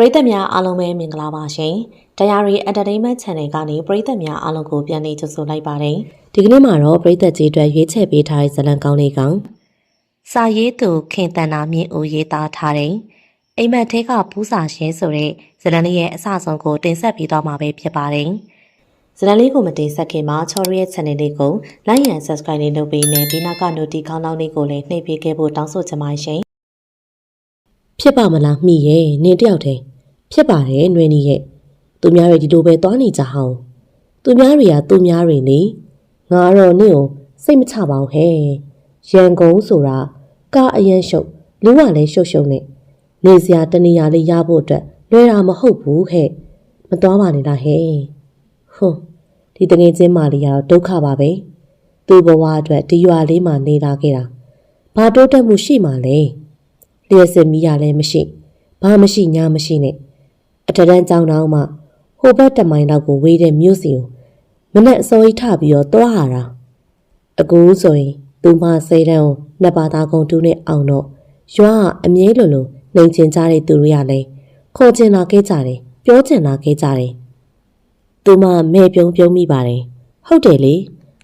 ပရိသတ်များအားလုံးပဲမင်္ဂလာပါရှင်။ Diary Entertainment Channel ကနေပရိသတ်များအားလုံးကိုပြန်လည်ကြိုဆိုလိုက်ပါတယ်။ဒီကနေ့မှာတော့ပရိသတ်ကြီးအတွက်ရွေးချယ်ပေးထားတဲ့ဇာတ်လမ်းကောင်းလေးကောင်စာရေးသူခင်တန်နာမြင့်ဦးရေးသားထားတဲ့အိမ်မက်ထဲကပူးစာရှင်ဆိုတဲ့ဇာတ်လမ်းလေးရဲ့အစဆုံးကိုတင်ဆက်ပေးသွားမှာပဲဖြစ်ပါတယ်။ဇာတ်လမ်းလေးကိုမတင်ဆက်ခင်မှာချော်ရဲ့ channel လေးကို like and subscribe လေးလုပ်ပေးနေပြီးနောက်က notification ခေါင်းလောင်းလေးကိုလည်းနှိပ်ပေးခဲ့ဖို့တောင်းဆိုချင်ပါရှင်။ဖြစ်ပါမလားမိရဲ့နင်တယောက်တည်းဖြစ်ပါတယ်နှွေးနီးရဲ့သူများတွေဒီလိုပဲသွားနေကြဟောင်းသူများတွေကသူများတွေလေငါတော့နင့်ကိုစိတ်မချပါဘူးဟဲ့ရန်ကုန်ဆိုတာကားအရန်ရှုပ်လူကလည်းရှုပ်ရှုပ်နဲ့နေစရာတနေရာလေးရဖို့အတွက်လွယ်တာမဟုတ်ဘူးဟဲ့မသွားပါနဲ့လားဟဲ့ဟွန်းဒီတငယ်ချင်းမလေးကတော့ဒုက္ခပါပဲသူ့ဘဝအတွက်ဒီရွာလေးမှာနေလာခဲ့တာဘာတိုးတက်မှုရှိမှလဲလျှက်စစ်မီးရလည်းမရှိဘာမရှိညာမရှိနဲ့အထက်တန်းကျောင်းတော်မှဟိုဘက်တမိုင်လောက်ကိုဝေးတဲ့မြို့စီကိုမနဲ့အစောကြီးထပြီးတော့သွားရတာအခုဆိုရင်သူမ10တန်းကိုနှစ်ပါးသားကုန်တူးနဲ့အောင်တော့ရွာအမြဲလိုနှိမ်ချင်ကြတဲ့သူတွေကလည်းခေါ်ချင်လာခဲ့ကြတယ်ပြောချင်လာခဲ့ကြတယ်သူမမဲပြုံးမိပါတယ်ဟုတ်တယ်လေ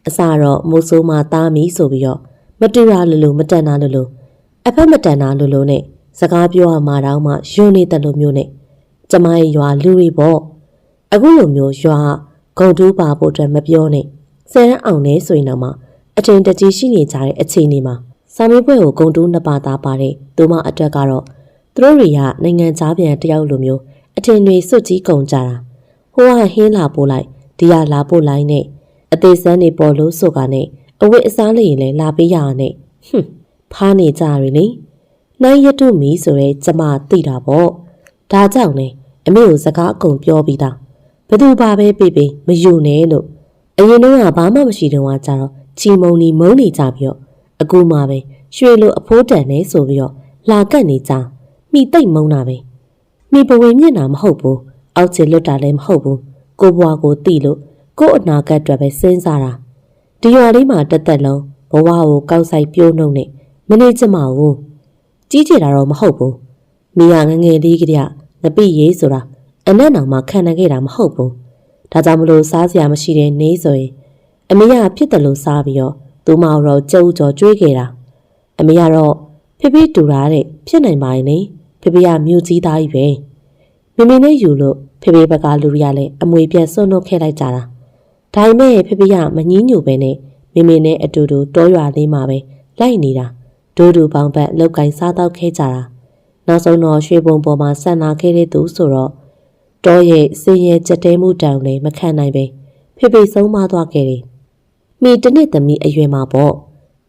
အစတော့မိုးဆိုးမှသားမီဆိုပြီးတော့မတူရလို့မတန်တာလို့အဖက်မတန်တာလို့နဲ့စကားပြောရမှာတော့မှယွန်းနေတဲ့လိုမျိုးနဲ့ကျမရဲ့ရွာလူတွေပေါ့အခုလိုမျိုးရွာဂုံတူးပါဖို့အတွက်မပြောနဲ့ဆယ်ရန်အောင်နေဆိုရင်တော့မှအထင်တကြီးရှိနေကြတဲ့အခြေအနေမှာစာမေးပွဲကိုဂုံတူးနှစ်ပါးသားပါတဲ့သူမအတွက်ကတော့သူတို့တွေကနိုင်ငံသားပြန်တယောက်လိုမျိုးအထင်တွေစွတ်ကြီးကုန်ကြတာဟိုကဟင်းလာပို့လိုက်ဒီကလာပို့လိုက်နဲ့အသေးစမ်းနေပေါ်လို့ဆိုကနဲ့အဝတ်အစားလေးရင်လည်းလာပေးရနဲ့ဟွန်းဖားနေကြရလေနိုင်ရတုမီဆိုရဲကျမသိတာပေါ့ဒါကြောင့်လေအမေကိုစကားအကုန်ပြောပြီးသားဘသူပါပဲပေးမယူနဲ့လို့အရင်တော့ကဘာမှမရှိတော့ကကြတော့ချီမုံနေမုန်းနေကြပြီးတော့အခုမှပဲရွှေလိုအဖိုးတန်နေဆိုပြီးတော့လာကတ်နေကြမိတိတ်မုန်းတာပဲမိပဝေမျက်နာမဟုတ်ဘူးအောက်ချေလွတ်တာလည်းမဟုတ်ဘူးကိုဘွားကိုတိလို့ကို့အနာဂတ်အတွက်ပဲစဉ်းစားတာဒီရွာလေးမှာတက်တက်လုံးဘဝကိုကောက်ဆိုင်ပြိုးနှုံနဲ့မနေချင်ပါဘူးကြီးကျယ်တာတော့မဟုတ်ဘူးမိကငငယ်လေးကတည်းကငပိရေးဆိုတာအနက်နောင်မှခံနိုင်ခဲ့တာမဟုတ်ဘူးဒါကြောင့်မလို့စားစရာမရှိတဲ့နေဆိုရင်အမေကဖြစ်တယ်လို့စားပြီးတော့သူမတော့ကြုံကြော်ကြွေးခဲ့တာအမေကတော့ဖေတူတာတဲ့ဖြစ်နိုင်ပါရဲ့နေဖေကမြို့ကြီးသားကြီးပဲမမေနဲ့ယူလို့ဖေဘက်ကလူတွေကလည်းအမွေပြတ်ဆွန့်လွတ်ခဲ့လိုက်ကြတာဒါပေမဲ့ဖေကမငင်းညူပဲနဲ့မမေနဲ့အတူတူတောရွာလေးမှာပဲလိုက်နေတာဒိုးဒူပေါင်းပတ်လောက်ကင်စားတော့ခဲ့ကြတာနောက်ဆုံးတော့ရွှေဘုံပေါ်မှာဆန်လာခဲ့တဲ့သူဆိုတော့တောရဲ့စင်ရဲ့ကြက်တဲမှုတောင်လည်းမခံနိုင်ပဲဖေဆုံးမသွားခဲ့တယ်မိတနစ်သမီးအရွယ်မှာပေါ့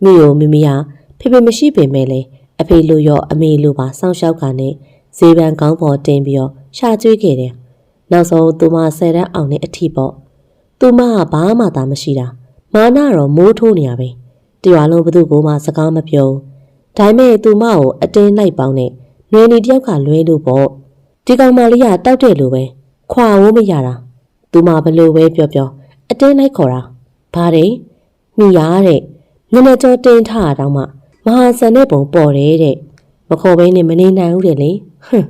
မိကိုမိမိကဖေမရှိပေမဲ့လေအဖေလိုရောအမေလိုပါစောင့်ရှောက်ကနေဈေးပန်းကောင်းပေါ်တင်ပြီးတော့ရှာကျွေးခဲ့တယ်နောက်ဆုံးသူမ10တန်းအောင်တဲ့အထီပေါ့သူမကဘာမှသာမရှိတာမာနတော့မိုးထိုးနေရပဲတရွာလုံးဘသူ့ကိုမှစကားမပြောဒါပေမဲ့သူမကိုအတင်းလိုက်ပေါင်းနဲ့နွေနေတယောက်ကလွဲလို့ပေါ့ဒီကောင်မလေးကတောက်တဲ့လိုပဲခွာဝိုးမရတာသူမဘလို့ပဲပြောအတင်းလိုက်ခေါ်တာဘာတဲ့မိရတဲ့ညနေကျော်တင်ထားတာတော့မှမဟာဆန်တဲ့ပုံပေါ်တယ်တဲ့မခေါ်ဘဲနဲ့မနေနိုင်ဘူးတဲ့လေဟွန်း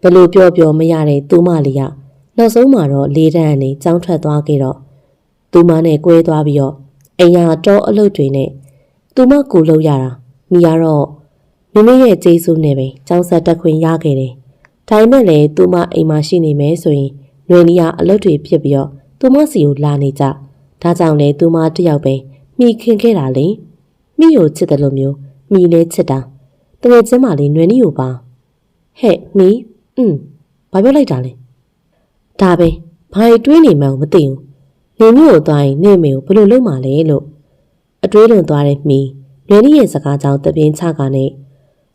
ဘလို့ပြောမရတဲ့သူမလေးကနောက်ဆုံးမှာတော့လေးတန်းအနေကြောင်းထွက်သွားခဲ့တော့သူမနဲ့ကွဲသွားပြီးတော့အိမ်ရတော့အလုပ်တွေနဲ့သူမကူလို့ရတာမိရတော့မမေရဲ့ကျေးဇူးနဲ့ပဲကျောင်းဆက်တက်ခွင့်ရခဲ့တယ်ဒါပေမဲ့လည်းသူမအိမ်မှာရှိနေမယ်ဆိုရင်ຫນွေနီကအလုပ်တွေဖြစ်ပြီးတော့သူမစီကိုလာနေကြဒါကြောင့်လေသူမတယောက်ပဲမိခင်ခဲ့တာလေမိကိုချစ်တယ်လို့မျိုးမိလည်းချစ်တာတကယ်ချင်းမလေးຫນွေနီကိုပါဟဲ့မိဘာပြောလိုက်တာလဲဒါပဲဘာတွေးနေမှန်းမသိဘူးနေမျိုးကိုသွားရင်နေမေကိုဘယ်လိုလုပ်မှလဲလို့အတွေးလွန်သွားတဲ့မိຫນွေနီရဲ့စကားကြောင့်တပြင်းချကနဲ့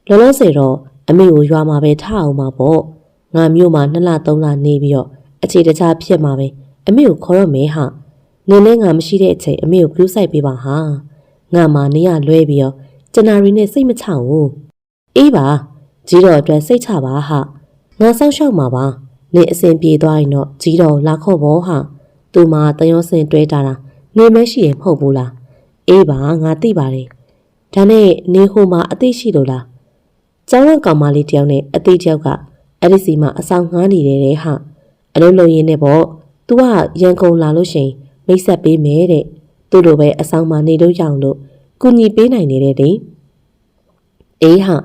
လောလောဆယ်တော့အမေကိုရွာမှာပဲထားအောင်ပါပေါ့ငါမျိုးမှာ2လ3လနေပြီးတော့အခြေတခြားဖြစ်မှာပဲအမေကိုခေါ်တော့မဲဟာနင်းနဲ့ငါမရှိတဲ့အချိန်အမေကိုပြုဆိုင်ပေးပါဟာငါမှနေရလွဲပြီးတော့ကျနာရီနဲ့စိတ်မချဘူးအေးပါကြီးတော်အတွက်စိတ်ချပါဟာငါစောင့်ရှောက်မှာပါနေအစဉ်ပြေသွားရင်တော့ကြီးတော်လာခေါ်ဖို့ဟာသူမှတယောစင်တွဲတာနေမရှိရင်မဟုတ်ဘူးလားအေးပါငါသိပါတယ်ဒါနဲ့နေဟိုမှာအသိရှိလို့လားကျောင်းကကောင်မလေးတယောက်နဲ့အသေးတယောက်က အဲ့ဒီစီမှာအဆောင်ငှားနေတယ်ဟာအလုံးလုံးရင်းနဲ့ပေါ့သူကရန်ကုန်လာလို့ရှိရင်မိတ်ဆက်ပေးမယ်တဲ့သူ့လိုပဲအဆောင်မှာနေလို့ရအောင်လို့ကူညီပေးနိုင်နေတဲ့တဲ့အေးဟာ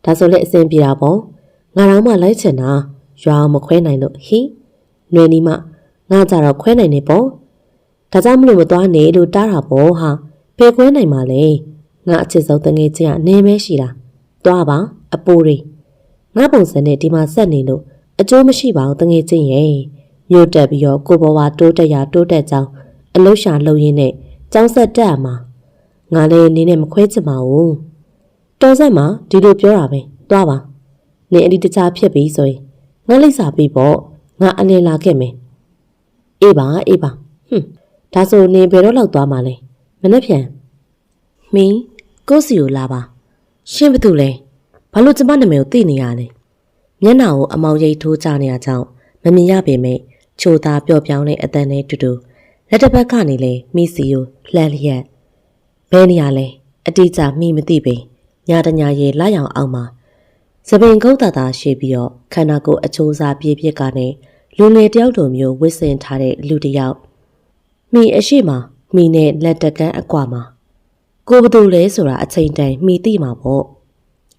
ဒါဆိုလည်းအဆင်ပြေတာပေါ့ငါတော့မှလိုက်ချင်တာရွာအောင်မခွဲနိုင်လို့ဟိຫນွေနီမငါကြတော့ခွဲနိုင်နေပေါ့ဒါကြောင့်မလို့မသွားနေလို့တားတာပေါ့ဟာဘယ်ခွဲနိုင်မှာလဲငါအချစ်ဆုံးတငယ်ချင်းကနေမဲရှိတာသွားပါအပိုးတွေငါပုံစံနဲ့ဒီမှာဆက်နေလို့အကျိုးမရှိပါဘူးတငယ်ချင်းရဲ့မြို့တက်ပြီးတော့ကိုဘဝတိုးတက်ကြောင်းအလုရှာလှုပ်ရင်းနဲ့ကျောင်းဆက်တက်ရမှာငါလည်းနေနဲ့မခွဲချင်ပါဘူးတော်ဆက်မှာဒီလိုပြောတာပဲသွားပါနေအဒီတခြားဖြစ်ပြီဆိုရင်ငါလိပ်စာပြီးပေါ့ငါအလင်းလာခဲ့မယ်အေးပါဒါဆိုနေဘယ်တော့လောက်သွားမှာလဲမနေ့ပြန်မင်းကိုစီကိုလာပါရှင်းဘာလို့လဲဘာလို့ကျမနာမည်ကိုသိနေရလဲမျက်နှာကိုအမောင်ရိပ်ထိုးကြနေရကြောင်းမမြင်ရပေမဲ့ချိုသားပျော့ပြောင်းတဲ့အတန်နဲ့တူတူလက်တစ်ဖက်ကနေလေမိစီကိုလှမ်းလျက်ဘယ်နေရလဲအတိအကျမိမသိပေညတညာရေလိုက်အောင်အောင်မှာစပင်ကုတ်တာရှိပြီးတော့ခန္ဓာကိုယ်အချိုးစားပြည့်ကနေလူငယ်တယောက်လိုမျိုးဝစ်စင်ထားတဲ့လူတစ်ယောက်မိအရှိမမိနဲ့လက်တကန်းအကွာမှာကိုဘသူလဲဆိုတာအချိန်တန်မိသိမှာပေါ့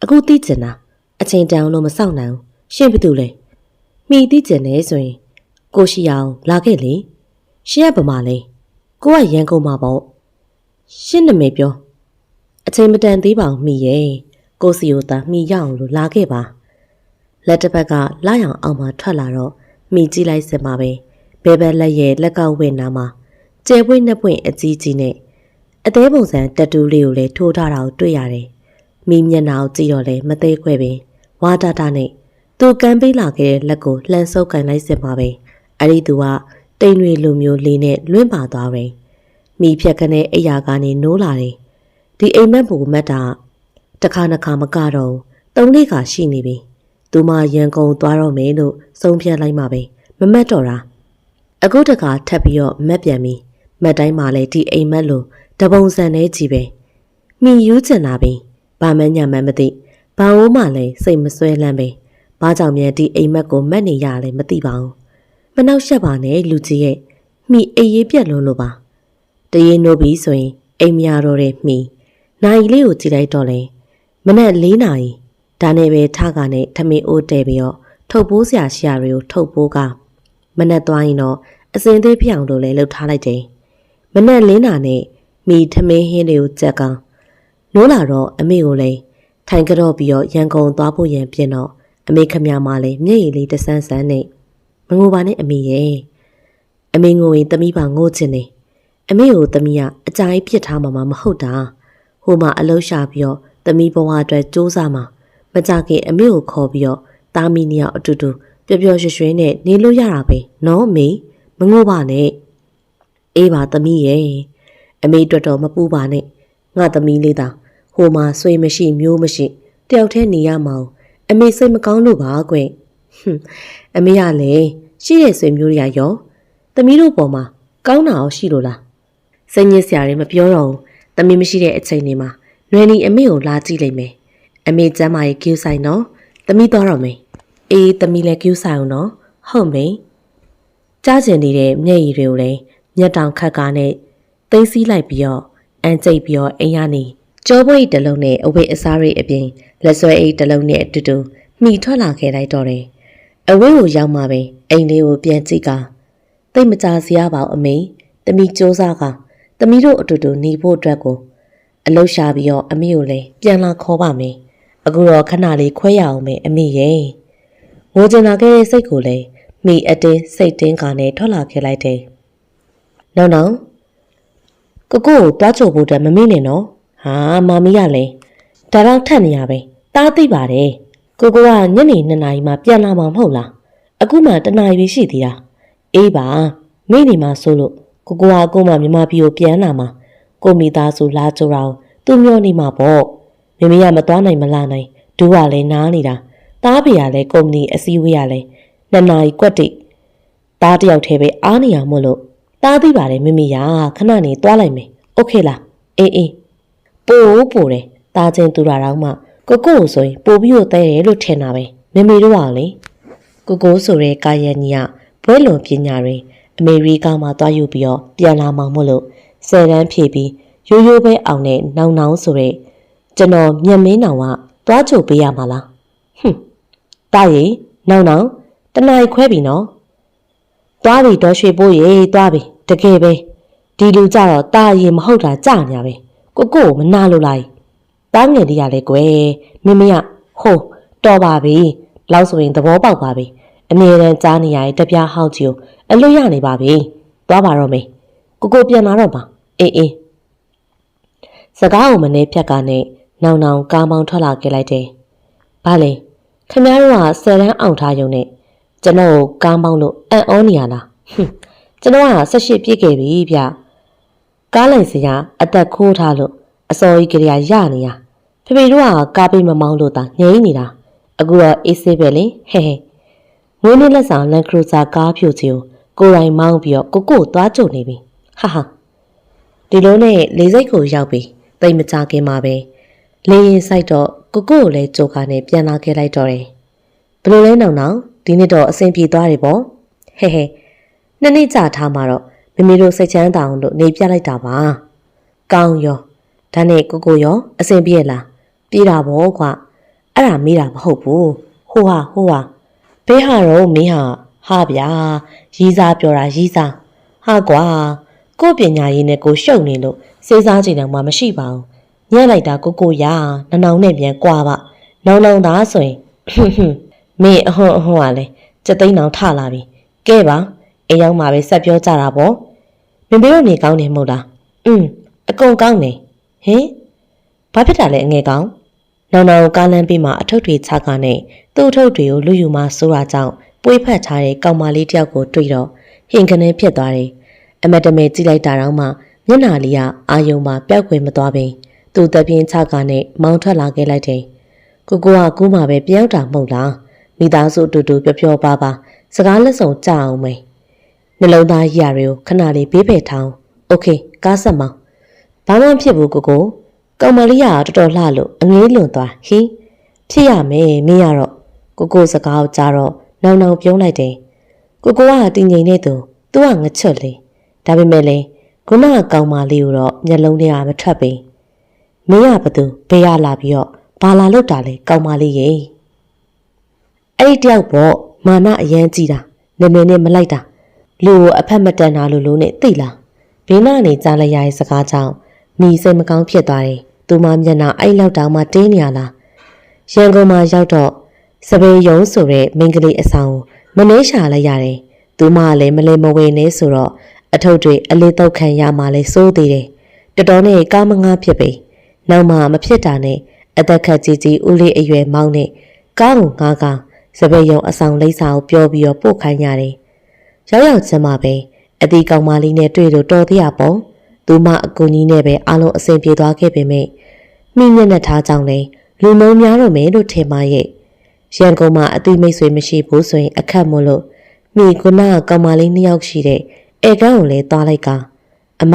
အခုသိကျင်တာအချိန်တန်လို့မစောင့်နိုင်ဘူးရှင်းဘသူလဲမိသိကျင်နေဆိုရင်ကိုရှိအောင်လာခဲ့လေရှင်းရပါမလဲကိုကရန်ကုန်မှာပေါ့ရှင်းနမေပြောအချိန်မတန်သေးပါဘူးမိရဲ့ကိုစီကိုသာမိရအောင်လို့လာခဲ့ပါလက်တစ်ဖက်ကလာရောင်အောင်မှထွက်လာတော့မိကြည့်လိုက်စမှာပဲဘဲဘက်လက်ရဲ့လက်ကောက်ဝဲနာမှာကျဲပွင့်နှစ်ပွင့်အကြီးကြီးနဲ့အသေးပုံစံတက်တူးလေးကိုလည်းထိုးထားတာကိုတွေ့ရတယ်မိမျက်နှာကိုကြည့်တော့လေမသေးခွဲပင်ဝါတာတာနဲ့သူကမ်းပေးလာခဲ့တဲ့လက်ကိုလှန်ဆုပ်ကန်လိုက်စမှာပဲအဲ့ဒီသူကတိမ်တွေလိုမျိုးလေးနဲ့လွင့်ပါသွားတယ်မိဖြက်ခနဲ့အိယာကနေနိုးလာတယ်ဒီအိမ်မက်ဘူမက်တာတခါနှခါမကတော့သုံးလေးခါရှိနေပြီသူမရန်ကုန်သွားတော့မယ်လို့ဆုံးဖြတ်လိုက်မှပဲမမက်တော့တာအခုတခါထပ်ပြီးတော့မက်ပြန်ပြီမက်တိုင်းမှာလဲဒီအိမ်မက်လို့တပုံစံနဲ့ကြီးပဲမိယူးချင်တာပဲဘာမှညမှန်းမသိဘာလို့မှလဲစိတ်မဆွဲလန်းပဲဘာကြောင့်မြန်ဒီအိမ်မက်ကိုမက်နေရလဲမသိပါဘူးမနှောက်ရှက်ပါနဲ့လူကြီးရဲ့မိအေးရေးပြက်လွန်းလို့ပါတရေနိုးပြီဆိုရင်အိမ်မရတော့တဲ့မိနိုင်လေးကိုကြည့်လိုက်တော့လဲမနက်၄နာရီဒါနဲ့ပဲထကနဲ့ထမင်းအိုးတဲပြီးတော့ထုတ်ပိုးစရာရှိရာတွေကိုထုတ်ပိုးကမနက်သွားရင်တော့အစင်သေးဖြစ်အောင်လို့လဲလှုပ်ထားလိုက်တယ်မနက်၄နာနဲ့မိထမင်းဟင်းတွေကိုကြက်ကနိုးလာတော့အမေကိုလည်းထိုင်ကြတော့ပြီးတော့ရန်ကုန်သွားဖို့ရန်ပြင်တော့အမေခမမလည်းမျက်ရည်လေးတဆန်းဆန်းနဲ့မငိုပါနဲ့အမေရဲ့အမေငိုရင်သမီးပါငိုချင်တယ်အမေကိုသမီးကအကြိုက်ပြစ်ထားမှာမဟုတ်တာဟိုမှာအလုံးရှာပြီးတော့သမီးဘဝအတွက်စူးစမ်းမှာမကြခင်အမေကိုခေါ်ပြီးတော့တာမီနီယောက်အတူတူပျော်ပျော်ရွှင်ရွှင်နဲ့နေလို့ရတာပဲနော်အမေမငိုပါနဲ့အေးပါသမီးရဲ့အမေအတွက်တော့မပူပါနဲ့ငါသမီးလေးသာဟိုမှာဆွေမရှိမျိုးမရှိတယောက်တည်းနေရမှာအမေစိတ်မကောင်းလို့ပါကွအမေကလည်းရှိတဲ့ဆွေမျိုးတွေကရောသမီးတို့ပေါ်မှာကောင်းတာရောရှိလို့လားစိတ်ညစ်စရာတွေမပြောတော့ဘူးသမီးမရှိတဲ့အချိန်တွေမှာနွယ်နီအမေကိုလာကြည့်လိုက်မယ်အမေကျမ်းမာရေးကျူးဆိုင်နော်သမီးသွားတော့မယ်အေးသမီးလည်းကျူးဆိုင်အောင်နော်ဟုတ်မေကြားကျင်နေတဲ့မျက်ရည်တွေကိုလည်းမျက်တောင်ခတ်ကားနဲ့သိမ်းစည်းလိုက်ပြီးတော့အန်ကျိတ်ပြီးတော့အိမ်ရနေကြောပွေးတလုံးနဲ့အဝိတ်အစားတွေအပြင်လက်ဆွဲအိတ်တလုံးနဲ့အတူတူမိထွက်လာခဲ့လိုက်တော့တယ်အဝိတ်ကိုရောက်မှပဲအိမ်လေးကိုပြန်ကြည့်ကသိမကြစရာပါအမေသမီးစူးစားကသမီးတို့အတူတူနေဖို့အတွက်ကိုအလုရှာပြီးတော့အမေကိုလည်းပြန်လာခေါ်ပါမယ်အခုတော့ခဏလေးခွဲရအောင်မယ်အမေရဲ့ငိုချင်လာခဲ့တဲ့စိတ်ကိုလည်းမိအတင်းစိတ်တင်းကနဲ့ထွက်လာခဲ့လိုက်တယ်နောက်ကိုကိုတွားချိုဖို့အတွက်မမေ့နဲ့နော်ဟာမမီကလည်းဒါတော့ထက်နေရပဲတားသိပါတယ်ကိုကညနေ2နာရီမှပြန်လာမှာမဟုတ်လားအခုမှ1နာရီပဲရှိသေးတာအေးပါမိနေမှာဆိုလို့ကိုကကိုမှမြမပြည်ကိုပြန်လာမှာကိုမိသားစုလာကြတော့သူမျောနေမှာပေါ့မမေကမသွားနိုင်မလာနိုင်ဒူးကလည်းနားနေတာတားဖေကလည်းကုမ္ပဏီအစည်းအဝေးရလဲ2နာရီကွက်တိတားတယောက်တည်းပဲအားနေရမို့လို့တားသိပါတယ်မမေကခဏနေသွားလိုက်မယ်โอเคလားအေးပို့တယ်တားချင်းသူရာတော့မှကိုဆိုရင်ပို့ပြီးတော့တဲတယ်လို့ထင်တာပဲမမေတို့ကလေ ကိုကိုဆိုတဲ့ကာယံကြီးကဘွဲလွန်ပညာတွေအမေရိကမှာသွားယူပြီးတော့ပြန်လာမှမို့လို့10 တန်းဖြည့်ပြီးရိုးရိုးပဲအောင်နဲ့နောင်နောင်ဆိုတဲ့ကျွန်တော်မြတ်မင်းနောင်ကသွားချုပ်ပေးရမှာလားဟွန်းတားရီနောင်နောင်တနားခွဲပြီနော်သွားပြီတော့ရွှေပိုးရေသွားပြီတကယ်ပဲဒီလူကြတော့တားရီမဟုတ်တာကြညာပဲကိုမနာလို့လိုက်တားငယ်လေးရလဲကွယ်မင်းမရဟိုးတော်ပါပြီလောက်ဆိုရင်သဘောပေါက်ပါပြီအမြဲတမ်းကြားနေရတဲ့တပြားဟောက်ကြီးကိုအလွတ်ရနေပါပြီသွားပါတော့မေကိုပြန်လာတော့ပါအေးစကားကိုမနေဖြတ်ကနဲ့နောင်နောင်ကားမောင်းထွက်လာခဲ့လိုက်တယ်ဘာလဲခင်ဗျားတို့က10 တန်းအောင်ထားရုံနဲ့ကျွန်တော်ကိုကားမောင်းလို့အံ့ဩနေရလားဟွန်းကျွန်တော်က18ပြည့်ခဲ့ပြီဗျကားလိုက်စရာအသက်ခိုးထားလို့အစောကြီးကလေးရနေရဖေဖေတို့ကကားပေးမမောင်းလို့သာငြိမ်းနေတာအခုတော့အေးဆေးပဲလေဟဲငွေနဲ့လက်ဆောင်လန်ခရူဇာကားဖြူကြီးကိုရိုင်းမောင်းပြီးတော့ကိုသွားကြုံနေပြီဟာဒီလိုနဲ့လေစိတ်ကိုရောက်ပြီတိတ်မကြခင်မှာပဲလေရင်ဆိုင်တော့ကိုလည်းကြိုကာနဲ့ပြန်လာခဲ့လိုက်တော့တယ်ဘယ်လိုလဲနောင်ဒီနေ့တော့အဆင်ပြေသွားတယ်ပေါ့ဟဲနှစ်နေ့ကြာထားမှာတော့မမေတို့စိတ်ချမ်းသာအောင်လို့နေပြလိုက်တာပါကောင်းရောဒါနဲ့ကိုရောအဆင်ပြေလားပြေတာပေါ့ကွာအဲ့ဒါမေးတာမဟုတ်ဘူးဟိုဟာဘဲဟာတော့မင်းဟာဗျာရီးစားပြောတာရီးစားဟာကွာကိုပညာရေးနဲ့ကိုရှုပ်နေလို့စေးစားချင်တယ်မှမရှိပါဘူးညက်လိုက်တာကိုရနောင်နဲ့ပြန်ကွာပါနောင်သားဆိုရင်မင်းအဟွန်းကလည်းစက်သိန်းတောင်ထလာပြီကဲပါအိမ်ရောက်မှပဲဆက်ပြောကြတာပေါ့မင်းတို့နေကောင်းနေမဟုတ်လားအကုန်ကောင်းနေဟင်ဘာဖြစ်တာလဲအငယ်ကောင်နောင်ကားလမ်းပေးမှာအထုပ်တွေချကားနဲ့သူ့အထုပ်တွေကိုလူယူမှဆိုးတာကြောင့်ပွေးဖက်ထားတဲ့ကောင်မလေးတယောက်ကိုတွေ့တော့ဟင်ကနေဖြစ်သွားတယ်အမတ်တမဲကြည့်လိုက်တာတော့မှမျက်နှာလေးကအာယုံမှာပျောက်ခွေမသွားပင်သူ့တပြင်းချကားနဲ့မောင်းထွက်လာခဲ့လိုက်တယ်ကိုကကူးမှပဲပြောက်တာမဟုတ်လားမိသားစုအတူတူပျော်ပါစကားလက်ဆောင်ကြအောင်မယ်နှလုံးသားရရတွေကိုခဏလေးဘေးဖယ်ထောင်းโอเคကားဆက်မောင်းဘာမှဖြစ်ဘူးကိုကောင်မလေးကတော်တော်လှလို့အငေးလွန်သွားဟင်းဖြစ်ရမယ်မင်းရတော့ကိုစကားကိုကြားတော့နောင်ပြုံးလိုက်တယ်ကိုကတင်းငိမ်နေသူကငချွတ်လေဒါပေမဲ့လေခုနကကောင်မလေးကိုတော့မျက်လုံးထဲကမထွက်ပေမင်းရဘသူဘေးရလာပြီးတော့ဘာလာလို့တာလဲကောင်မလေးရေအဲ့ဒီတယောက်ပေါ့မာနအရန်ကြီးတာနမင်းနဲ့မလိုက်တာလူကိုအဖက်မတန်တာလို့နဲ့သိလားဘေးနာနေကြားလိုက်ရတဲ့စကားကြောင့်မိစိတ်မကောင်းဖြစ်သွားတယ်သူမမျက်နှာအဲ့လောက်တောင်မှတင်းနေရလားရန်ကုန်မှာရောက်တော့စပယ်ယုံဆိုတဲ့မိန်းကလေးအဆောင်မနှဲရှာလိုက်ရတယ်သူမလည်းမလဲမဝေနေဆိုတော့အထုပ်တွေအလေးတော့ခံရမှလဲစိုးသေးတယ်တော်တော်နဲ့ကားမငါဖြစ်ပြီနောက်မှမဖြစ်တာနဲ့အသက်ခက်ကြီးဦးလေးအရွယ်မောင်းနဲ့ကားကိုငါးစပယ်ယုံအဆောင်လိမ့်စာကိုပြောပြီးတော့ပို့ခိုင်းရတယ်ရောက်ချင်းမှပဲအတီကောင်မလေးနဲ့တွေ့လို့တော်သေးရပေါ့သူမအကူကြီးနဲ့ပဲအားလုံးအဆင်ပြေသွားခဲ့ပေမဲ့မိမျက်နှာထားကြောင်းလဲလူမုံများတော့မယ်လို့ထင်ပါရဲ့ရန်ကုန်မှာအသိမိတ်ဆွေမရှိဘူးဆိုရင်အခက်မို့လို့မိကုနာကောင်မလေး2ယောက်ရှိတဲ့ဧကန်းကိုလည်းသွားလိုက်ကအမ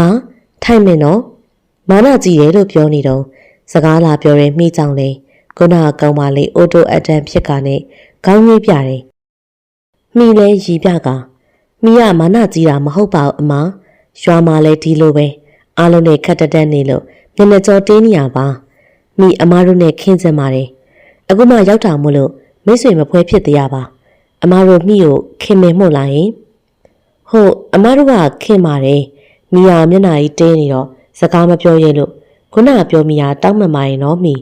ထိုင်မင်းတော့မာနကြီးတယ်လို့ပြောနေတော့စကားလာပြောတဲ့မိကြောင့်လေကုနာကောင်မလေးအိုတိုအတန်ဖြစ်ကနဲ့ခေါင်းကြီးပြတယ်မိလဲရီပြကမိကမာနကြီးတာမဟုတ်ပါဘူးအမရွာမှာလဲဒီလိုပဲအားလုံးနဲ့ခက်တက်နေလို့မျက်နှာကြောတင်းနေရပါမိအမတို့နဲ့ခင်းစင်ပါတယ်အခုမှရောက်တာမို့လို့မိတ်ဆွေမဖွဲဖြစ်သေးရပါအမတို့မိကိုခင်မင်မှုလားဟင်ဟုတ်အမတို့ကခင်ပါတယ်မိယာမျက်နှာကြီးတင်းနေတော့စကားမပြောရဲလို့ခုနပြောမိယာတောင်းမှမိုင်းနော်မိ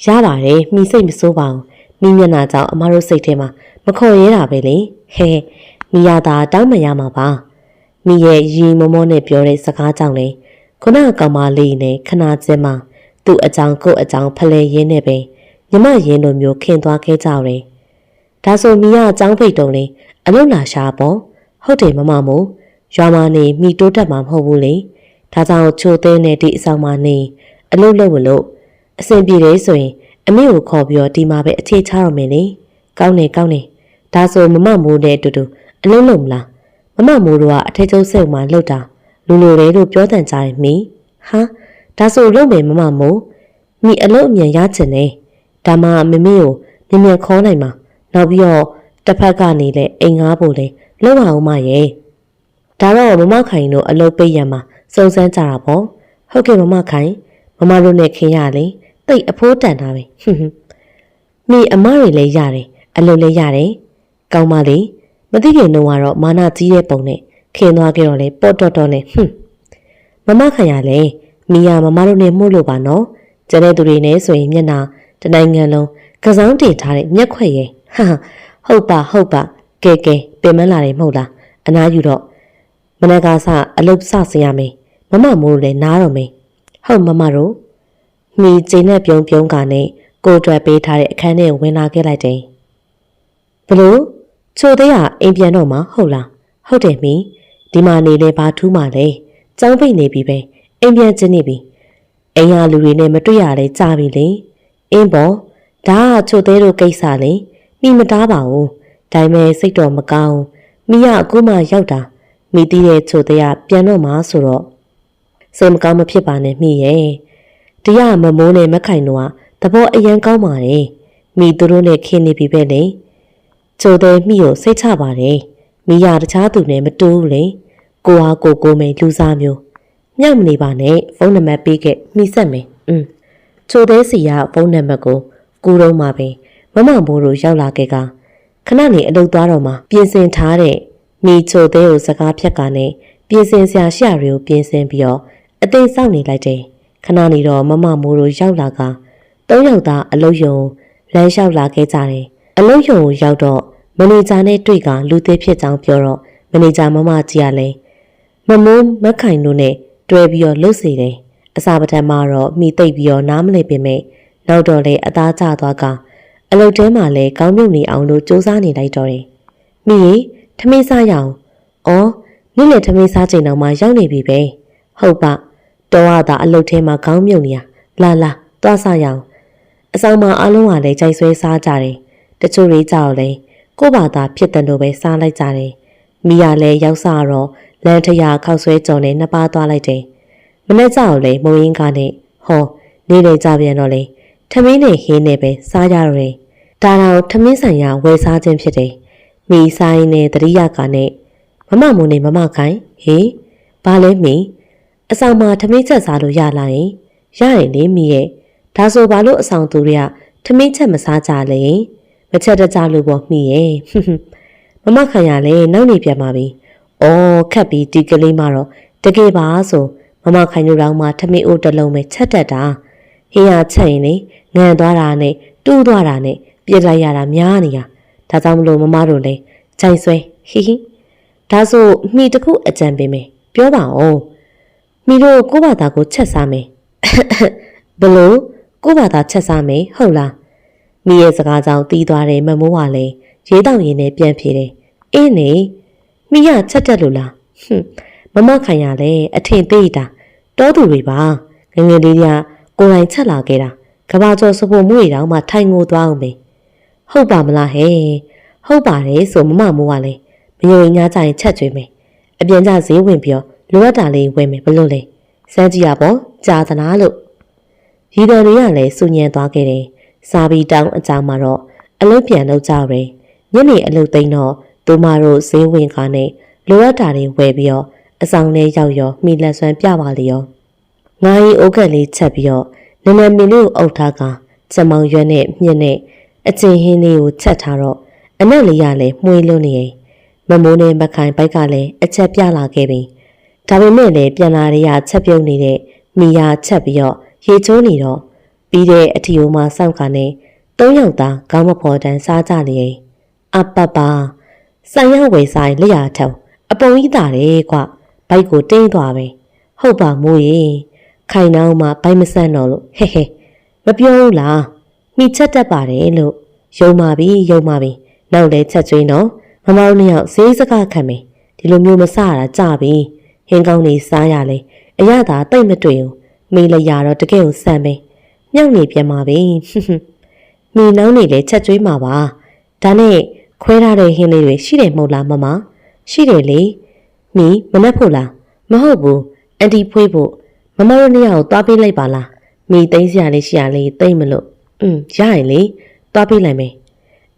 ရပါတယ်မိစိတ်မစိုးပါဘူးမိမျက်နှာကြောင့်အမတို့စိတ်ထဲမှာမခေါ်ရဲတာပဲလေဟဲမိယာသာတောင်းမှရမှာပါမိရဲ့ရီမမောနဲ့ပြောတဲ့စကားကြောင့်လေခုနကောင်မလေးနဲ့ခနာကျင်းမှာသူ့အကြောင်းကိုယ့်အကြောင်းဖလဲရင်းနဲ့ပဲညီမရင်းလိုမျိုးခင်သွားခဲ့ကြတယ်ဒါဆိုမိကအကြောင်းဖိတ်တုံးလေအလုံးလာရှာပေါ့ဟုတ်တယ်မမမို့ရွာမနေမိတိုးတက်မှာမဟုတ်ဘူးလေဒါကြောင့်ချိုသေးနဲ့ဒီအဆောင်မှာနေအလုံးလုံးလို့အဆင်ပြေတယ်ဆိုရင်အမေကိုခေါ်ပြီးတော့ဒီမှာပဲအခြေချတော့မယ်လေကောင်းနေဒါဆိုမမမိုးနဲ့အတူတူအလုံးလုံးမလားမမမိုးတို့ကအထက်ကျုပ်စိတ်မှလှုပ်တာလူလိုတယ်လို့ပြောတန်ကြတယ်မိဟာဒါဆိုလုံးမယ်မမမိုးမိအလုံးအမြန်ရချင်တယ်ဒါမှမမေကိုမြင်ခေါ်နိုင်မှာနောက်ပြီးတော့ တစ်ဖက်ကနေလည်းအိမ်ငားဖို့လေလောက်အောင်မရဲ့ဒါတော့မမခိုင်တို့အလုပ်ပိတ်ရမှာစုံစမ်းကြတာပေါ့ဟုတ်ကဲ့မမခိုင်မမတို့နဲ့ခင်ရလေတိတ်အဖိုးတန်တာပဲမိအမတွေလည်းရတယ်အလုပ်လည်းရတယ်ကောင်းပါလေမသိခင်တော့ကတော့မာနကြီးတဲ့ပုံနဲ့ခင်သွားကြတော့လေပေါ့တော့တော့နဲ့မမခိုင်ရလေမိရမမတို့နဲ့မှုလို့ပါနော်ကျန်တဲ့သူတွေနဲ့ဆိုရင်မျက်နှာတနိုင်ငံလုံးကစားတင်ထားတဲ့မျက်ခွက်ရဲ့ဟုတ်ပါကဲပင်မလာတယ်မဟုတ်လားအနားယူတော့မနက်ကစအလုပ်စဆင်ရမယ်မမမိုးလည်းနားတော့မယ်ဟုတ်မမတို့မိကျင်းနဲ့ပြုံးကနေကိုတွယ်ပေးထားတဲ့အခန်းထဲဝင်လာခဲ့လိုက်တယ်ဘလို့ချိုသေးကအိမ်ပြန်တော့မှဟုတ်လားဟုတ်တယ်မိဒီမှာနေလေဘာထူးမှလဲចောင်းပိတ်နေပြီပဲအိမ်ပြန်ချင်းနေပြီအိမ်ရလူတွေနဲ့မတွေ့ရလဲကြာပြီလေအင်းပေါ်ဒါကချိုသေးတို့ကိစ္စလေမိမတားပါဘူးဒါပေမဲ့စိတ်တော်မကောင်းမိရအခုမှရောက်တာမိတီးတဲ့ချိုသေးကပြန်တော့မှဆိုတော့စိတ်မကောင်းမဖြစ်ပါနဲ့မိရဲ့တရားမမိုးနဲ့မခိုင်တော့သဘောအရန်ကောင်းပါတယ်မိသူတို့နဲ့ခင်းနေပြီပဲလေချိုသေးမိကိုစိတ်ချပါတယ်မိရတခြားသူနဲ့မတူဘူးလေကိုဟာကိုမိန်လူစားမျိုးမြောက်မနေပါနဲ့ဖုန်းနံပါတ်ပေးခဲ့မိဆက်မယ်ချိုသေးစီကဖုန်းနံပါတ်ကိုကူတော့မှပဲမမမိုးတို့ရောက်လာခဲ့ကခဏနေအလုပ်သွားတော့မှပြင်ဆင်ထားတဲ့မိချိုသေးကိုစကားဖြတ်ကနေပြင်ဆင်စရာရှာတွေကိုပြင်ဆင်ပြီးတော့အသိစောင့်နေလိုက်တယ်ခဏနေတော့မမမိုးတို့ရောက်လာက၃ယောက်သားအလုပ်ယုံလမ်းလျှောက်လာခဲ့ကြတယ်အလုပ်ယုံကိုရောက်တော့မန်နေဂျာနဲ့တွေ့ကလူသေးဖြစ်ကြောင်းပြောတော့မန်နေဂျာမမကြီးကလည်းမမိုးမခိုင်တို့နဲ့တွဲပြီးတော့လှုပ်စေတယ်အစာပထမတော့မိသိပ်ပြီးတော့နားမလည်ပင်မဲ့နောက်တော့လေအသားကျသွားကအလုပ်တဲမှာလည်းကောင်းမြုပ်နေအောင်လို့စူးစမ်းနေလိုက်တော့တယ်မိထမင်းစားရအောင်နေ့လေထမင်းစားချိန်တော့မှရောက်နေပြီပဲဟုတ်ပါတော်ရတာအလုပ်ထဲမှာကောင်းမြုပ်နေရလာသွားစားရအောင်အဆောင်မှာအလုံးကလည်းကြိုက်ဆွဲစားကြတယ်တချို့တွေကြောက်လေကို့ဘာသာဖြစ်တယ်လို့ပဲစားလိုက်ကြတယ်မိရလည်းရောက်စားတော့လမ်းထရာခောက်ဆွဲကြော်နဲ့နှစ်ပါးသွားလိုက်တယ်မနေ့ကြောက်လေမုံရင်းကနဲ့နေလေကြပြန်တော့လေထမင်းနဲ့ဟင်းနဲ့ပဲစားကြရတယ်ဒါတော့ထမင်းဆိုင်ရာဝယ်စားခြင်းဖြစ်တယ်မိဆိုင်နဲ့တရိယာကနဲ့မမမိုးနဲ့မမခိုင်ဘာလဲမိအဆောင်မှာထမင်းချက်စားလို့ရလာရင်ရတယ်လေမိရဲ့ဒါဆိုဘာလို့အဆောင်သူတွေကထမင်းချက်မစားကြလဲမချက်တကြလို့ပေါ့မိရဲ့မမခိုင်ရလဲနောက်နေပြန်ပါပြီခက်ပြီးဒီကလေးမှတော့တကယ်ပါဆိုမမခိုင်တို့တော့မှထမင်းအိုးတစ်လုံးပဲချက်တတ်တာဟင်းရချက်ရင်လေငံသွားတာနဲ့တူးသွားတာနဲ့ပြစ်လိုက်ရတာများနေရဒါကြောင့်မလို့မမတို့လဲခြိုင်ဆွဲဒါဆိုမိတခုအကြံပေးမယ်ပြောပါဦးမိတို့ကိုယ့်ဘာသာကိုချက်စားမယ်ဘလို့ကိုယ့်ဘာသာချက်စားမယ်ဟုတ်လားမိရဲ့စကားကြောင့်တီးသွားတယ်မမိုးကလည်းရေးတောင်ရင်းနဲ့ပြန်ဖြေတယ်အေးနေမိရချက်တက်လို့လားမမခိုင်ရလဲအထင်သေးတာတောသူတွေပါငငယ်လေးကကိုယ်တိုင်ချက်လာခဲ့တာကဘာကျော်စဖို့မှုတွေတောင်မှထိုင်ငိုသွားအောင်ပဲဟုတ်ပါမလားဟဲ့ဟုတ်ပါတယ်ဆိုမမမိုးကလည်းမယုံညာကြရင်ချက်ကျွေးမယ်အပြန်ကြဈေးဝင်ပြီးလိုအပ်တာလေးဝယ်မယ်ဘလို့လဲစမ်းကြည့်ရပေါ့ကြာသနာလို့ရီတန်တွေကလည်းစုညံသွားခဲ့တယ်စာပြီးတောင်းအကြောင်းမှာတော့အလုပ်ပြန်လုပ်ကြတယ်ညနေအလုပ်သိမ်းတော့သူမတို့ဈေးဝင်ကားနဲ့လိုအပ်တာတွေဝယ်ပြီးတော့အဆောင်ထဲရောက်ရောမိလက်ဆွမ်းပြပါလေရောငါရီအိုးကလေးချက်ပြီးတော့နည်းနည်းမင်းလေးကိုအုပ်ထားကချက်မောင်ရွက်နဲ့မြင့်နဲ့အချင်းဟင်းလေးကိုချက်ထားတော့အနက်လေးရလည်းမှုေးလွန်းနေရင်မမိုးနဲ့မခိုင်ဘိုက်ကလည်းအချက်ပြလာခဲ့ပြီဒါပေမဲ့လည်းပြန်လာရချက်ပြုတ်နေတဲ့မိယာချက်ပြီးတော့ရေချိုးနေတော့ပြီးတဲ့အထီအိုမှာစောင့်ခါနဲ့၃ယောက်သားခေါင်းမဖော်တန်းစားကြလေအပပဆိုင်ရဝယ်ဆိုင်လက်ရထောင်အပုံကြီးတာတယ်ကွဘိုက်ကိုတင်းသွားပဲဟုတ်ပါမိုးရေခိုင်နှောင်းမှာဘိုက်မဆန့်တော့လို့မပြောဘူးလားမိချက်တတ်ပါတယ်လို့ယုံပါပြီနောက်လဲချက်ကျွေးတော့မမောင်နှစ်ယောက်ဈေးစကားခံမယ်ဒီလိုမျိုးမစရတာကြပြီဟင်းကောင်းနေစားရလေအရသာတိတ်မတွေ့ဘူးမိလည်းရတော့တကယ်ကိုစမ်းပဲမြောက်နေပြန်ပါပြီမိနောင်းနေလေချက်ကျွေးမှာပါဒါနဲ့ခွဲထားတဲ့ဟင်းလေးတွေရှိတယ်မဟုတ်လားမမရှိတယ်လေမိမနှက်ဖို့လားမဟုတ်ဘူးအန်တီဖွေးဖို့မမတို့နှစ်ယောက်သွားပေးလိုက်ပါလားမိသိမ်းစရာလေးရှိရလေသိမ့်မလို့ရရင်လေသွားပေးလိုက်မယ်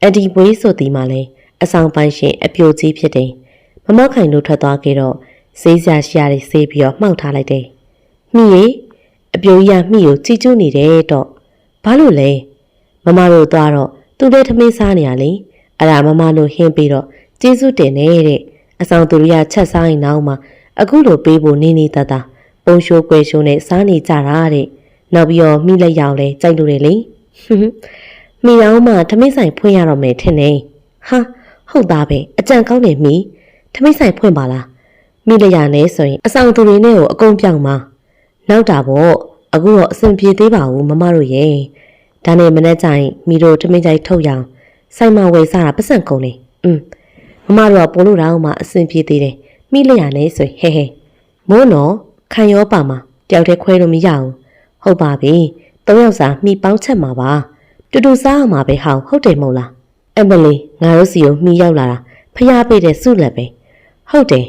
အန်တီဖွေးဆိုဒီမှာလဲ အဆောင်ပိုင်ရှင်အပြိုကြီးဖြစ်တယ်မမခိုင်တို့ထွက်သွားခဲ့တော့ဈေးစရာရှိရတဲ့ဆေးပြီးတော့မှောက်ထားလိုက်တယ်မိရေအပြိုကြီးကမိကိုကြည်ကျူးနေတယ်တော့ဘာလို့လဲမမတို့သွားတော့သူလည်းထမင်းစားနေရလေအဲ့ဒါမမတို့ဟင်းပြီးတော့ကျေးဇူးတင်နေတဲ့အဆောင်သူတွေကချက်စားရင်နောက်မှအခုလိုပေးဖို့နေနေတတ်တာပုံရှိုးကွယ်ရှိုးနဲ့စားနေကြတာတဲ့နောက်ပြီးတော့မိလက်ရောင်လဲကြိုက်လို့တယ်လေမိရောင်မှထမင်းဆိုင်ဖွင့်ရတော့မယ်ထင်နေဟာဟုတ်သားပဲအကြံကောင်းတယ်မိထမင်းဆိုင်ဖွင့်ပါလားမိလက်ရနဲ့ဆိုရင်အဆောင်သူတွေနဲ့ကိုအကုန်ပြောင်းပါနောက်တာပေါ့အခုတော့အဆင်ပြေသေးပါဘူးမမတို့ရဲ့ဒါနဲ့မနေ့ကျရင်မိတို့ထမင်းကြိုက်ထုတ်ရအောင်ဆိုင်မဝယ်စားတာပတ်စံကုန်နေမမတို့ကပို့လို့တော့မှအဆင်ပြေသေးတယ်မိလက်ရနဲ့ဆိုရင်ဟဲမိုးနော်ခံရောပါမှာတယောက်တည်းခွဲလို့မရဘူးဟုတ်ပါပြီ၃ယောက်စာမိပေါင်းချက်မှာပါတူတူစားအောင်မှာပဲဟောင်းဟုတ်တယ်မို့လားအမလီငါတို့စီကိုမိရောက်လာတာဖျားပေးတဲ့စုလက်ပဲဟုတ်တယ်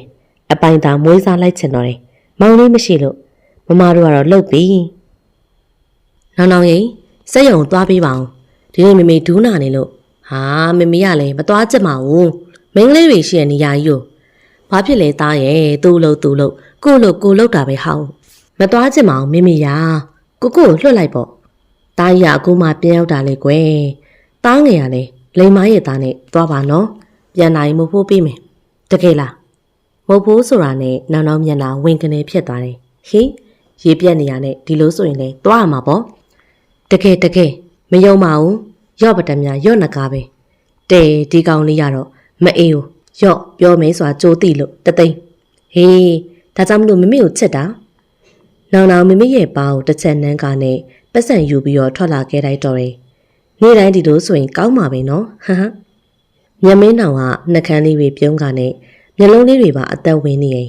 အပိုင်သာမွေးစားလိုက်ချင်တော့တယ်မောင်လေးမရှိလို့မမတို့ကတော့လှုပ်ပြီနောင်နောင်ရင်စက်ရုံသွားပေးပါအောင်ဒီနေ့မေမေဒူးနာနေလို့ဟာမေမေကလည်းမသွားချက်ပါဘူးမင်းကလေးတွေရှိတဲ့နေရာကြီးကိုဘာဖြစ်လဲသားရဲ့သူ့လို့ကိုလို့တာပဲဟောင်းမသွားချက်မအောင်မေမေရာကိုလွှတ်လိုက်ပေါ့သားကြီးကအခုမှပြန်ရောက်တာလေကွယ်သားငယ်ရလေလိမ်မရဲ့သားနဲ့သွားပါနော်ပြန်လာရင်မဖို့ပေးမယ်တကယ်လားမဟုတ်ဘူးဆိုတာနဲ့နောက်မျက်နှာဝင်ကနေဖြစ်သွားတယ်ဟေးရေပြက်နေရနဲ့ဒီလိုဆိုရင်လေသွားရမှာပေါ့တကယ်မယုံပါဘူးရော့ပတံများရော့နကားပဲတဲဒီကောင်လေးရတော့မအေးဘူးရော့ပြောမယ်ဆိုတာကြိုးသိလို့တသိန်းဟေးဒါကြောင့်မလို့မမေကိုချက်တာနောင်မမေရဲ့ပါကိုတစ်ချက်နှန်းကနဲ့ပတ်စံယူပြီးတော့ထွက်လာခဲ့လိုက်တော့တယ်နေ့တိုင်းဒီလိုဆိုရင်ကောင်းမှာပဲနော်ဟဟမြမင်းနောင်ကနှကန်းလေးတွေပြုံးကနဲ့မျက်လုံးလေးတွေပါအသက်ဝင်နေရင်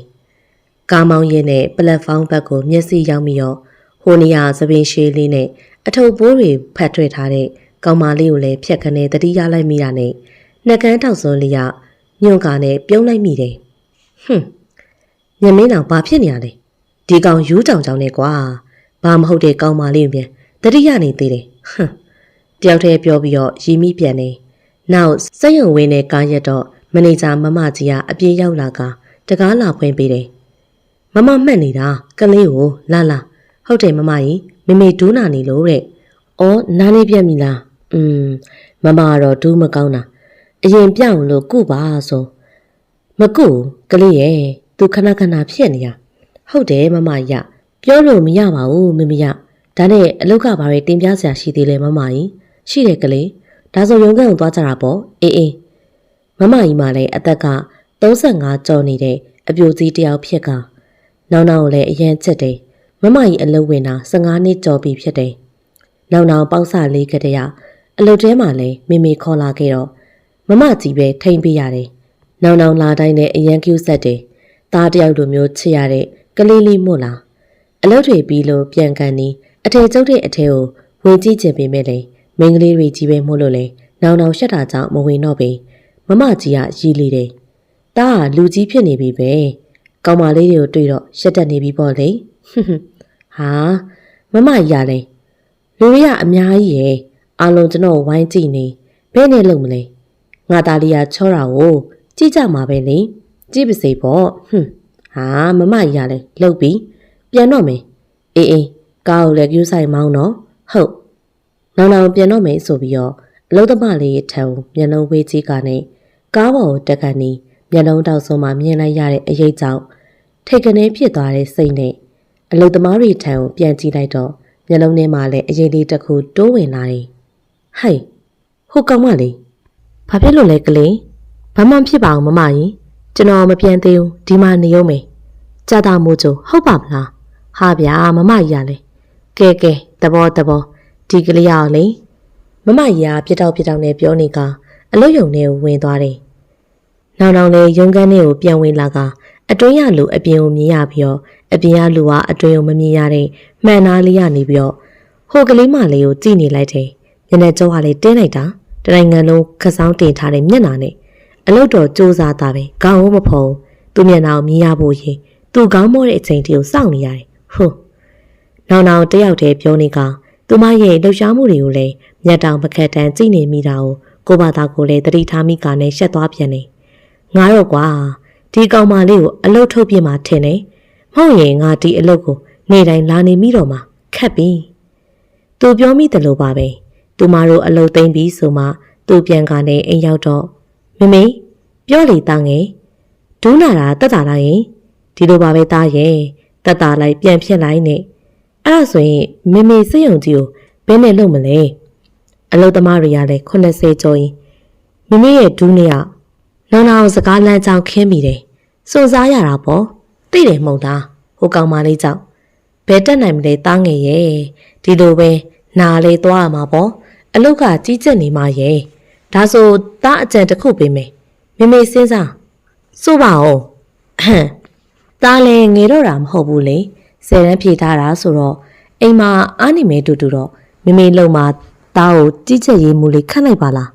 ကားမောင်းရဲနဲ့ပလက်ဖောင်းဘက်ကိုမျက်စိရောက်ပြီးတော့ဟိုနေရာသပင်ရှည်လေးနဲ့အထုပ်ပိုးတွေဖတ်ထွေထားတဲ့ကောင်မလေးကိုလည်းဖြက်ခနဲ့တတိရလိုက်မိတာနဲ့နှကန်းထောက်စွန်းလေးကညွန့်ကနဲ့ပြုံးလိုက်မိတယ်မြမင်းနောင်ဘာဖြစ်နေရလဲဒီကောင်ယူးကြောင်နဲ့ကွာဘာမဟုတ်တဲ့ကောင်မလေးပြန်တတိယနေသေးတယ်တယောက်တည်းပြောပြီးတော့ရီမိပြန်နေနောက်စက်ရုံဝင်းနဲ့ကားရက်တော့မန်နေဂျာမမကြီးကအပြေးရောက်လာကတကားလာဖွင့်ပေးတယ်မမမှတ်နေတာကလေးကိုလာဟုတ်တယ်မမကြီးမေမေဒူးနာနေလို့တဲ့အော်နားလေးပြက်ပြီလားမမကတော့ဒူးမကောင်းတာအရင်ပြောင်းလို့ကုပါဆိုမကုကလေးရဲ့သူခဏဖြစ်နေရဟုတ်တယ်မမကြီးပြောလို့မရပါဘူးမမေဒါနဲ့အလောက်ကဘာတွေတင်ပြစရာရှိသေးလဲမမကြီးရှိတယ်ကလေးဒါဆိုရုံးကန်ကိုသွားကြတာပေါ့အေးမမကြီးမှလည်းအသက်က35ကျော်နေတဲ့အပြိုကြီးတယောက်ဖြစ်ကနောက်ကိုလည်းအရန်ချက်တယ်မမကြီးအလုပ်ဝင်တာ15နှစ်ကျော်ပြီဖြစ်တယ်နောက်ပေါက်စလေးကတည်းကအလုပ်ထဲမှာလည်းမေခေါ်လာခဲ့တော့မမကြီးပဲထိန်ပေးရတယ်နောက်လာတိုင်းနဲ့အရန်ကျူးဆက်တယ်သားတယောက်လိုမျိုးချစ်ရတဲ့ကလေးလေးမို့လားအလုပ်တွေပြီးလို့ပြန်ကန်နေအထည်ကျုပ်တဲ့အထည်ကိုဝင်ကြည့်ချင်ပေမဲ့လေမိန်းကလေးတွေကြီးပဲမို့လို့လေနောက်ရှက်တာကြောင့်မဝင်တော့ပေမမကြီးကရီးလေတယ်။ဒါကလူကြီးဖြစ်နေပြီပဲ။ကောင်မလေးတွေကိုတွေ့တော့ရှက်တတ်နေပြီပေါ့လေ။ဟာမမကြီးရလေလူတွေကအများကြီးရဲ့အားလုံးကျွန်တော်ဝိုင်းကြည့်နေဘယ်နဲ့လုံမလဲ။ငါသားလေးကချောတာကိုကြည့်ကြမှာပဲလေ။ကြည့်ပါစေပေါ့။ဟာမမကြီးရလေလှုပ်ပြီးပြန်တော့မယ်။အေးကားကိုလည်းကျူးဆိုင်မောင်းတော့ဟုတ်နောက်ပြန်တော့မယ်ဆိုပြီးတော့အလုသမားလေးထံမျက်လုံးဝေးကြီးကနေကားပေါ်ကိုတက်ကနေမျက်လုံးတောက်ဆုံးမှမြင်လိုက်ရတဲ့အရေးကြောင့်ထိတ်ကနေဖြစ်သွားတဲ့စိတ်နဲ့အလုသမားတွေထံကိုပြန်ကြည့်လိုက်တော့မျက်လုံးထဲမှာလည်းအရေးလေးတစ်ခုတိုးဝင်လာတယ်ဟိုက်ဟိုကောင်မလေးဘာဖြစ်လို့လဲကလေးဘာမှဖြစ်ပါအောင်မမကြီးကျွန်တော်မပြန်သေးဘူးဒီမှာနေရုံးမယ်ကြာတာမို့ကျဟုတ်ပါမလားဟာဗျာမမကြီးရလဲကဲသဘောဒီကလေးရအောင်လေမမကြီးကပြတောက်နဲ့ပြောနေကအလုတ်ယုံထဲကိုဝင်သွားတယ်နောက်လေရုံကန်းထဲကိုပြန်ဝင်လာကအတွင်းရလူအပြင်ကိုမြင်ရပြီးတော့အပြင်ရလူကအတွင်းကိုမမြင်ရတဲ့မှန်သားလေးကနေပြီးတော့ဟိုကလေးမလေးကိုကြည့်နေလိုက်တယ်မျက်နှာကျောကလေးတင်းလိုက်တာတနိုင်ငံလုံးခဆောင်းတင်ထားတဲ့မျက်နှာနဲ့အလုတ်တော်စူးစမ်းတာပဲခေါင်းမဖုံသူ့မျက်နှာကိုမြင်ရဖို့ရင်သူ့ခေါင်းမောတဲ့အချိန်တည်းကိုစောင့်နေရတယ်နောက်တယောက်တည်းပြောနေကသူမရဲ့လှုပ်ရှားမှုတွေကိုလည်းမျက်တောင်ပကတ်တန်းကြည့်နေမိတာကို ကိုဘာသာကိုလည်းတတိထားမိကနဲ့ရှက်သွားပြန်နေငါတော့ကွာဒီကောင်မလေးကိုအလုတ်ထုတ်ပြမှာထင်တယ်မဟုတ်ရင်ငါဒီအလုတ်ကိုနေတိုင်းလာနေမိတော့မှာခက်ပြီသူပြောမိတယ်လို့ပါပဲသူမတို့အလုတ်သိမ့်ပြီးဆိုမှသူပြန်ကနေအိမ်ရောက်တော့မမေပြောလေတန်းငယ်ဒူးလာတာတက်တာလားရင်ဒီလိုပါပဲသားရဲ့တက်တာလိုက်ပြန်ဖြစ်လိုက်နဲ့အဲ့ဒါဆိုရင်မမေစိတ်ယုံကြည်ကိုဘယ်နဲ့လုပ်မလဲအလုတ်သမားတွေကလည်း80ကျော်ရင်မမေရဲ့ဒူးနဲ့ကနောင်နောင်စကားလမ်းကြောင်းခင်းမိတယ်စွန့်စားရတာပေါ့သိတယ်မဟုတ်လားဟိုကောင်မလေးကြောင့်ဘယ်တက်နိုင်မလဲသားငယ်ရဲ့ဒီလိုပဲနားလေးသွားရမှာပေါ့အလုတ်ကကြီးကျက်နေမှရဲ့ဒါဆိုသားအကြံတစ်ခုပေးမယ်မမေစဉ်းစားစိုးပါဦးဟမ်သားလည်းငယ်တော့တာမဟုတ်ဘူးလေ10တန်းဖြေထားတာဆိုတော့အိမ်မှာအားနေမဲတူတူတော့မမေလုံမှာသားကိုကြီးကျက်ရေးမှုလေးခတ်လိုက်ပါလား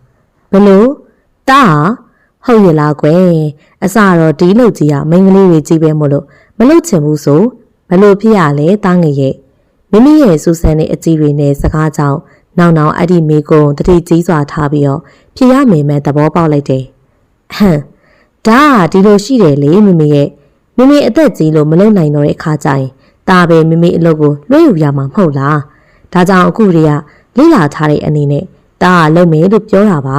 ဘလို့သားဟာဟုတ်ရလားကွယ်အစတော့ဒီလုတ်ကြီးကမိန်းကလေးတွေကြီးပဲမို့လို့မလုတ်ချင်ဘူးဆိုဘလို့ဖြစ်ရလဲသားငယ်ရဲ့မိမိရဲ့စူဆန်တဲ့အကြီးတွေနဲ့စကားကြောင့်နောက်အဲ့ဒီမိကုံတတိကြီးစွာထားပြီးတော့ဖြစ်ရမယ်မဲ့သဘောပေါက်လိုက်တယ်ဟမ်ဒါကဒီလိုရှိတယ်လေမိမိရဲ့မိမိအသက်ကြီးလို့မလုံနိုင်တော့တဲ့အခါကျရင်ဒါပဲမိမိအလုပ်ကိုလွှဲယူရမှာမဟုတ်လားဒါကြောင့်အခုတည်းကလိလာထားတဲ့အနေနဲ့ဒါကလုံမယ်လို့ပြောတာပါ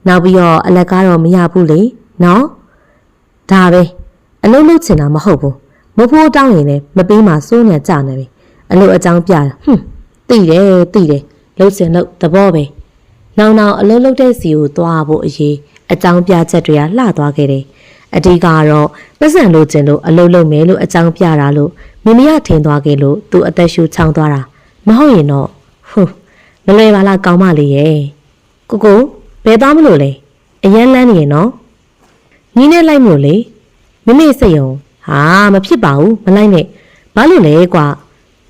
နောက်ပြီးတော့အလက်ကားတော့မရဘူးလေနော်ဒါပဲအလုပ်လုပ်ချင်တာမဟုတ်ဘူးမဖိုးတောင်းရင်လည်းမပေးမှစိုးနေကြနေပြီအလုပ်အကြောင်းပြတာသိတယ်လှုပ်စင်လို့သဘောပဲနောက်အလုပ်လုပ်တဲ့စီကိုသွားဖို့အရေးအကြောင်းပြချက်တွေကလှသွားခဲ့တယ်အဓိကတော့ပတ်စံလို့ကျင်လို့အလုပ်လုပ်မယ်လို့အကြောင်းပြတာလို့မိမိကထင်သွားခဲ့လို့သူအသက်ရှူချောင်းသွားတာမဟုတ်ရင်တော့မလွယ်ပါလားကောင်းမလေးရဲ့ကိုဘယ်သွားမလို့လဲအရန်လန်းနေရနော်ညီနဲ့လိုက်မလို့လေမိမိစိတ်ယုံဟာမဖြစ်ပါဘူးမလိုက်နဲ့ဘာလို့လဲကွာ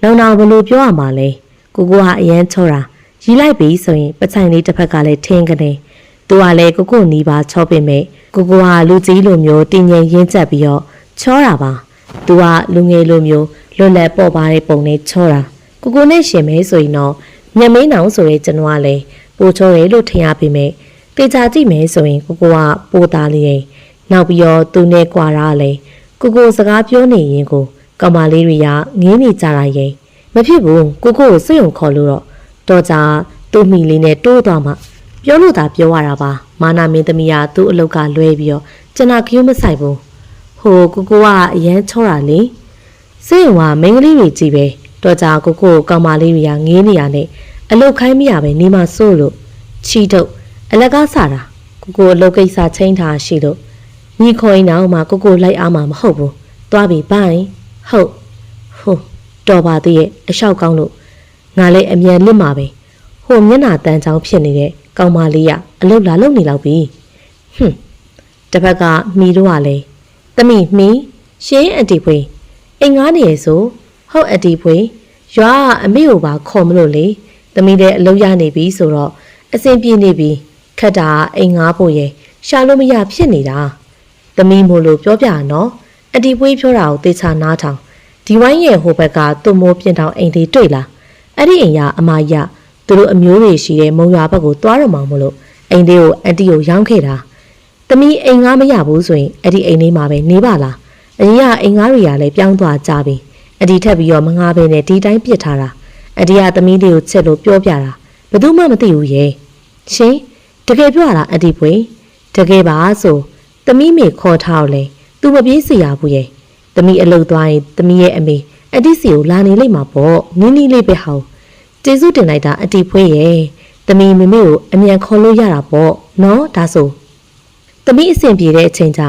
နောင်ဘလို့ပြောရမှာလဲကိုကအရန်ချောတာရီလိုက်ပြီဆိုရင်ပချိုင်လေးတစ်ဖက်ကလည်းထင်းကနေသူကလည်းကိုနီးပါချောပင်မဲ့ကိုကလူကြီးလိုမျိုးတင်းငင်ရင်းချက်ပြီးတော့ချောတာပါသူကလူငယ်လိုမျိုးလွတ်လပ်ပေါ်ပါတဲ့ပုံနဲ့ချောတာကိုနဲ့ရှင်မဲဆိုရင်တော့ညမင်းအောင်ဆိုရဲကျွန်တော်ကလည်းပိုချောတယ်လို့ထင်ရပေမဲ့တေချာကြည့်မယ်ဆိုရင်ကိုကပိုသားလေးရင်နောက်ပြီးတော့သူနဲ့ကြွာတာလေကိုစကားပြောနေရင်ကိုကောင်မလေးတွေကငင်းနေကြတာရင်မဖြစ်ဘူးကိုစိတ်ုံခေါ်လို့တော့ကြသူ့မိလေးနဲ့တိုးသွားမှပြောလို့သာပြောရတာပါမာနာမင်းသမီးကသူ့အလုတ်ကလွဲပြီးတော့ကျွန်တော်ခရုမဆိုင်ဘူးဟိုကိုကအရန်ချောတာလေစိတ်ဝင်ကမိန်းကလေးတွေကြီးပဲတော့ကြကိုကောင်မလေးတွေကငင်းနေရနဲ့အလုတ်ခိုင်းမရပဲနေမှစိုးလို့ချီတော့အလကားစားတာကိုအလုတ်ကိစ္စချင်းထားရှိလို့ညီခေါ်ရင်တော့မှကိုလိုက်အားမှာမဟုတ်ဘူးသွားပြီဘိုင်းဟုတ်တော်ပါသေးရဲ့အလျှောက်ကောင်းလို့ငါလည်းအမြန်လစ်မှာပဲဟိုမျက်နှာတန်းချောင်းဖြစ်နေတဲ့ကောင်မလေးကအလုတ်လာလုံနေလောက်ပြီတစ်ဖက်ကမိတို့ကလည်းသမီးမီရှင်းအတီဖွေးအိမ်ငားနေရဆိုဟုတ်အတီဖွေးရွာအမေကိုပါခေါ်မလို့လေသမီးတဲ့အလုတ်ရနေပြီဆိုတော့အဆင်ပြေနေပြီခက်တာအိမ်ငားဖို့ရဲ့ရှာလို့မရဖြစ်နေတာသမီးမို့လို့ပြောပြနော်အတီဖွေးပြောတာကိုသေချာနားထောင်ဒီဝိုင်းရဲ့ဟိုဘက်ကသူ့မိုးပြင်တောင်အိမ်လေးတွေ့လားအဲ့ဒီအိမ်ကအမရသူတို့အမျိုးတွေရှိတဲ့မုံရွာဘက်ကိုသွားရမှာမလို့အိမ်လေးကိုအန်တီကိုရောင်းခဲ့တာသမီးအိမ်ငားမရဘူးဆိုရင်အဲ့ဒီအိမ်လေးမှာပဲနေပါလားအရင်ကအိမ်ငားတွေကလည်းပြောင်းသွားကြပြီအဒီထက်ပြီးတော့မငားပဲနဲ့ဒီတိုင်းပြစ်ထားတာအဒီကသမီးလေးကိုချက်လို့ပြောပြတာဘယ်သူမှမသိဘူးရဲ့ရှင်တကယ်ပြောရတာအဒီဖွေတကယ်ပါဆိုသမီးမေခေါ်ထားလေသူမပြေးစီရဘူးရဲ့သမီးအလုပ်သွားရင်သမီးရဲ့အမေအတီစီကိုလာနေလိမ့်မှာပေါ့နင်းနီးလေးပဲဟောင်းကျေးဇူးတင်လိုက်တာအတီဖွေးရဲ့သမီးမေမေကိုအမြန်ခေါ်လို့ရတာပေါ့နော်ဒါဆိုသမီးအဆင်ပြေတဲ့အချိန်ကျ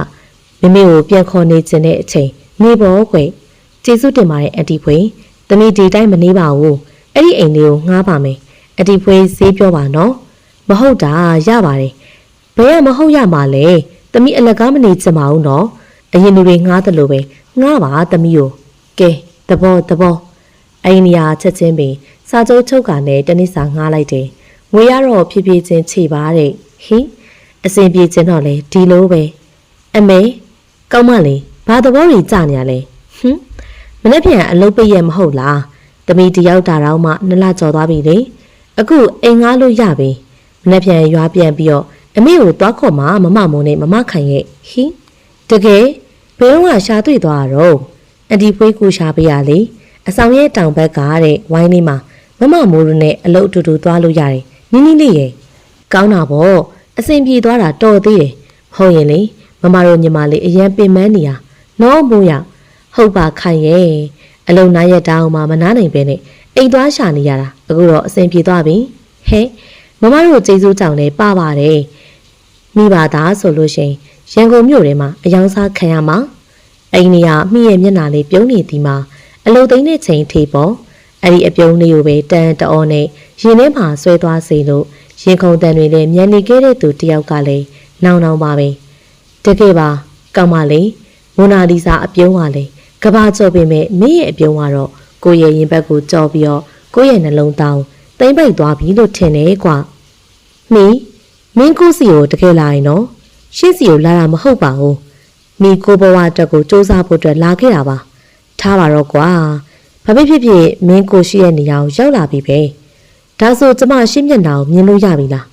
မေမေကိုပြန်ခေါ်နေခြင်းတဲ့အချိန်နေပေါ်ကွယ်ကျေးဇူးတင်ပါတယ်အတီဖွေးသမီးဒီတိုင်းမနေပါဘူးအဲ့ဒီအိမ်လေးကိုငှားပါမယ်အတီဖွေးဈေးပြောပါနော်မဟုတ်တာရပါတယ်ဘယ်ကမဟုတ်ရမှာလဲသမီးအလကားမနေချင်ပါဘူးနော်အရင်လူတွေငှားတယ်လို့ပဲငှားပါသမီးကိုကဲသဘောအဲ့ဒီနေရာချက်ချင်းပင်စာချုပ်ချုပ်ကနဲ့တနစ်စာငှားလိုက်တယ်ငွေရတော့ဖြည်းဖြည်းချင်းခြေပါတဲ့ဟိအစင်ပြေချင်းတော့လေဒီလိုပဲအမေကောင်းမလေးဘာသဘောကြီးကြနေရလဲမနေ့ပြန်အလုပ်ပိတ်ရမဟုတ်လားသမီးတယောက်တာတော့မှ2လကျော်သွားပြီလေအခုအိမ်ငှားလို့ရပြီ နက်ပြန်ရွာပြန်ပြီးတော့အမေကိုသွားခေါ်မှာမမမိုးနဲ့မမခိုင်ရဲ့ဟင်းတကယ်ဘယ်တော့ရှာတွေ့သွားတော့အန်တီဖွေးကိုရှာပေးရလေအဆောင်ရဲ့တောင်ဘက်ကတဲ့ဝိုင်းလေးမှာမမမိုးနဲ့အလုပ်အတူတူသွားလို့ရတယ်နီးနီးလေးရဲ့ကောင်းတာပေါ့အဆင်ပြေသွားတာတော်သေးတယ်ဟုတ်ရင်လေမမတို့ညီမလေးအရန်ပင်ပန်းနေရနော်မိုးရဟုတ်ပါခိုင်ရဲ့အလုံနားရတောင်းမှမနားနိုင်ပဲနဲ့အိမ်သွားရှာနေရတာအခုတော့အဆင်ပြေသွားပြီဟဲ့မမတို့ကျေးဇူးကြောင့်လည်းပါပါတယ်မိပါသားဆိုလို့ရှိရင်ရန်ကုန်မြို့ထဲမှာအယောင်စားခံရမှာအိမ်နေရမိရဲ့မျက်နှာလေးပြုံးနေသည်မှာအလုတ်သိမ်းတဲ့ချိန်ထိပေါ့အဲ့ဒီအပြုံးလေးကိုပဲတန်တအောနဲ့ရင်ထဲမှာဆွဲသွားစေလို့ရင်ခုန်တန်တွေလည်းမြန်နေခဲ့တဲ့သူတယောက်ကလည်းနောင်နောင်ပါပဲတကယ်ပါကောင်းပါလေမိုနာလီစာအပြုံးပါလေကဘာကြော်ပေမဲ့မင်းရဲ့အပြုံးကတော့ကိုရဲ့ရင်ဘက်ကိုကြော်ပြီးတော့ကိုရဲ့နှလုံးသားတိမ့်ပိတ်သွားပြီလို့ထင်တယ်ကွာမင်းကိုစီကိုတကယ်လာရင်နော်ရှင်းစီကိုလာတာမဟုတ်ပါဘူးမိကိုဘဝအတွက်ကိုစူးစမ်းဖို့အတွက်လာခဲ့တာပါထားပါတော့ကွာဘာဖြစ်ဖြစ်မင်းကိုရှိရဲ့နေရာကိုရောက်လာပြီပဲဒါဆိုကျမရှင်းမျက်နှာကိုမြင်လို့ရပြီလား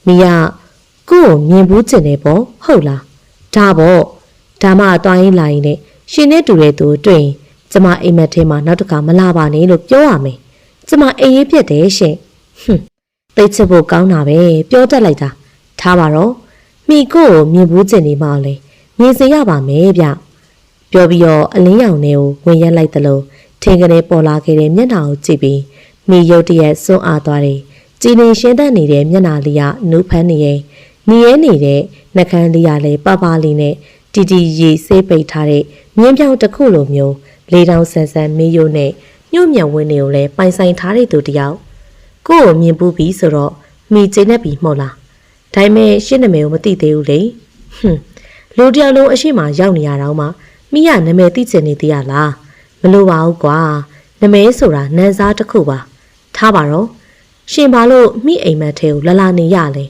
မိကကို့ကိုမြင်ဘူးကျင်တယ်ပေါ့ဟုတ်လားဒါပေါ့ဒါမှအသွားရင်လာရင်လည်းရှင်နဲ့တူတဲ့သူတွေ့ရင်ကျမအိမ်မက်ထဲမှာနောက်တစ်ခါမလာပါနဲ့လို့ပြောရမယ်ကျမအိမ်ရေးပြက်တယ်ရှင်သိချစ်ဖို့ကောင်းတာပဲပြောတတ်လိုက်တာထားပါတော့မိကို့ကိုမြင်ဘူးကျင်နေမှလေမြင်စေရပါမယ်ဗျပြောပြီးတော့အလင်းရောင်ထဲကိုဝင်ရက်လိုက်သလိုထင်ကနေပေါ်လာခဲ့တဲ့မျက်နှာကိုကြည့်ပြီးမိရုတ်တရက်စွန့်အားသွားတယ်ကြည်နေရှင်းတတ်နေတဲ့မျက်နှာလေးကနူးဖန်းနေရဲ့နေရဲနေတဲ့နှကန်းလေးကလည်းပပလေးနဲ့တီတီရီဆေးပိတ်ထားတဲ့မြင်းပြောင်တစ်ခုလိုမျိုးလေးတောင်ဆန်ဆန်မေးရိုးနဲ့ညှို့ညံဝင်းတွေကိုလည်းပိုင်ဆိုင်ထားတဲ့သူတယောက်ကို့ကိုမြင်ပူးပြီးဆိုတော့မိကျင်းနေပြီမဟုတ်လားဒါပေမဲ့ရှင်းနာမည်ကိုမသိသေးဘူးလေလူတယောက်လုံးအရှိမရောက်နေရတော့မှမိရနာမည်သိချင်နေသေးရလားမလိုပါဘူးကွာနာမည်ဆိုတာနန်းစားတစ်ခုပါထားပါတော့ရှင်ဘာလို့မိအိမ်မက်ထဲကိုလလာနေရလဲ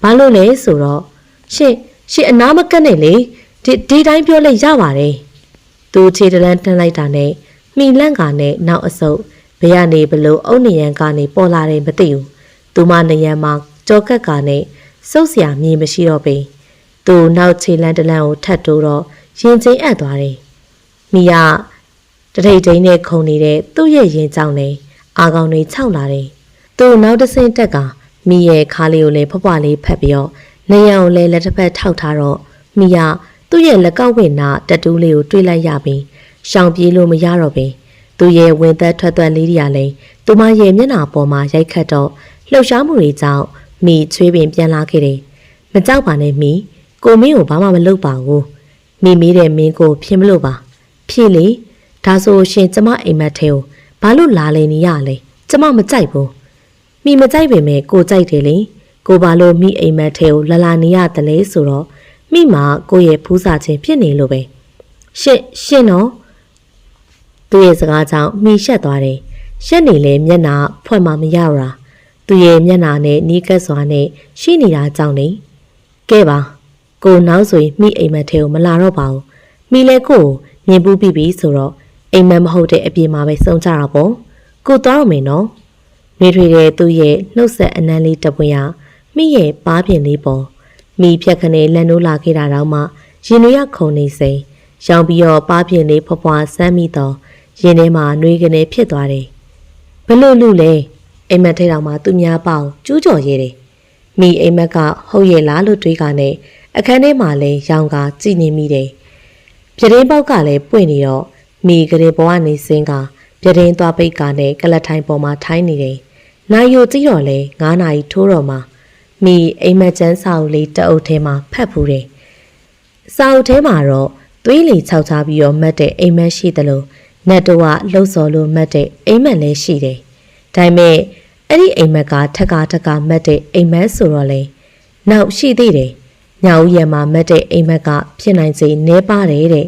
ဘာလို့လဲဆိုတော့ရှင်အနာမကက်နဲ့လေဒီတိုင်းပြောလိုက်ရပါတယ်သူခြေတလန်းတန်းလိုက်တာနဲ့မိလန့်ကနဲ့နောက်အစုပ်ဘယ်ကနေဘလို့အုတ်နေရန်ကနေပေါ်လာတယ်မသိဘူးသူမနေရန်မှာကြောကက်ကနဲ့စုပ်เสียမြေမရှိတော့ပေသူနောက်ခြေလန်းတလန်းကိုထပ်တိုးတော့ရင်ချင်းအပ်သွားတယ်မိကတထိတ်ထိန်နဲ့ခုန်နေတဲ့သူ့ရဲ့ရင်ကြောင့်လည်းအာကောင်တွေခြောက်လာတယ်သူနောက်တစ်ဆင့်တက်ကမိရဲ့ခါလေးကိုလည်းဖွားဖွားလေးဖက်ပြီးတော့နေရန်ကိုလည်းလက်တစ်ဖက်ထောက်ထားတော့မိကသူ့ရဲ့လက်ကောက်ဝင့်နာတတူးလေးကိုတွေးလိုက်ရပြီးရှောင်ပြေးလို့မရတော့ပဲသူ့ရဲ့ဝင်သက်ထွက်သက်လေးတွေကလည်းသူမရဲ့မျက်နှာပေါ်မှာရိုက်ခတ်တော့လှုပ်ရှားမှုတွေကြောင့်မိချွေးပင်ပြန်လာခဲ့တယ်မကြောက်ပါနဲ့မိကိုမင်းကိုဘာမှမလုပ်ပါဘူးမိမိတဲ့မင်းကိုဖြစ်မလို့ပါဖြစ်လေဒါဆိုရှင်ကျမအိမ်မက်ထဲကိုဘာလို့လာလဲနေရလဲကျမမကြိုက်ဘူးမိမကြိုက်ပေမဲ့ကိုကြိုက်တယ်လေကိုဘာလို့မိအိမ်မက်ထဲကိုလာလာနေရတယ်လဲဆိုတော့မိမကိုရဲ့ဖူးစာချင်းဖြစ်နေလို့ပဲရှင်နော်သူ့ရဲ့စကားကြောင့်မိရှက်သွားတယ်ရှက်နေလေမျက်နှာဖွက်မှမရတော့တာသူ့ရဲ့မျက်နှာနဲ့နီးကပ်စွာနဲ့ရှိနေတာကြောင့်နေကဲပါကိုနောက်ဆိုရင်မိအိမ်မက်ထဲကိုမလာတော့ပါဘူးမိလဲကိုမြင်ပူးပြီးပြီဆိုတော့အိမ်မက်မဟုတ်တဲ့အပြင်မှာပဲစုံကြတာပေါ့ကိုသွားတော့မယ်နော်မိထွေတဲ့သူ့ရဲ့နှုတ်ဆက်အနမ်းလေးတပွင့်ရမိရဲ့ပါးပြင်လေးပေါ်မိဖြက်ခနဲ့လန်နိုးလာခဲ့တာတော့မှရင်တွေကခုန်နေစိရောင်ပြီးတော့ပါးပြင်လေးဖွားဖွားဆမ်းမိတော့ရင်ထဲမှာနှွေးကနေဖြစ်သွားတယ်ဘလို့လူလဲအိမ်မက်ထဲတော်မှာသူများပေါအောင်ကျူးကျော်ရဲတယ်မိအိမ်မက်ကဟုတ်ရဲ့လားလို့တွေးကနေအခန်းထဲမှာလဲရောင်ကကြည်နေမိတယ်ပြတင်းပေါက်ကလည်းပွင့်နေတော့မိကလေးဘဝနေစင်းကပြတင်းသွားပိတ်ကနဲ့ကလတ်ထိုင်ပေါ်မှာထိုင်းနေတယ်နိုင်ယိုကြည့်တော့လဲ9နာရီထိုးတော့မှမိအိမ်မက်ကျန်းစာအုပ်လေးတအုပ်ထဲမှာဖတ်ဖူးတယ်စာအုပ်ထဲမှာတော့သွေးလီခြောက်ချပြီးတော့မှတ်တဲ့အိမ်မက်ရှိတယ်လို့နတ်တော်ကလှုပ်စော်လို့မှတ်တဲ့အိမ်မက်လည်းရှိတယ်ဒါပေမဲ့အဲ့ဒီအိမ်မက်ကထက်ကမှတ်တဲ့အိမ်မက်ဆိုတော့လေနောက်ရှိသေးတယ်ညဦးရံမှာမှတ်တဲ့အိမ်မက်ကဖြစ်နိုင်ခြေနည်းပါတယ်တဲ့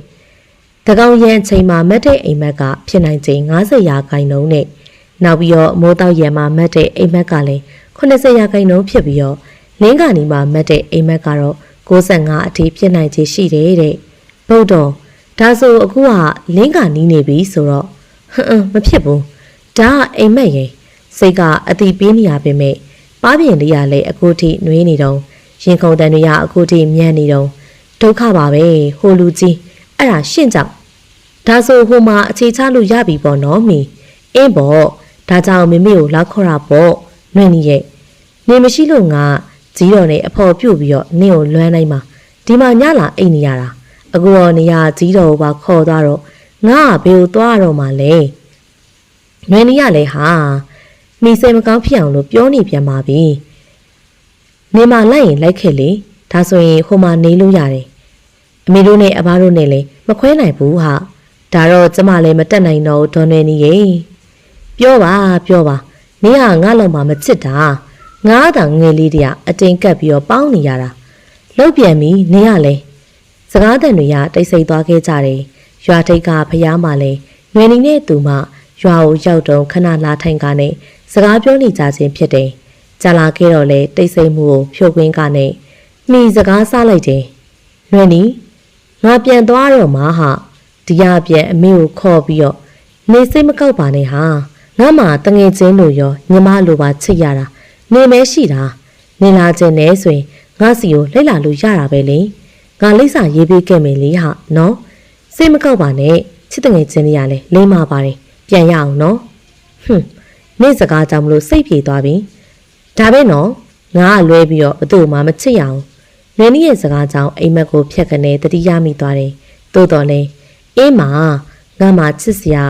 တကောင်ရံအချိန်မှာမှတ်တဲ့အိမ်မက်ကဖြစ်နိုင်ခြေ90ရာခိုင်နှုန်းနဲ့နောက်ပြီးတော့မိုးတောက်ရံမှာမှတ်တဲ့အိမ်မက်ကလည်း80ရာခိုင်နှုန်းဖြစ်ပြီးတော့လင်းကနေမှာမှတ်တဲ့အိမ်မက်ကတော့65အထိဖြစ်နိုင်ခြေရှိတယ်တဲ့ဗုဒ္ဓဒါဆိုအခုကလင်းကနီးနေပြီဆိုတော့မဖြစ်ဘူးဒါကအိမ်မက်ရဲ့စိတ်ကအတိပေးနေရပေမဲ့ ပါးပြင်လေးရလဲအခုထိနှွေးနေတော့ရင်ခုန်တန်တွေကအခုထိမြန်းနေတော့ဒုက္ခပါပဲဟိုလူကြီးအဲ့ဒါရှင့်ကြောင့်ဒါဆိုဟိုမှာအခြေချလို့ရပြီပေါ့နော်မီအင်းပေါ့ဒါကြောင့်မမေကိုလောက်ခေါ်တာပေါ့နှွင့်ကြီးရဲ့နေမရှိလို့ငါကြီးတော်နဲ့အဖော်ပြုတ်ပြီးတော့နင့်ကိုလွမ်းလိုက်မှာဒီမှာညလာအိတ်နေရတာအခုတော့နေရကြီးတော်ကိုပါခေါ်သွားတော့ငါကဘယ်ကိုသွားတော့မှလဲနှွင့်ကြီးရလဲဟာမိစိတ်မကောင်းဖြစ်အောင်လို့ပြောနေပြန်ပါပြီနေမှာလိုက်ရင်လိုက်ခဲ့လေဒါဆိုရင်ဟိုမှာနေလို့ရတယ်အမေတို့နဲ့အဘတို့နဲ့လည်းမခွဲနိုင်ဘူးဟာဒါတော့ကျမလည်းမတက်နိုင်တော့ဒေါ်နေနီရေပြောပါနေဟာငါ့လောက်မှမချစ်တာငါတောင်ငယ်လေးတည်းအတင်းကပ်ပြီးတော့ပေါင်းနေရတာလောက်ပြန်ပြီနေရလဲစကားတန်တွေကတိတ်ဆိတ်သွားခဲ့ကြတယ်ရွာထိပ်ကဖျားမှလည်းငွေနေနဲ့သူမှရွာကိုရောက်တော့ခဏလာထိုင်ကနေစကားပြောနေကြခြင်းဖြစ်တယ်ကြာလာခဲ့တော့လေတိတ်ဆိတ်မှုကိုဖြိုခွင်းကနေမိစကားစားလိုက်တယ်နွေနီငါပြန်သွားတော့မှဟာဒီရပြန်အမေကိုခေါ်ပြီးတော့နေစိတ်မကောက်ပါနဲ့ဟာငါမှတငယ်ချင်းလို့ရောညီမလိုပါချစ်ရတာနေမဲရှိတာနေလာခြင်းနဲ့ဆိုရင်ငါစီကိုလိုက်လာလို့ရတာပဲလေငါလိမ့်စာရေးပေးခဲ့မယ်လေဟာနော်စိတ်မကောက်ပါနဲ့ချစ်တငယ်ချင်းတွေကလည်းလိမ့်မပါတယ်ပြန်ရအောင်နော်နေစကားကြောင့်မလို့စိတ်ပြေသွားပြီဒါပဲနော်ငါကလွဲပြီးတော့ဘသူ့မှမချစ်ရအောင်နင်းရဲ့စကားကြောင့်အိမ်မက်ကိုဖြတ်ကနေတတိယမိသွားတယ်သို့တော်လည်းအေးမာငါမှချစ်စရာ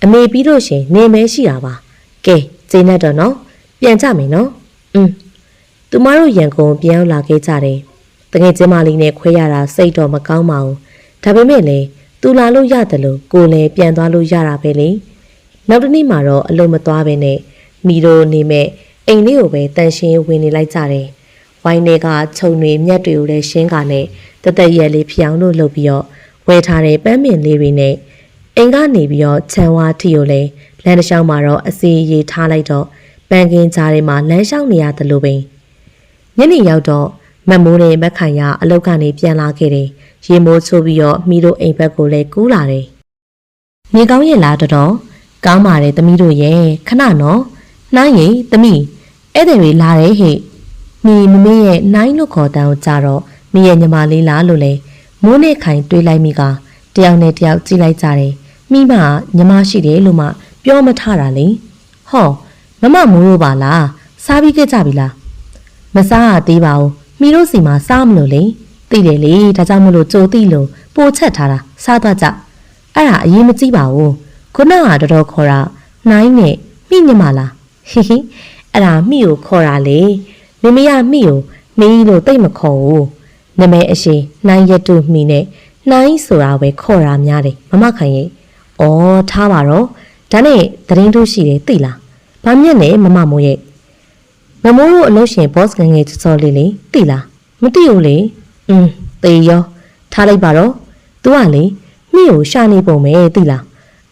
အမေပြီးလို့ရှင်နေမဲရှိတာပါကဲကျင်းတတ်တော့နော်ပြန်ကြမယ်နော်သူမတို့ရန်ကုန်ပြန်ရောက်လာခဲ့ကြတယ်တကယ်ချင်းမလေးနဲ့ခွဲရတာစိတ်တော့မကောင်းပါဘူးဒါပေမဲ့လေသူလာလို့ရတယ်လို့ကိုလည်းပြန်သွားလို့ရတာပဲလေနောက်တစ်နေ့မှတော့အလုံးမသွားပဲနဲ့မိတို့နေမဲ့အိမ်လေးကိုပဲတန်ရှင်းဝင်နေလိုက်ကြတယ်ဝိုင်းတွေကခြုံတွေမြက်တွေကိုလည်းရှင်းကနဲ့တသက်ရက်လေးဖျောင်းလို့လှုပ်ပြီးတော့ဝဲထားတဲ့ပန်းမင်လေးတွေနဲ့အိမ်ကနေပြီးတော့ခြံဝါထီကိုလည်းလမ်းတစ်လျှောက်မှာတော့အစီရေးထားလိုက်တော့ပန်းကင်းကြားထဲမှာလမ်းလျှောက်နေရတယ်လို့ပဲညနေရောက်တော့မမိုးနဲ့မခိုင်ရအလောက်ကနေပြန်လာခဲ့တယ်ရေမိုးချိုးပြီးတော့မိတို့အိမ်ဘက်ကိုလည်းကူးလာတယ်မြေကောင်းရဲ့လားတော်ကောင်းပါတယ်သမီးတို့ရဲ့ခဏနော်နှိုင်းရင်သမီးအဲ့တဲ့တွေလာတယ်ဟဲ့မိမမေရဲ့နိုင်လို့ခေါ်တန်းကိုကြတော့မိရဲ့ညီမလေးလားလို့လဲမိုးနဲ့ခိုင်တွေးလိုက်မိကတယောက်နဲ့တယောက်ကြည့်လိုက်ကြတယ်မိမညီမရှိတယ်လို့မှပြောမထတာလေဟောမမမိုးလို့ပါလားစားပြီးခဲ့ကြပြီလားမစားရသေးပါဘူးမိတို့စီမှာစားမလို့လေသိတယ်လေဒါကြောင့်မလို့ကြိုသိလို့ပိုချက်ထားတာစားသွားကြအဲ့ဒါအရေးမကြီးပါဘူးခုနကတော်တော်ခေါ်တာနိုင်နဲ့မိညီမလားဟိအဲ့ဒါမိကိုခေါ်တာလေမမေကမိကိုမင်းလို့တိတ်မခေါ်ဘူးနမဲအရှိနိုင်ရတုမိနဲ့နိုင်ဆိုတာပဲခေါ်တာများတယ်မမခိုင်ရဲ့ဩထားပါတော့ဒါနဲ့သတင်းတို့ရှိတယ်သိလားဘာမြက်နဲ့မမမိုးရဲ့မမိုးတို့အလို့ရှင် boss ငငယ်စောလေးလေသိလားမသိဘူးလေသေရောထားလိုက်ပါတော့ तू ကလေမိကိုရှာနေပုံပဲသိလား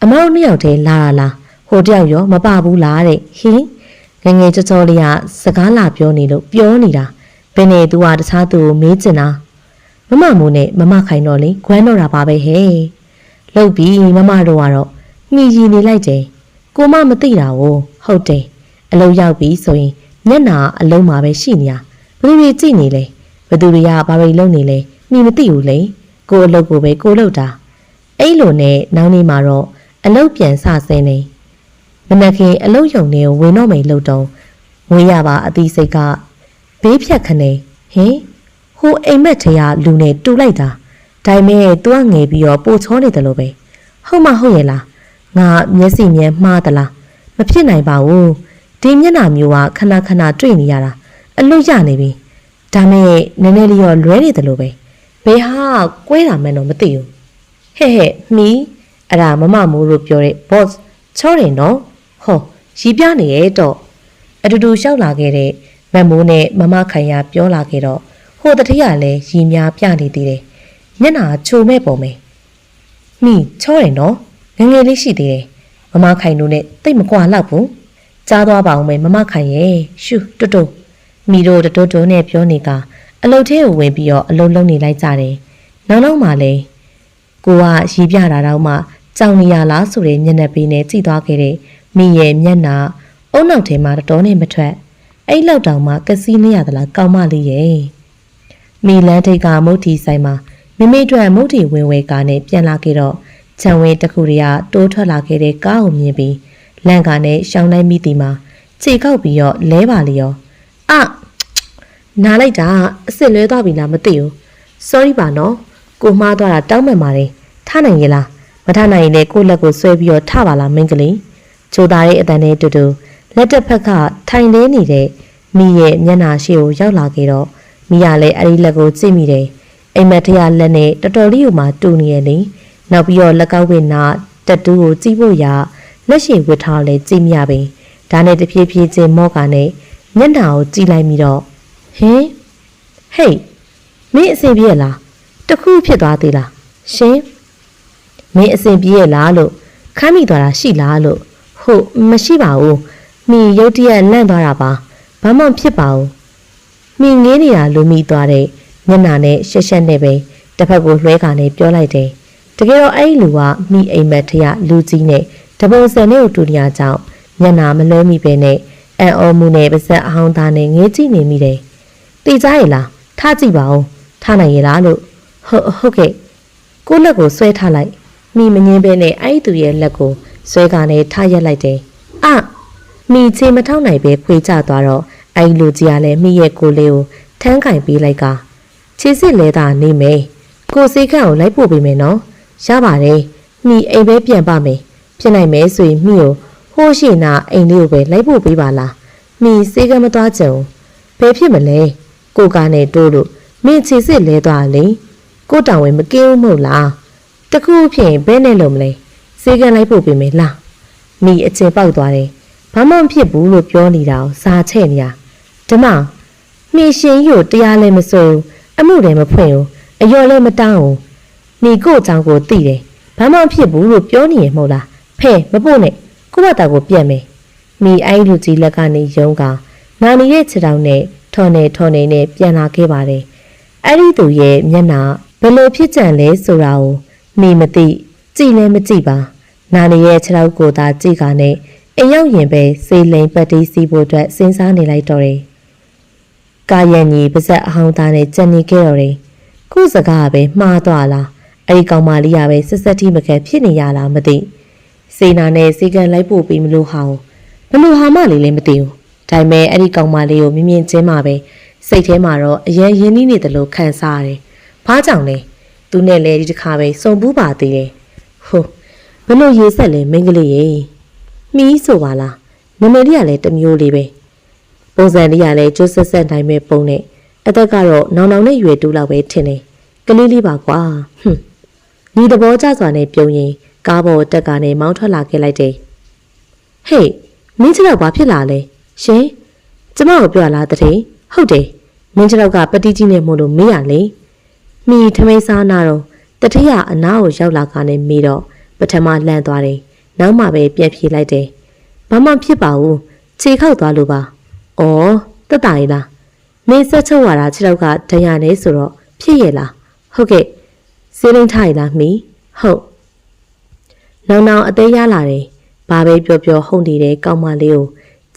အမေတို့နှစ်ယောက်တည်းလာလားဟိုတယောက်ရောမပါဘူးလားတဲ့ဟင်းငငယ်စောလေးကစကားလာပြောနေလို့ပြောနေတာဘယ်နဲ့ तू ကတခြားသူကိုမေးချင်တာမမမိုးနဲ့မမခိုင်တော့လေခွမ်းတော့တာပါပဲဟဲ့လှုပ်ပြီးမမတို့ကတော့မိရီနေလိုက်တယ်ကိုမမသိတာကိုဟုတ်တယ်အလုံးရောက်ပြီဆိုရင်မျက်နာအလုံးမှာပဲရှိနေတာဘယ်လိုကြည့်နေလဲဘသူတွေကဘာတွေလုပ်နေလဲမိမသိဘူးလေကိုအလုပ်ကိုပဲကိုလုပ်တာအဲ့လိုနဲ့နောက်နေ့မှာတော့အလုပ်ပြန်စဆင်းနေမနက်ခင်းအလုပ်ရုံနဲ့ဝင်တော့မယ်လို့တော့ဝေးရပါအသီးစိတ်ကဘေးဖြတ်ခနေဟင်ဟိုအိမ်မက်ထဲကလူနဲ့တူလိုက်တာဒါပေမဲ့ तू ကငယ်ပြီးတော့ပိုချောနေတယ်လို့ပဲဟုတ်မဟုတ်ရဲ့လားငါမျက်စိမြဲမှားသလားမဖြစ်နိုင်ပါဘူးဒီမျက်နှာမျိုးကခဏခဏတွေ့နေရတာအလွတ်ရနေပြီဒါနဲ့နည်းနည်းလေးတော့လွဲနေတယ်လို့ပဲဘယ်ဟာကွဲတာမှန်းတော့မသိဘူးဟဲ့မီအဲ့ဒါမမမိုးလို့ပြောတဲ့ boss ချောတယ်နော်ဟောရီးပြနေရဲ့တော့အတူတူလျှောက်လာခဲ့တဲ့မမိုးနဲ့မမခိုင်ရပြောလာခဲ့တော့ဟိုတတိယလည်းရီများပြနေသေးတယ်မျက်နှာချိုမဲ့ပုံပဲမိချောတယ်နော်ငငယ်လေးရှိသေးတယ်မမခိုင်တို့နဲ့တိတ်မကွာတော့ဘူးကြားသွားပါအောင်မယ်မမခိုင်ရဲ့ရှုတွတ်မိတို့တွတ်နဲ့ပြောနေကအလုတ်ထဲကိုဝင်ပြီးတော့အလုံးလုံးနေလိုက်ကြတယ်နောက်မှလဲကိုကရီးပြတာတော့မှကြောင်နေရလားဆိုတဲ့မျက်နှာပေးနဲ့ကြည့်သွားခဲ့တဲ့မိရဲ့မျက်နှာအုံနောက်ထဲမှာတော်နဲ့မထွက် အဲ့လောက်တောင်မှကစီးနေရသလားကောင်းမလေးရဲ့မိလန်းထိတ်ကမုတ်တီဆိုင်မှာမိမိတို့မုတ်တီဝင်ဝဲကားနဲ့ပြန်လာခဲ့တော့ခြံဝင်းတစ်ခုတည်းကတိုးထွက်လာခဲ့တဲ့ကားကိုမြင်ပြီးလန့်ကာနဲ့ရှောင်းလိုက်မိသည်မှာခြေကောက်ပြီးတော့လဲပါလေရောနားလိုက်တာအစ်စ်လွဲသွားပြီလားမသိဘူး sorry ပါနော်ကိုမှားသွားတာတောင်းပန်ပါတယ်ထားနိုင်ရဲ့လားမထားနိုင်ရင်လည်းကိုလက်ကိုဆွဲပြီးတော့ထပါလားမင်းကလေးချိုသားရဲ့အတန်နဲ့တူတူလက်တစ်ဖက်ကထိုင်နေနေတဲ့မိရဲ့မျက်နှာရှိကိုရောက်လာခဲ့တော့မိရလည်းအဲ့ဒီလက်ကိုကြည့်မိတယ်အိမ်မက်ထရလက်နဲ့တော်တော်လေးကိုမှတူနေရဲ့လေနောက်ပြီးတော့လက်ကောက်ဝင်းနာတက်တူးကိုကြည့်ဖို့ရလက်ရှိဝတ်ထားလဲကြည့်မြပင်ဒါနဲ့တဖြည်းဖြည်းချင်းမော့ကနဲ့မျက်နှာကိုကြည့်လိုက်ပြီးတော့ဟင်ဟေးမင်းအဆင်ပြေလားတခုဖြစ်သွားသေးလားရှင်မင်းအဆင်ပြေရလားလို့ခမ်းမိသွားတာရှိလားလို့ဟုတ်မရှိပါဘူးမိရုတ်တရက်လန့်သွားတာပါဘာမှဖြစ်ပါဘူးမိငေးနေတာလူမိသွားတဲ့မျက်နှာနဲ့ရှက်ရှက်နဲ့ပဲတစ်ဖက်ကိုလွှဲခါနဲ့ပြောလိုက်တယ်တကယ်တော့အဲ့လူကမိအိမ်မက်ထရလူကြီးနဲ့တပုံစံနဲ့ကိုတူနေရကြောင်းမျက်နှာမလွှဲမိပဲနဲ့အံ့ဩမှုနဲ့ပါဇက်အဟောင်းသားနဲ့ငေးကြည့်နေမိတယ်သိကြရဲ့လားထားကြည့်ပါဦးထားနိုင်ရဲ့လားလို့ဟုတ်ကဲ့ကိုလက်ကိုဆွဲထားလိုက်မိမငင်းပဲနဲ့အဲ့သူရဲ့လက်ကိုဆွဲကာနဲ့ထားရက်လိုက်တယ်မိချေမထောက်နိုင်ပဲခွေကျသွားတော့အဲ့လူကြီးကလည်းမိရဲ့ကိုလေးကိုထမ်းကင်ပေးလိုက်ကခြေစစ်လဲတာနေမယ်ကိုစိတ်ခန့်ကိုလိုက်ပို့ပေးမယ်နော်ရပါတယ်မိအိမ်ပဲပြန်ပါမယ်ဖြစ်နိုင်မယ်ဆိုရင်မိကိုဟိုးရှိနာအိမ်လေးကိုပဲလိုက်ပို့ပေးပါလားမိစိတ်ကမသွားကြုံဘယ်ဖြစ်မလဲကိုကနဲ့တိုးလို့မင်းခြေစစ်လဲသွားလေကိုတောင်ဝင်မကင်းဘူးမဟုတ်လားတခုဖြစ်ဘဲနဲ့လို့မလဲစိတ်ကလိုက်ပို့ပေးမယ်လားမိအချင်းပေါက်သွားတယ်ဘာမှမဖြစ်ဘူးလို့ပြောနေတာကိုစားချဲ့နေရဓမ္မမိရှင်ကြီးကိုတရားလည်းမစိုးအမှုလည်းမဖွင့်ဘူးအယော်လည်းမတောင်းဘူးမိကိုအကြောင်းကိုသိတယ်ဘာမှမဖြစ်ဘူးလို့ပြောနေရမဟုတ်လားဖဲမပို့နဲ့ကိုယ့်ဘာသာကိုပြတ်မယ်မိအိုင်းလူကြီးလက်ကနေယုံကနာနေတဲ့ခြေထောက်နဲ့ထော်နေနဲ့ပြန်လာခဲ့ပါတယ်အဲ့ဒီသူရဲ့မျက်နှာဘယ်လိုဖြစ်ကြံလဲဆိုတာကိုမိမသိကြည့်လည်းမကြည့်ပါနာနေရဲ့ခြေထောက်ကိုသာကြည့်ကနဲ့အိမ်ရောက်ရင်ပဲစေးလိန်ပတ်တီးစီးဖို့အတွက်စဉ်းစားနေလိုက်တော့တယ်။ကာယံကြီးပါဇက်အဟောင်းသားနဲ့ကြံနေခဲ့တော့တယ်။ခုစကားပဲမှားသွားလား။အဲ့ဒီကောင်မလေးကပဲဆက်ဆက်တိမခဲဖြစ်နေရလားမသိ။စေနာနဲ့စေကန်လိုက်ဖို့ပြီးမလို့ဟောင်းဘလို့ဟာမလေးလည်းမသိဘူး။ဒါပေမဲ့အဲ့ဒီကောင်မလေးကိုမြင်ချင်းမှပဲစိတ်ထဲမှာတော့အရင်ရင်းနှီးနေတယ်လို့ခံစားရတယ်။ဘာကြောင့်လဲ။သူနဲ့လည်းဒီတစ်ခါပဲစုံပူးပါသေးတယ်။ဟုတ်ဘလို့ရေးဆက်လဲမင်းကလေးရေ။မီးဆိုပါလားနမလေးကလည်းတမျိုးလေးပဲပုံစံလေးကလည်းကျိုးဆက်ဆက်နိုင်မဲ့ပုံနဲ့အသက်ကတော့နောင်နဲ့ရွယ်တူးလောက်ပဲထင်တယ်ကလေးလေးပါကွာဒီသဘောကျစွာနဲ့ပြုံးရင်ကားပေါ်တက်ကနေမောင်းထွက်လာခဲ့လိုက်တယ်ဟေးမင်းတို့ဘာဖြစ်လာလဲရှင်ကျမကိုပြောလားတတိဟုတ်တယ်မင်းတို့ကပတိကြီးနဲ့မို့လို့မေးရလေမိထမိန်စားနာတော့တတိယအနားကိုရောက်လာကနေမေးတော့ပထမလှမ်းသွားတယ်နောက်မှပဲပြက်ပြေးလိုက်တယ်။ဘာမှဖြစ်ပါဘူး။ခြေခောက်သွားလို့ပါ။အော်တက်တာရီလား။မင်းဆက်ချုပ်ရတာခြေထောက်ကဒဏ်ရာနေဆိုတော့ဖြစ်ရဲ့လား။ဟုတ်ကဲ့။စေးလိမ့်ထားရီလားမီး။ဟုတ်။နောင်အသေးရလာတယ်။ဘာပဲပြောဟုတ်နေတဲ့ကောင်းမလေးကို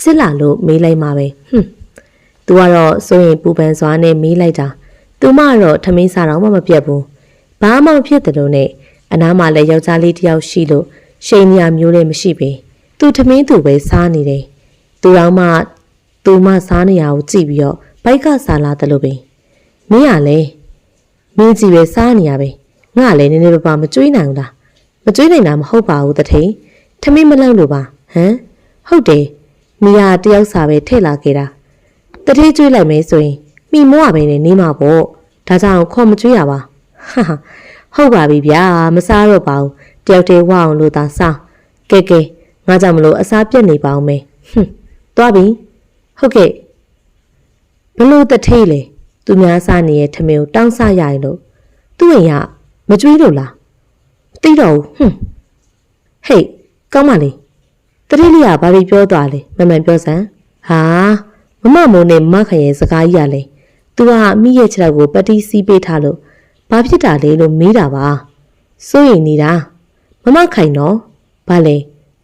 ချစ်လာလို့မေးလိုက်မှာပဲ။သူကတော့စိုးရင်ပူပန်စွာနဲ့မေးလိုက်တာ။သူမကတော့ထမင်းစားတော့မှမပြတ်ဘူး။ဘာမှမဖြစ်တယ်လို့နဲ့အနားမှာလည်းယောက်ျားလေးတစ်ယောက်ရှိလို့ရှိန်ညာမျိုးလည်းမရှိပေသူထမင်းသူပဲစားနေတယ်သူတော်မှသူမစားနေရကိုကြည့်ပြီးတော့ဘိုက်ကစားလာတယ်လို့ပဲမင်းကလည်းမင်းကြီးပဲစားနေရပဲငါလည်းနည်းနည်းပါမကြွေးနိုင်ဘူးလားမကြွေးနိုင်တာမဟုတ်ပါဘူးတထိန်ထမင်းမလောက်လို့ပါဟမ်ဟုတ်တယ်မိယာတယောက်စာပဲထည့်လာခဲ့တာတထိန်ကြွေးလိုက်မယ်ဆိုရင်မိမောကပဲနေမှာပေါ့ဒါကြောင့်ခေါ်မကြွေးရပါဟာဟုတ်ပါပြီဗျာမစားတော့ပါဘူးတယောက်တည်းဝအောင်လို့သာစားကဲငါကြောင့်မလို့အစားပြက်နေပါအောင်မယ်သွားပြီဟုတ်ကဲ့ဘလို့တထိတ်လေသူများစားနေရဲ့ထမင်းကိုတောင်းစားရရင်လို့သူ့အိမ်ကမကြွေးလို့လားသိတော့ဘူးဟေးကောင်းပါလေတတိလေးကဘာလို့ပြောသွားလဲမမှန်ပြောစမ်းဟာမမိုးနဲ့မခရဲ့စကားကြီးရလဲသူကမိရဲ့ခြေထောက်ကိုပတိစီးပေးထားလို့ဘာဖြစ်တာလဲလို့မေးတာပါစိုးရင်နေတာမခိုင်တော့ဘာလဲ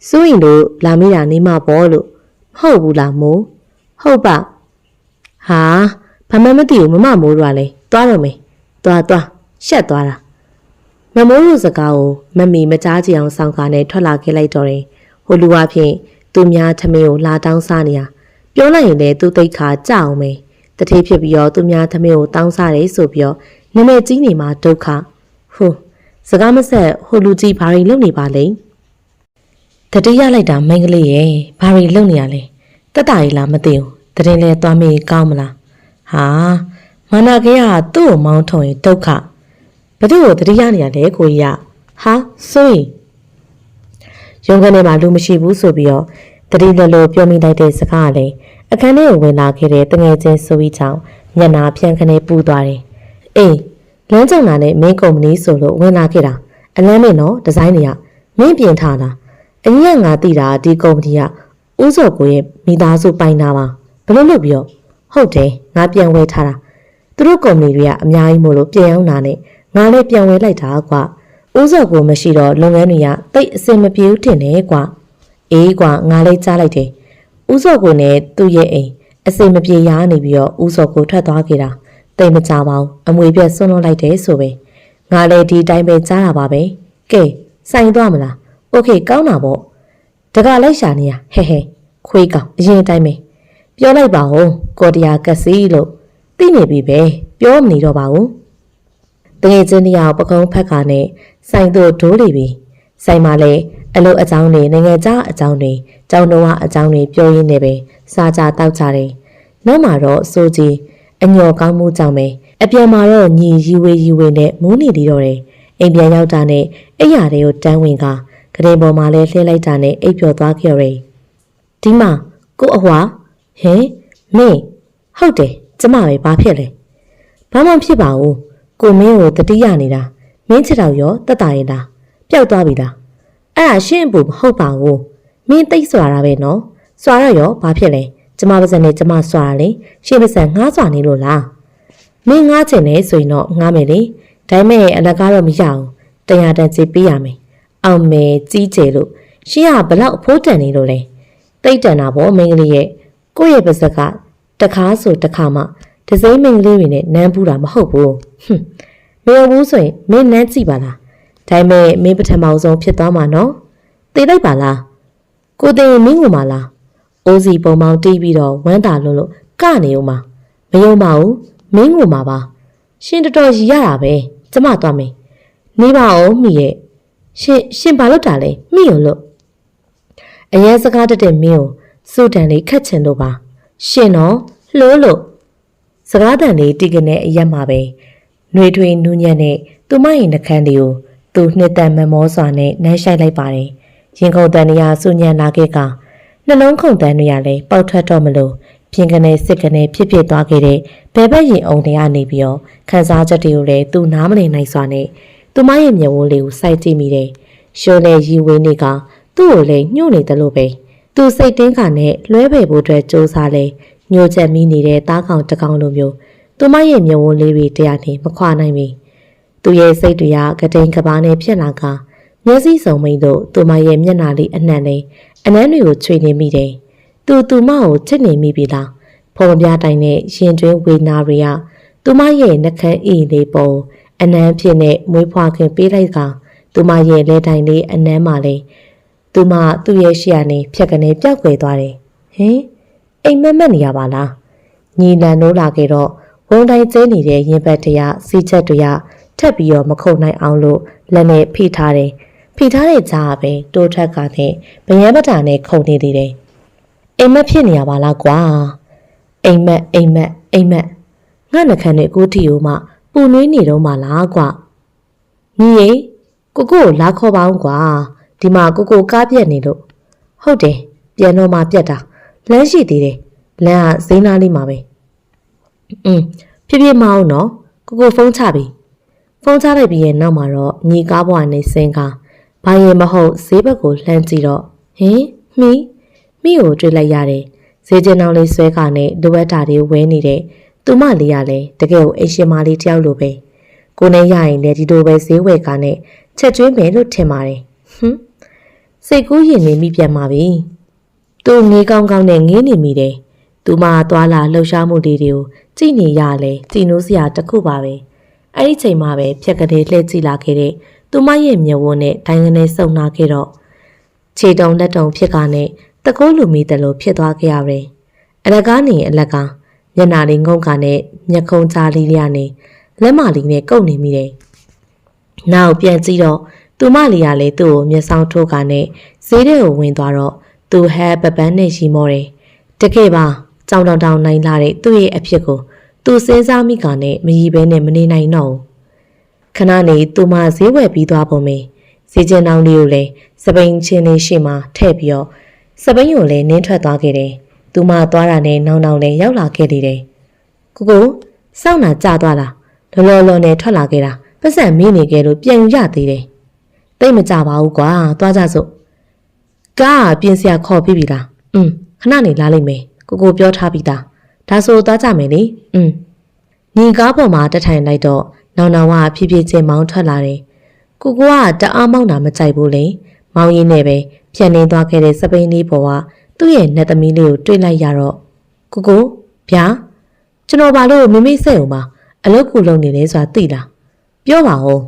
စိုးရင်တို့လာမေးတာနေမှာပေါ့လို့မဟုတ်ဘူးလားမို့ဟုတ်ပါ ဟာဘာမှမသိဘူးမမမိုးတို့ကလေသွားတော့မေသွားရှက်သွားတာမမိုးတို့စကားကိုမမီမကြားကြည့်အောင်စောင့်ကားနဲ့ထွက်လာခဲ့လိုက်တော့တယ်ဟိုလူအဖြစ်သူများထမင်းကိုလာတောင်းစားနေတာပြောလိုက်ရင်လည်းသူ့တိတ်ခါကြအောင်မေတတိဖြစ်ပြီးတော့သူများထမင်းကိုတောင်းစားတယ်ဆိုပြီးတော့နည်းနည်းကြီးနေမှာဒုက္ခဟိုစကားမဆက်ဟိုလူကြီးဘာတွေလုပ်နေပါလဲတတိရလိုက်တာမိန်းကလေးရဲ့ဘာတွေလုပ်နေရလဲတက်တာကြီးလားမသိဘူးတရင်လဲသွားမေးကောင်းမလားဟာမနာကေကသူ့ကိုမောင်းထုံရင်ဒုက္ခဘသူ့ကိုတတိယနေရလဲကိုကြီးကဟာဆိုရင်ရုံးကနေမှလူမရှိဘူးဆိုပြီးတော့တတိလလိုပြောမိလိုက်တဲ့စကားကလည်းအခန်းထဲကိုဝင်လာခဲ့တဲ့တငယ်ချင်းဆိုပြီးကြောင့်မျက်နှာဖြန့်ခနဲ့ပူသွားတယ်အေးလမ်းကြောင်လာနဲ့မင်းကုမ္ပဏီဆိုလို့ဝင်လာခဲ့တာအလန်းမင်းနော်ဒီဇိုင်းတွေကမင်းပြင်ထားလားအရင်ကငါသိတာဒီကုမ္ပဏီကဦးစောကိုရဲ့မိသားစုပိုင်တာပါဘယ်လိုလုပ်ပြီးတော့ဟုတ်တယ်ငါပြန်ဝယ်ထားတာသူတို့ကုမ္ပဏီတွေကအများကြီးမို့လို့ပြန်ရောက်လာနဲ့ငါလည်းပြန်ဝယ်လိုက်တာကွာဦးစောကိုမရှိတော့လုပ်ငန်းတွေကတိတ်အဆင်မပြေဘူးထင်တယ်ကွာအေးကွာငါလည်းကြားလိုက်တယ်ဦးစောကိုနဲ့သူ့ရဲ့အိမ်အဆင်မပြေရနေပြီးတော့ဦးစောကိုထွက်သွားခဲ့တာတိတ်မကြပါဘူးအမွေပြက်ဆွန့်လွတ်လိုက်တယ်ဆိုပဲငါလည်းဒီတိုင်းပဲကြားတာပါပဲကဲဆိုင်သွားမလားโอเคကောင်းတာပေါ့တကလိုက်ရှာနေရဟဲခွေးကောင်အရင်တိုင်းပဲပြောလိုက်ပါဦးကိုတရားကစီလို့သိနေပြီပဲပြောမနေတော့ပါဘူးတကယ်ချင်းတရားပကုံးဖက်ကနဲ့ဆိုင်တို့ဒိုးလိပြီဆိုင်မှာလည်းအလုပ်အကြောင်းတွေနိုင်ငံခြားအကြောင်းတွေကျောင်းတော်ကအကြောင်းတွေပြောရင်းနဲ့ပဲစားကြတောက်ကြတယ်နောက်မှာတော့စိုးကြီးအညော်ကောင်းမှုကြောင့်ပဲအပြန်မှာတော့ညီရီဝေနဲ့မူးနေသေးတော့တယ်အိမ်ပြန်ရောက်တာနဲ့အိယာတွေကိုတန်းဝင်ကကရင်ပေါ်မှာလဲလှဲလိုက်တာနဲ့အိပ်ပျော်သွားခဲ့ရယ်ဒီမှာကိုအဟွာဟင်မင်းဟုတ်တယ်ကျမပဲဘာဖြစ်လဲဘာမှဖြစ်ပါဘူးကိုမင်းကိုတတိယနေတာမင်းချစ်တော်ရောတက်တာရင်လားပျောက်သွားပြီလားအဲ့ဒါရှင်းဖို့မဟုတ်ပါဘူးမင်းတိတ်စွာတာပဲနော်စွာရရောဘာဖြစ်လဲကျမပါစံနဲ့ကျမစွာတာလေရှင်းပါစံငားစွာနေလို့လားမင်းငားချင်နေဆိုရင်တော့ငားမယ်လေဒါပေမဲ့အလကားတော့မရအောင်တရားတန်စီပေးရမယ်အောင်မယ်ကြီးကျယ်လို့ရှင်းကဘလောက်အဖိုးတန်နေလို့လဲတိတ်တန်တာပေါ့မင်းကလေးရဲ့ကိုယ့်ရဲ့ပါစက်ကတခါဆိုတခါမှဒစိမ့်မင်းကလေးတွေနဲ့နမ်းပူးတာမဟုတ်ဘူးမင်းဘူးဆိုရင်မင်းနမ်းကြည့်ပါလားဒါပေမဲ့မင်းပထမဆုံးဖြစ်သွားမှာနော်သိလိုက်ပါလားကိုတင်မင်းကိုမလားအိုးစီပုံပေါင်းတီးပြီးတော့ဝမ်းသာလို့ကနေဦးမှာမယုံပါဘူးမင်းကိုမှာပါရှင်တော်တော်ရည်ရတာပဲကျမသွားမယ်နေပါအောင်မိရဲ့ရှင်ဘာလုပ်တာလဲမိရောလို့အရင်စကားတက်တဲ့မင်းကိုစုတန်လေးခတ်ချင်လို့ပါရှင်တော့လှိုးလို့စကားတန်လေးတီကနေအရက်မှာပဲຫນွေထွေနူးညံ့နဲ့သူမရဲ့နှကန်းလေးကိုသူနှစ်တန်မမောစွာနဲ့နမ်းရှိုက်လိုက်ပါတယ်ရင်ခုန်တန်ရဆူညံလာခဲ့ကနှလုံးခုန်တန်တွေရလဲပေါက်ထွက်တော့မလို့ပြင်ကနေစစ်ကနေဖြစ်သွားခဲ့တဲ့ဘဲဘက်ရင်အုံတွေကနေပြီးတော့ခန်းစားချက်တွေကိုလည်းသူနားမလည်နိုင်စွာနဲ့သူမရဲ့မျက်ဝန်းလေးကိုစိုက်ကြည့်မိတယ်ရှိုးလေရီဝင်းနေကသူ့ကိုလည်းညှို့နေတယ်လို့ပဲသူစိတ်တင်းကနဲ့လွှဲဖယ်ဖို့အတွက်စူးစမ်းလဲညှို့ချက်မိနေတဲ့သားကောင်တကောင်လိုမျိုးသူမရဲ့မျက်ဝန်းလေးတွေတရားနဲ့မခွာနိုင်ပြီသူရဲ့စိတ်တွေကကတိန်ကပါနဲ့ဖြစ်လာကမျက်စိစုံမိန်တို့သူမရဲ့မျက်နှာလေးအနှံ့လေးအနှမ်းတွေကိုချွေနေမိတယ်သူမကိုချစ်နေမိပြီလားဖော်မပြတိုင်းနဲ့ရင်တွင်းဝေနာတွေကသူမရဲ့နှကန်းအေးလေးပုံအနှမ်းဖြစ်နဲ့မွေးဖွားခင်ပေးလိုက်ကသူမရဲ့လက်တိုင်လေးအနှမ်းမှလေးသူမသူ့ရဲ့ရှေ့ကနေဖြတ်ကနေပျောက်ကွယ်သွားတယ်ဟင်အိမ်မက်နေရပါလားညီလန်နိုးလာခဲ့တော့ဝုံတိုင်းကျဲနေတဲ့ရင်ဘတ်တရားစီးချက်တွေကထပ်ပြီးတော့မခုန်နိုင်အောင်လို့လက်နဲ့ဖိထားတယ်ဖိထားတဲ့ကြားပဲတိုးထက်ကနဲ့ဗယံပတာနဲ့ခုန်နေသေးတယ်အိမ်မက်ဖြစ်နေရပါလားကွာအိမ်မက်ငါနှခမ်းနဲ့ကိုတီကိုမှပူနွေးနေတော့မှလားကွာညီရေကိုလာခေါ်ပါအောင်ကွာဒီမှာကိုကားပြက်နေလို့ဟုတ်တယ်ပြန်တော့မှပြက်တာလမ်းရှိသေးတယ်လမ်းကဇိမ်းသားလေးမှာပဲဖြစ်မအောင်နော်ကိုဖုန်းချပြီဖုန်းချလိုက်ပြီးရဲ့နောက်မှာတော့ညီကားဘွားနဲ့စင်ကားဘာရင်မဟုတ်ဈေးဘက်ကိုလှမ်းကြည့်တော့ဟင်မိကိုတွေ့လိုက်ရတယ်ဈေးကျင်းအောင်လေးဆွဲကနဲ့လိုအပ်တာတွေဝဲနေတဲ့သူမလေးရလဲတကယ်ကိုအိမ်ရှင်မလေးတယောက်လိုပဲကိုနဲ့ရရင်လည်းဒီလိုပဲဈေးဝယ်ကနဲ့ချက်ကျွေးမယ်လို့ထင်ပါတယ်စိတ်ကူးရင်နေမိပြန်ပါပြီသူငေးကောင်းကောင်းနဲ့ငေးနေမိတယ် သူမသွားလာလှုပ်ရှားမှုတွေကိုကြည့်နေရလဲကြည်နိုးစရာတစ်ခုပါပဲအဲ့ဒီချိန်မှာပဲဖြက်ကလေးလှည့်ကြည့်လာခဲ့တဲ့သူမရဲ့မျက်ဝန်းနဲ့ဒိုင်းကနေစုံနာခဲ့တော့ခြေတုံလက်တုံဖြစ်ကနဲ့တကိုးလူမီတယ်လို့ဖြစ်သွားခဲ့ရတယ်အလကားနေအလကားမျက်နာလေးငုံကနဲ့မျက်ခုံးကြားလေးရနဲ့လက်မလေးနဲ့ကုတ်နေမိတယ်နောက်ပြန်ကြည့်တော့သူမလေးကလည်းသူ့ကိုမျက်စောင်းထိုးကနဲ့ဈေးထဲကိုဝင်သွားတော့သူဟဲပပန်းနဲ့ရီမောတယ်တကယ်ပါကြောင်တောင်နိုင်လာတဲ့သူ့ရဲ့အဖြစ်ကိုသူစဉ်းစားမိကနဲ့မရီဘဲနဲ့မနေနိုင်တော့ခဏနေသူမဈေးဝယ်ပြီးသွားပုံပဲဈေးကျင်းတောင်လေးကိုလည်းစပိန်ချင်းလေးရှိမှထည့်ပြီးတော့စပိန်ကိုလည်းနင်းထွက်သွားခဲ့တယ်သူမသွားတာနဲ့နောင်နောင်လည်းရောက်လာခဲ့သေးတယ်ကိုကိုစောင့်တာကြာသွားလားလောလောနဲ့ထွက်လာခဲ့တာပတ်စံမင်းနေခဲ့လို့ပြန်ရသေးတယ်တိတ်မကြပါဘူးကွာသွားကြစို့ကားပြင်စရာခေါ်ပြီးပြီလားခဏနေလာလိမ့်မယ်ကိုပြောထားပြီးသားဒါဆိုသွားကြမယ်လေညီကားပေါ်မှာတထိုင်လိုက်တော့နောင်နောင်ကဖြည်းဖြည်းချင်းမောင်းထွက်လာတယ်ကိုကတအားမောင်းတာမကြိုက်ဘူးလေမောင်းရင်းနဲ့ပဲဖြတ်နေသွားခဲ့တဲ့စပိန်လေးပေါ်ကသူ့ရဲ့နှက်သမီးလေးကိုတွေ့လိုက်ရတော့ကိုဗျာကျွန်တော်ဘာလို့မမေ့စိတ်အောင်ပါအလုပ်ကူလုပ်နေလဲဆိုတာသိလားပြောပါဦး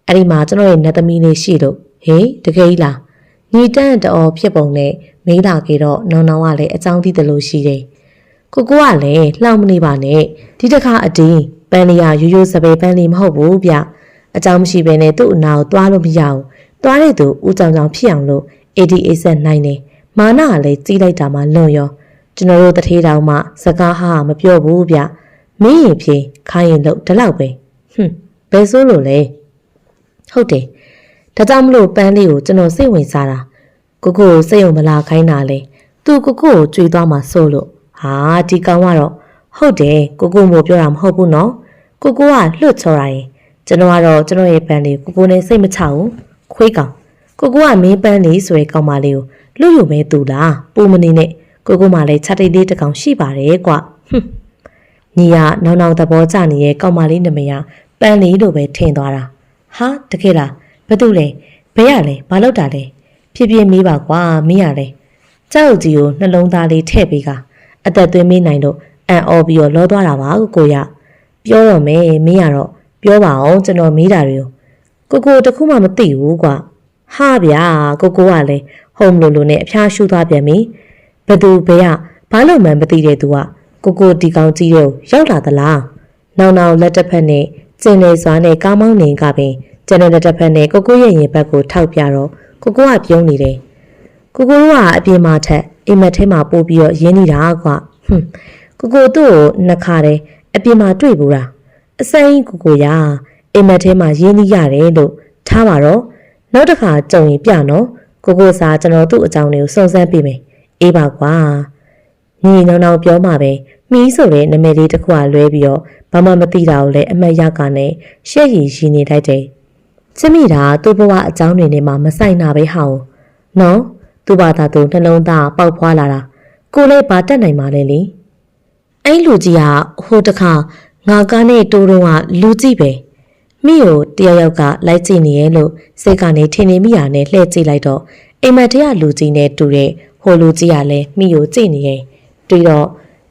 အဲ့ဒီမှာကျွန်တော်ရဲ့နှက်သမီးလေးရှိလို့ဟေးတကယ်ကြီးလားညီတန်းတော်ဖြစ်ပုံနဲ့မေးလာခဲ့တော့နောင်နောင်ကလည်းအကြောင်းသိတယ်လို့ရှိတယ်ကိုကလည်းလှောင်မနေပါနဲ့ဒီတစ်ခါအတင်းပန်းလေးကရိုးစပယ်ပန်းလေးမဟုတ်ဘူးဗျအကြောင်းမရှိဘဲနဲ့သူ့အနာကိုသွားလို့မရဘူးသွားတဲ့သူဦးကြောင်ကြောင်ဖြစ်အောင်လို့ ADA ဆက်နိုင်တယ်မာနကလည်းကြီးလိုက်တာမှလွန်ရောကျွန်တော်တို့တထေးတော်မှစကားဟာမပြောဘူးဗျမင်းရင်ဖြေခိုင်းရင်လို့ဒီလောက်ပဲဘယ်ဆိုးလို့လဲဟုတ်တယ်ဒါကြောင့်မလို့ပန်းလေးကိုကျွန်တော်စိတ်ဝင်စားတာကိုစိတ်ုံမလာခိုင်းတာလေသူကိုကြွေသွားမှစိုးလို့ဟာဒီကောင်ကတော့ဟုတ်တယ်ကိုမို့ပြောတာမဟုတ်ဘူးနော်ကိုကလွတ်ချော်တာရင်ကျွန်တော်ကတော့ကျွန်တော်ရဲ့ပန်းလေးကိုနဲ့စိတ်မချဘူးခွေးကောင်ကိုကမင်းပန်းလေးဆိုရဲကောင်မလေးကိုလွတ်ယူမဲသူလားပူမနေနဲ့ကိုမှလည်းချက်တိတ်လေးတစ်ကောင်ရှိပါတယ်ကွညီကနောင်သဘောကျနေတဲ့ကောင်မလေးနမရပန်းလေးလိုပဲထင်သွားတာဟာတကယ်လားဘာတူလဲဘယ်ရလဲဘာလုပ်တာလဲဖြည်းဖြည်းမေးပါကွာမင်းရလဲကြောက်ကြီးကိုနှလုံးသားလေးထည့်ပေးကအသက်သွင်းမေးနိုင်တော့အန်အော်ပြီးတော့လောသွားတာပါကိုရပြောတော့မယ်မင်းရတော့ပြောပါအောင်ကျွန်တော်မေးတာတွေကိုတခုမှမသိဘူးကွာဟာဗျာကိုကလည်းဟုံလိုနဲ့အဖျားရှူသွားပြန်ပြီဘသူဘယ်ကဘာလို့မှမသိတဲ့သူကကိုဒီကောင်ကြီးတဲ့ရောက်လာသလားနောင်လက်တစ်ဖက်နဲ့ကျင်လေစွာနဲ့ကားမောင်းနေကပင်ကျန်တဲ့လက်တစ်ဖက်နဲ့ကိုရဲ့ရင်ဘက်ကိုထောက်ပြတော့ကိုကပြုံးနေတယ်ကိုကအပြင်မှာထက်အိမ်မက်ထဲမှာပို့ပြီးတော့ရင်းနေတာကွာကိုသူ့ကိုနှစ်ခါတည်းအပြင်မှာတွေ့ဘူးလားအစိမ်းကိုရအိမ်မက်ထဲမှာရင်းနေရတယ်လို့ထားပါတော့နောက်တစ်ခါကြုံရင်ပြနော်ကိုစားကျွန်တော်သူ့အကြောင်းတွေကိုစုံစမ်းပေးမယ်အေးပါကွာညီနောင်ပြောမှပဲမီးဆိုတဲ့နာမည်လေးတစ်ခုကလွဲပြီးတော့ဘာမှမသိတာကိုလည်းအမတ်ရကနဲ့ရှက်ရည်ရှိနေတတ်တယ်ချစ်မိတာသူ့ဘဝအကြောင်းတွေနဲ့မှမဆိုင်တာပဲဟောင်းနော်သူ့ဘာသာသူနှလုံးသားပေါက်ဖွာလာတာကိုလည်းဘာတက်နိုင်မှာလဲလေအဲ့လူကြီးကဟိုတခါငါကားနဲ့တိုးတော့ကလူကြီးပဲမိကိုတယောက်ကလိုက်ကြည့်နေရဲ့လို့စိတ်ကနေထင်နေမိရနဲ့လှည့်ကြည့်လိုက်တော့အိမ်မက်ထဲကလူကြီးနဲ့တူတဲ့ဟိုလူကြီးကလည်းမိကိုကြည့်နေရဲ့တွေ့တော့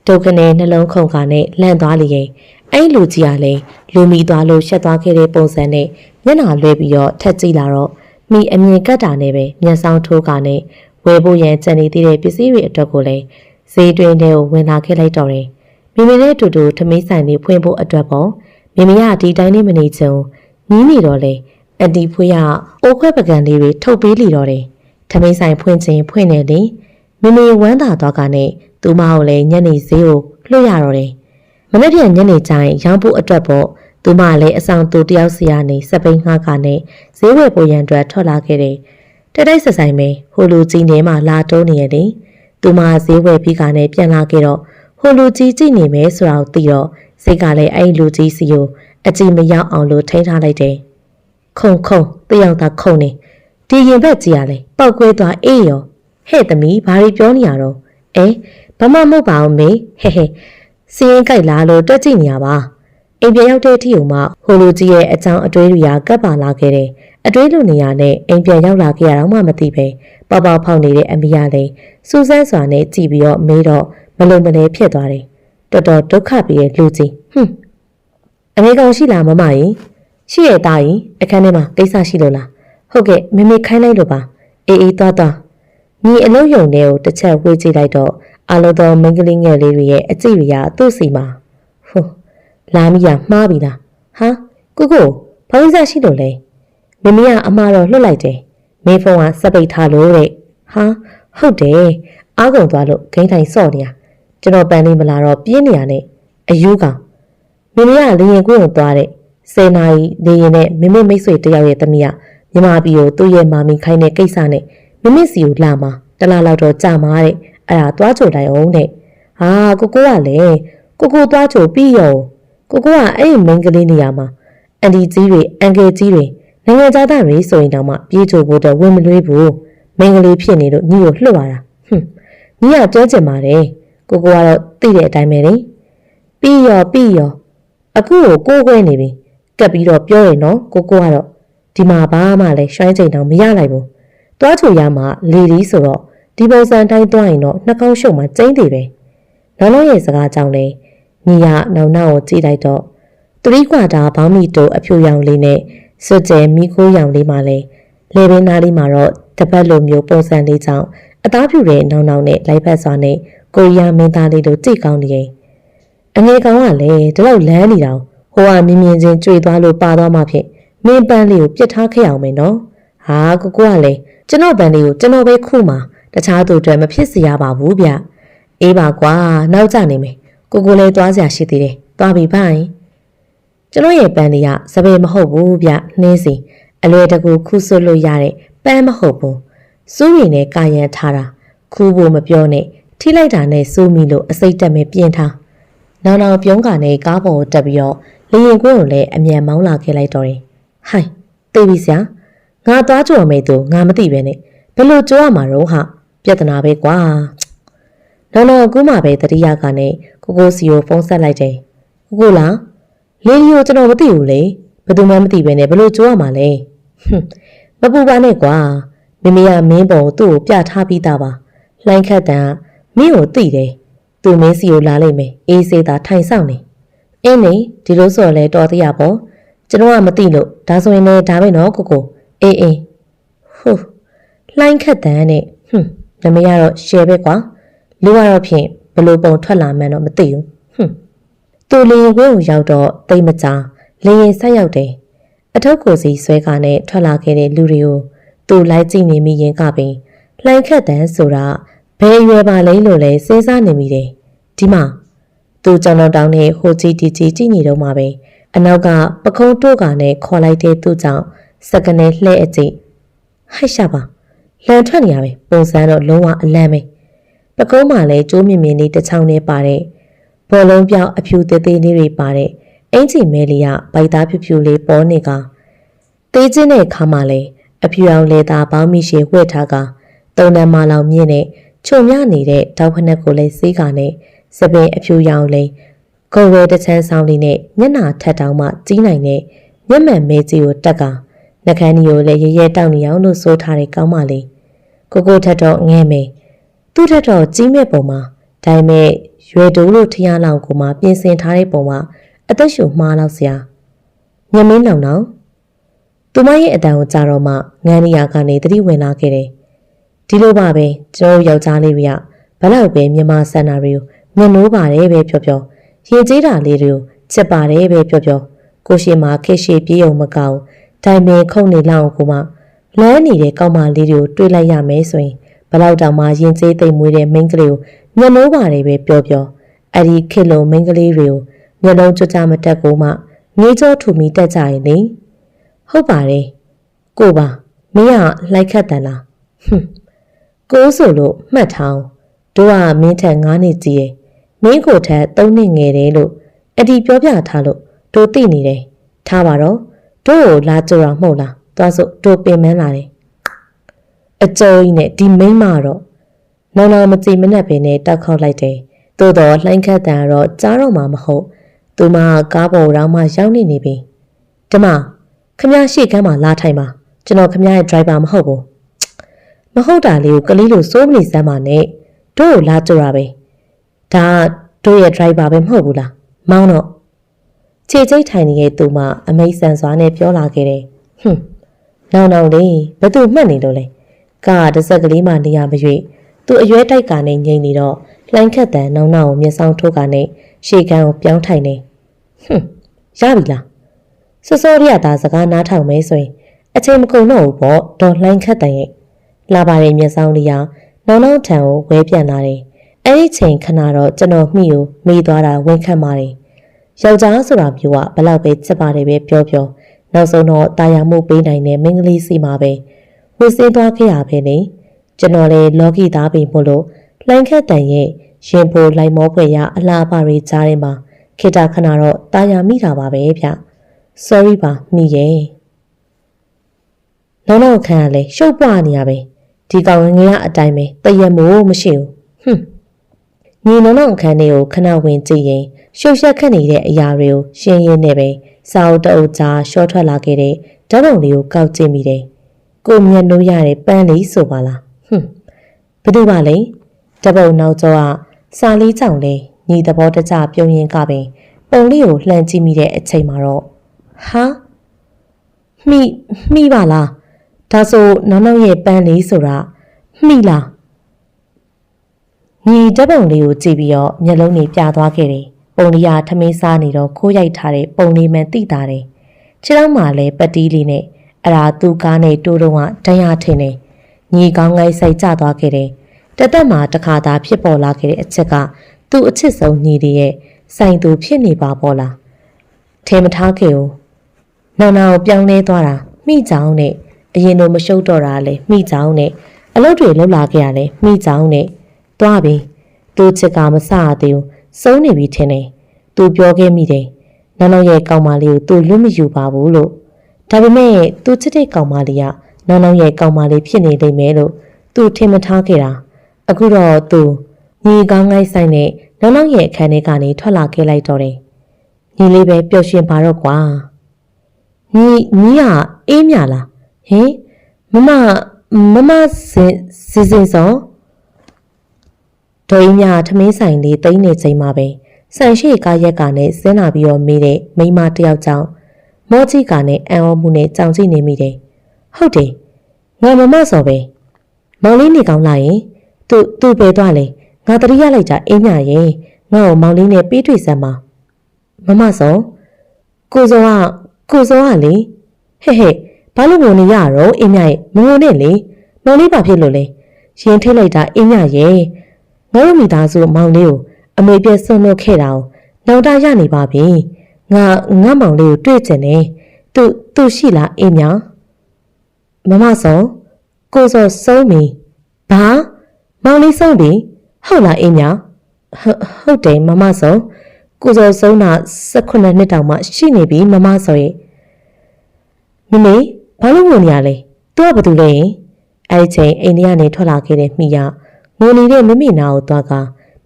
ဒုက္ခနဲ့နှလုံးခုန်ခါနဲ့လန့်သွားလေရဲ့အဲ့လူကြီးကလည်းလူမိသွားလို့ရှက်သွားခဲ့တဲ့ပုံစံနဲ့မျက်နှာလွှဲပြီးတော့ထက်ကြည့်လာတော့မိအမြင်ကတ်တာနဲ့ပဲမျက်စောင်းထိုးကနဲ့ဝယ်ဖို့ရန်ကြံနေသေးတဲ့ပစ္စည်းတွေအတွက်ကိုလည်းဈေးတွင်းထဲကိုဝင်လာခဲ့လိုက်တော့တယ်မိမိနဲ့တူထမင်းဆိုင်လေးဖွင့်ဖို့အတွက်ပေါ့မိမိကဒီတိုင်းလေးမနေချင်နီးနေတော့လေအန်တီဖွေးကအိုးခွဲပကံလေးတွေထုတ်ပေးလိတော့တယ်ထမင်းဆိုင်ဖွင့်ခြင်းဖွင့်နေလေမိမိဝမ်းသာသွားကနဲ့သူမကိုလည်းညနေဈေးကိုလွှတ်ရတော့တယ်မနေ့ပြန်ညနေကျရင်ရောင်းဖို့အတွက်ပေါ့သူမလည်းအဆောင်သူတယောက်စီကနေစပိန်ငှားကနဲ့ဈေးဝယ်ဖို့ရန်အတွက်ထွက်လာခဲ့တယ်တိုက်ဆက်ဆိုင်ပဲဟိုလူကြီးနေမှလာတုံးနေရတယ်သူမဈေးဝယ်ပြီးကနဲ့ပြန်လာခဲ့တော့ဟိုလူကြီးကြည့်နေမယ်ဆိုတာကိုသိတော့စိတ်ကလည်းအဲ့လူကြီးစီကိုအကြည့်မရောက်အောင်လို့ထိန်းထားလိုက်တယ်ခုံတယောက်သာခုံနေဒီရင်ဘက်ကြီးရလဲပောက်ကွဲသွားအေးရောဟဲ့သမီးဘာတွေပြောနေရတော့ဘာမှမဟုတ်ပါဘူးမေဟဲစီရင်ကြိုက်လားလို့တွက်ကြည့်နေရပါအိမ်ပြန်ရောက်တဲ့အထိုံမှဟိုလူကြီးရဲ့အကြောင်းအတွေးတွေကကပ်ပါလာခဲ့တယ်အတွေးလိုနေရနဲ့အိမ်ပြန်ရောက်လာခဲ့ရတော့မှမသိပဲပေါပေါဖောက်နေတဲ့အမိရလည်းစူးစမ်းစွာနဲ့ကြည့်ပြီးတော့မေးတော့ မလုံမလဲဖြစ်သွားတယ်တော်တော်ဒုက္ခပြီးရဲ့လူကြီးအမေကောင်ရှိလားမမကြီးရှိရဲ့တာကြီးအခန်းထဲမှာကိစ္စရှိလို့လားဟုတ်ကဲ့မမေခိုင်းလိုက်လို့ပါအေးသွားညီအလုံးယုံတွေကိုတစ်ချက်ဝေးကြည့်လိုက်တော့အလုံးသောမိန်းကလေးငယ်လေးတွေရဲ့အကြည့်တွေကသူ့စီမှာလာမီယာမှားပြီလားဟာကိုဘာလို့စားရှိလို့လဲမမေကအမှားတော့လွတ်လိုက်တယ်မင်းဖုန်းကစပိတ်ထားလို့တဲ့ဟာဟုတ်တယ်အားကုန်သွားလို့ဂိမ်းထိုင်စော့နေရကျွန်တော်ပန်းလေးမလာတော့ပြင်းနေရနဲ့အယူကောင်မမေကလေရင်ကိုယ်ကိုသွားတဲ့10 နာရီလေရင်နဲ့မမေမိတ်ဆွေတယောက်ရဲ့သမီးကမြမပြီးကိုသူ့ရဲ့မာမီခိုင်းတဲ့ကိစ္စနဲ့မမေစီကိုလာမှာတလားလောက်တော့ကြာမှာတဲ့အဲ့ဒါသွားချိုလိုက်အောင်တဲ့ဟာကိုကလည်းကိုသွားချိုပြီးရောကိုကအဲ့ဒီမိန်းကလေးနေရာမှာအန်ဒီကြီးတွေအန်ကယ်ကြီးတွေနိုင်ငံသားတွေဆိုရင်တောင်မှပြေးချိုဖို့တော့ဝင်မလွေးဘူးမိန်းကလေးဖြစ်နေလို့ညီကိုလှုပ်ရတာညီကကြဲကျင်ပါတယ်ကိုကတော့သိတဲ့အတိုင်းပဲလေပြီးရောအခုကိုခွဲနေပြီကပ်ပြီးတော့ပြောရင်နော်ကိုကတော့ဒီမှာဘာမှလည်းရွှိုင်းချိန်တောင်မရလိုက်ဘူးသွားချိုရမှာလေဒီဆိုတော့ဒီပုံစံတိုင်းသွားရင်တော့နှာခေါင်းရှုပ်မှကျင်းသေးပဲနောက်ရဲ့စကားကြောင့်လေညီကနောက်ကိုကြည့်လိုက်တော့3 ကွာတာဘောင်းမီတိုအဖြူရောင်လေးနဲ့စွတ်ကျဲမိခိုးရောင်လေးမှလည်းလေပင်သားလေးမှာတော့တပတ်လိုမျိုးပုံစံလေးကြောင့်အသားဖြူတဲ့နောက်နဲ့လိုက်ဖက်စွာနဲ့ကိုရီးယားမင်းသားလေးတို့ကြိတ်ကောင်းနေရင်အငယ်ကောင်ကလည်းဒီလောက်လန်းနေတာဟိုကမြင်ချင်းကြွေသွားလို့ပါသွားမှဖြစ်မင်းပန်းလေးကိုပြစ်ထားခဲ့အောင်မယ်နော်ဟာကိုကလည်းကျွန်တော်ပန်းလေးကိုကျွန်တော်ပဲခုမှာတခြားသူတွေမဖြစ်စေရပါဘူးဗျအေးပါကွာနောက်ကျနေမယ်ကိုလည်းသွားစရာရှိသေးတယ်သွားပြီဖိုင်ကျွန်တော်ရဲ့ပန်းလေးကစပယ်မဟုတ်ဘူးဗျနှင်းစီအလွယ်တကူခူးဆွလို့ရတဲ့ပန်းမဟုတ်ဘူးစိုးရည်နဲ့ကာယံထားတာခူးဖို့မပြောနဲ့ထိလိုက်တာနဲ့စိုးမိလို့အစိတ်တက်မဲ့ပြင်းထားနောက်ပြုံးကနဲ့ကားပေါ်ကိုတက်ပြီးတော့လေရင်ကွင်းကိုလည်းအမြန်မောင်းလာခဲ့လိုက်တော့တယ်ဟိုင်သိပြီစရာငါသွားကြော်မယ်သူငါမသိပဲနဲ့ဘယ်လိုကြောရမှာတော့ဟာပြဿနာပဲကွာနောက်ကူးမှပဲတတိယကနဲ့ကိုစီကိုဖုန်းဆက်လိုက်တယ်ကိုလားလေဒီကိုကျွန်တော်မသိဘူးလေဘယ်သူမှမသိပဲနဲ့ဘယ်လိုကြောရမှာလဲမပူပါနဲ့ကွာမမေကမင်းပုံသူ့ကိုပြထားပြီးသားပါလှိုင်းခတ်တန်မင်းကိုသိတယ်သူမင်းစီကိုလာလိုက်မယ်အေးစေးသာထိုင်ဆောင်နေအင်းနေဒီလိုဆိုလဲတော်သေးရပေါ့ကျွန်တော်ကမသိလို့ဒါဆိုရင်လည်းဒါပဲနော်ကိုအေးဟုတ်လှိုင်းခတ်တန်နဲ့မမေကတော့ရှယ်ပဲကွာလူကတော့ဖြင့်ဘလို့ပုံထွက်လာမှန်းတော့မသိဘူးသူလေရင်ကွင်းကိုရောက်တော့တိတ်မကြလေရင်ဆက်ရောက်တယ်အထုပ်ကိုစီဆွဲကားနဲ့ထွက်လာခဲ့တဲ့လူတွေကိုသူလိုက်ကြည့်နေမိရင်ကပင်လှိုင်းခတ်တန်ဆိုတာဘယ်ရွယ်ပါလဲလို့လဲစဉ်းစားနေမိတယ်ဒီမှာသူကြောင်တောင်းနဲ့ဟိုကြီးတီကြီးကြည့်နေတော့မှပဲအနောက်ကပခုံးတို့ကနဲ့ခေါ်လိုက်တဲ့သူ့ကြောင့်စကနဲ့လှဲ့အကြည့်ဟိုက်ရှာပါလန်ထွက်နေရပဲပုံစံတော့လုံးဝအလန့်ပဲပကုံးမှလည်းကျိုးမြင်မြင်လေးတစ်ချောင်းနဲ့ပါတဲ့ဘောလုံးပြောက်အဖြူသေးသေးလေးတွေပါတဲ့အင်ချီမဲလေးကဗိုက်သားဖြူဖြူလေးပေါ်နေကသေးချင်းတဲ့ခါမှလည်းအဖြူအောင်လေသားပေါင်းမိရှည်ဝှက်ထားက3 တန်းမလောက်မြင့်နဲ့ချုံမြနေတဲ့တောက်ဖက်ကိုလည်းစေးကနဲ့စပင်အဖြူရောင်လေးကိုယ်ဝဲတစ်ချမ်းဆောင်လေးနဲ့မျက်နှာထက်တောင်မှကြီးနိုင်တဲ့မျက်မှန်မဲကြီးကိုတက်ကနှကန်းကြီးကိုလည်းရဲတောက်နေအောင်လို့စိုးထားတဲ့ကောင်းမလေးကိုထက်တော့ငဲမယ်သူ့ထက်တော့ကြီးမဲ့ပုံမှာဒါပေမဲ့ရွယ်တူလို့ထရလောင်ကိုမှပြင်ဆင်ထားတဲ့ပုံမှာအသက်ရှူမှားလောက်စရာမျက်မင်းလောင်တော့သူမရဲ့အတန်ကိုကြာတော့မှငန်းနေရကနေတတိဝင်လာခဲ့တယ်ဒီလိုပါပဲကျွန်တော်ယောက်ျားလေးတွေကဘလောက်ပဲမြန်မာစန္ဒာတွေကိုမျက်နှိုးပါတယ်ပဲပြောရင်ကျေးတာလေးတွေကိုချက်ပါတယ်ပဲပြောကိုရှိမှာခက်ရှိပြေးုံမကောင်းဒိုင်မင်ခုန်နေလောက်ကိုမှလမ်းနေတဲ့ကောင်းမလေးတွေကိုတွေးလိုက်ရမယ်ဆိုရင်ဘလောက်တောင်မှရင်ကျေးသိမ့်မွေးတဲ့မိန်းကလေးကိုမျက်နှိုးပါတယ်ပဲပြောအဲ့ဒီခေတ်လုံးမိန်းကလေးတွေကိုမျက်လုံးကြွကြမတက်ကိုမှငေးကြောထူမီတက်ကြရင်လေဟုတ်ပါတယ်ကိုပါမင်းကလိုက်ခတ်တန်လားကိုဆိုလို့မှတ်ထောင်းတို့ကမင်းထက်9 နှစ်ကြီးရဲ့မင်းကိုထက်3 နှစ်ငယ်တယ်လို့အတီပြောပြထားလို့တို့သိနေတယ်ထားပါတော့တို့ကိုလာကြတာမဟုတ်လားသွားစို့တို့ပင်မန်းလာတယ်အကျိုးကြီးနဲ့ဒီမိန်းမတော့နောက်မကြည့်မနှက်ပင်နဲ့တောက်ခေါက်လိုက်တယ်သို့တော့လှိုင်းခတ်တန်ကတော့ကြားတော့မှမဟုတ်သူမကားပေါ်တော့မှရောက်နေပြီဓမ္မခမရှေ့ကမ်းမှာလာထိုင်ပါကျွန်တော်ခမရဲ့ driver မဟုတ်ဘူးမဟုတ်တာလေးကိုကလေးလိုစိုးမနေစမ်းပါနဲ့တို့ကိုလာကြတာပဲ ဒါတို့ရဲ့ driver ပဲမဟုတ်ဘူးလားမောင်းတော့ခြေချိတ်ထိုင်နေတဲ့သူမအမိတ်ဆန်စွာနဲ့ပြောလာခဲ့တယ်နောက်လေးဘသူမှတ်နေလို့လဲကားတစ်စက်ကလေးမှနေရမရွေ့သူအရွယ်တိုက်ကနေငိမ့်နေတော့လှိုင်းခတ်တန်နောက်ကိုမျက်စောင်းထိုးကနေရှေ့ကန်းကိုပြောင်းထိုင်နေရပြီလားစောရရတာစကားနားထောင်မဲဆိုရင်အချိန်မကုန်တော့ဘူးပေါ့ဒေါ်လှိုင်းခတ်တန်ရဲ့လာပါတဲ့မျက်စောင်းလေးကနောက်ထံကိုဝဲပြန်လာတယ်အဲ့ဒီချိန်ခဏတော့ကျွန်တော်မှီကိုမေးသွားတာဝင်ခတ်ပါတယ်ယောက်ျားဆိုတာမျိုးကဘလောက်ပဲချစ်ပါတယ်ပဲပြောနောက်ဆုံးတော့တာယာမှုပေးနိုင်တဲ့မင်းကလေးစီမှာပဲဝစ်စင်းသွားခဲ့ရပဲလေကျွန်တော်လည်းလော်ဂီသားပြီမို့လို့လှိုင်းခတ်တန်ရဲ့ရင်ပိုလိုက်မောဖွယ်ရအလားပါတွေကြားထဲမှာခေတ္တခဏတော့တာယာမိတာပါပဲဗျ sorry ပါမိရဲ့နောက်ခံရလဲရှုပ်ပွားနေရပဲဒီကောင်ငယ်ကအတိုင်းပဲတရက်မို့မရှိဘူးညီနောက်အခန်းလေးကိုခဏဝင်ကြည့်ရင်ရှုပ်ရက်ခတ်နေတဲ့အရာတွေကိုရှင်းရင်းနဲ့ပဲစာအုပ်တအုပ်ကြားရှော့ထွက်လာခဲ့တဲ့ဓာတ်ပုံလေးကိုကောက်ကြည့်မိတယ်ကိုမျက်နှာရတဲ့ပန်းလေးဆိုပါလားဘယ်သူပါလဲဓာတ်ပုံနောက်ကျောကစာလေးကြောင်လေးညီသဘောတကျပြုံးရင်ကပင်ပုံလေးကိုလှမ်းကြည့်မိတဲ့အချိန်မှာတော့ဟာမိပါလားဒါဆိုနောက်ရဲ့ပန်းလေးဆိုတာမိလားညီဓာတ်ပုံလေးကိုကြည့်ပြီးတော့မျက်လုံးတွေပြသွားခဲ့တယ်ပုံလေးကထမင်းစားနေတော့ခိုးရိုက်ထားတဲ့ပုံလေးမှန်သိတာတယ်ခြေထောက်မှာလည်းပတ်တီးလေးနဲ့အရာသူ့ကားနဲ့တိုးတော့ကဒဏ်ရာထင်တယ်ညီကောင်းငိုင်းဆိုင်ကျသွားခဲ့တယ်တသက်မှာတစ်ခါသာဖြစ်ပေါ်လာခဲ့တဲ့အချက်ကသူ့အချစ်ဆုံးညီလေးရဲ့ဆိုင်သူဖြစ်နေပါပေါ့လားထဲမထားခဲ့ဘူးနောက်ပြောင်းလဲသွားတာမိကြောင်နဲ့အရင်တော့မရှုပ်တော့တာလေမိကြောင်နဲ့အလုပ်တွေလုပ်လာခဲ့ရလဲမိကြောင်နဲ့သွားပြီသူ့ချစ်ကမစရသေးဘူးစုံးနေပြီထင်တယ်သူပြောခဲ့မိတယ်နောက်ရဲ့ကောင်မလေးကိုသူလွတ်မယူပါဘူးလို့ဒါပေမဲ့သူချစ်တဲ့ကောင်မလေးကနောက်ရဲ့ကောင်မလေးဖြစ်နေလိမ့်မယ်လို့သူထင်မထားခဲ့တာအခုတော့သူညီကောင်းငိုက်ဆိုင်နဲ့နောက်ရဲ့အခန်းထဲကနေထွက်လာခဲ့လိုက်တော့တယ်ညီလေးပဲပျော်ရွှင်ပါတော့ကွာညီကအေးမြလားဟင်မစင်စောဒေါ်ကြီးမြထမင်းဆိုင်လေးတိမ့်နေချိန်မှာပဲဆန်ရှိကားရက်ကနဲ့ဆင်းလာပြီးတော့မေးတဲ့မိန်းမတယောက်ကြောင့်မောကြီးကနဲ့အံ့ဩမှုနဲ့ကြောင်ကြည့်နေမိတယ်ဟုတ်တယ်ငါမစောပဲမောင်လေးနေကောင်းလာရင်သူ့ပဲသွားလေငါတတိယလိုက်တာအေးမြရဲ့ငါ့ကိုမောင်လေးနဲ့ပေးတွေ့စမ်းပါမစောကိုစောကလေဟဲ့ဘာလို့ငိုနေရတော့အေးမြရဲ့မငိုနဲ့လေမောင်လေးဘာဖြစ်လို့လဲရင်ထိတ်လိုက်တာအေးမြရဲ့ငါတို့မိသားစုမောင်လေးကိုအမေပြည့်ဆွလို့ခဲ့တာနောက်တာရနေပါပြီငါမောင်လေးကိုတွေ့ချင်တယ်သူရှိလားအေးမြမစောကိုစောဆုံးပြီဘာမောင်လေးဆုံးပြီဟုတ်လားအေးမြဟုတ်တယ်မစောကိုစောဆုံးတာ18နှစ်တောင်မှရှိနေပြီမစောရဲ့မမေဘာလို့ငိုနေရလဲသူကဘာတူလဲအဲ့ချိန်အိမ်ထဲကနေထွက်လာခဲ့တဲ့မိရငိုနေတဲ့မမေနာကိုသွားက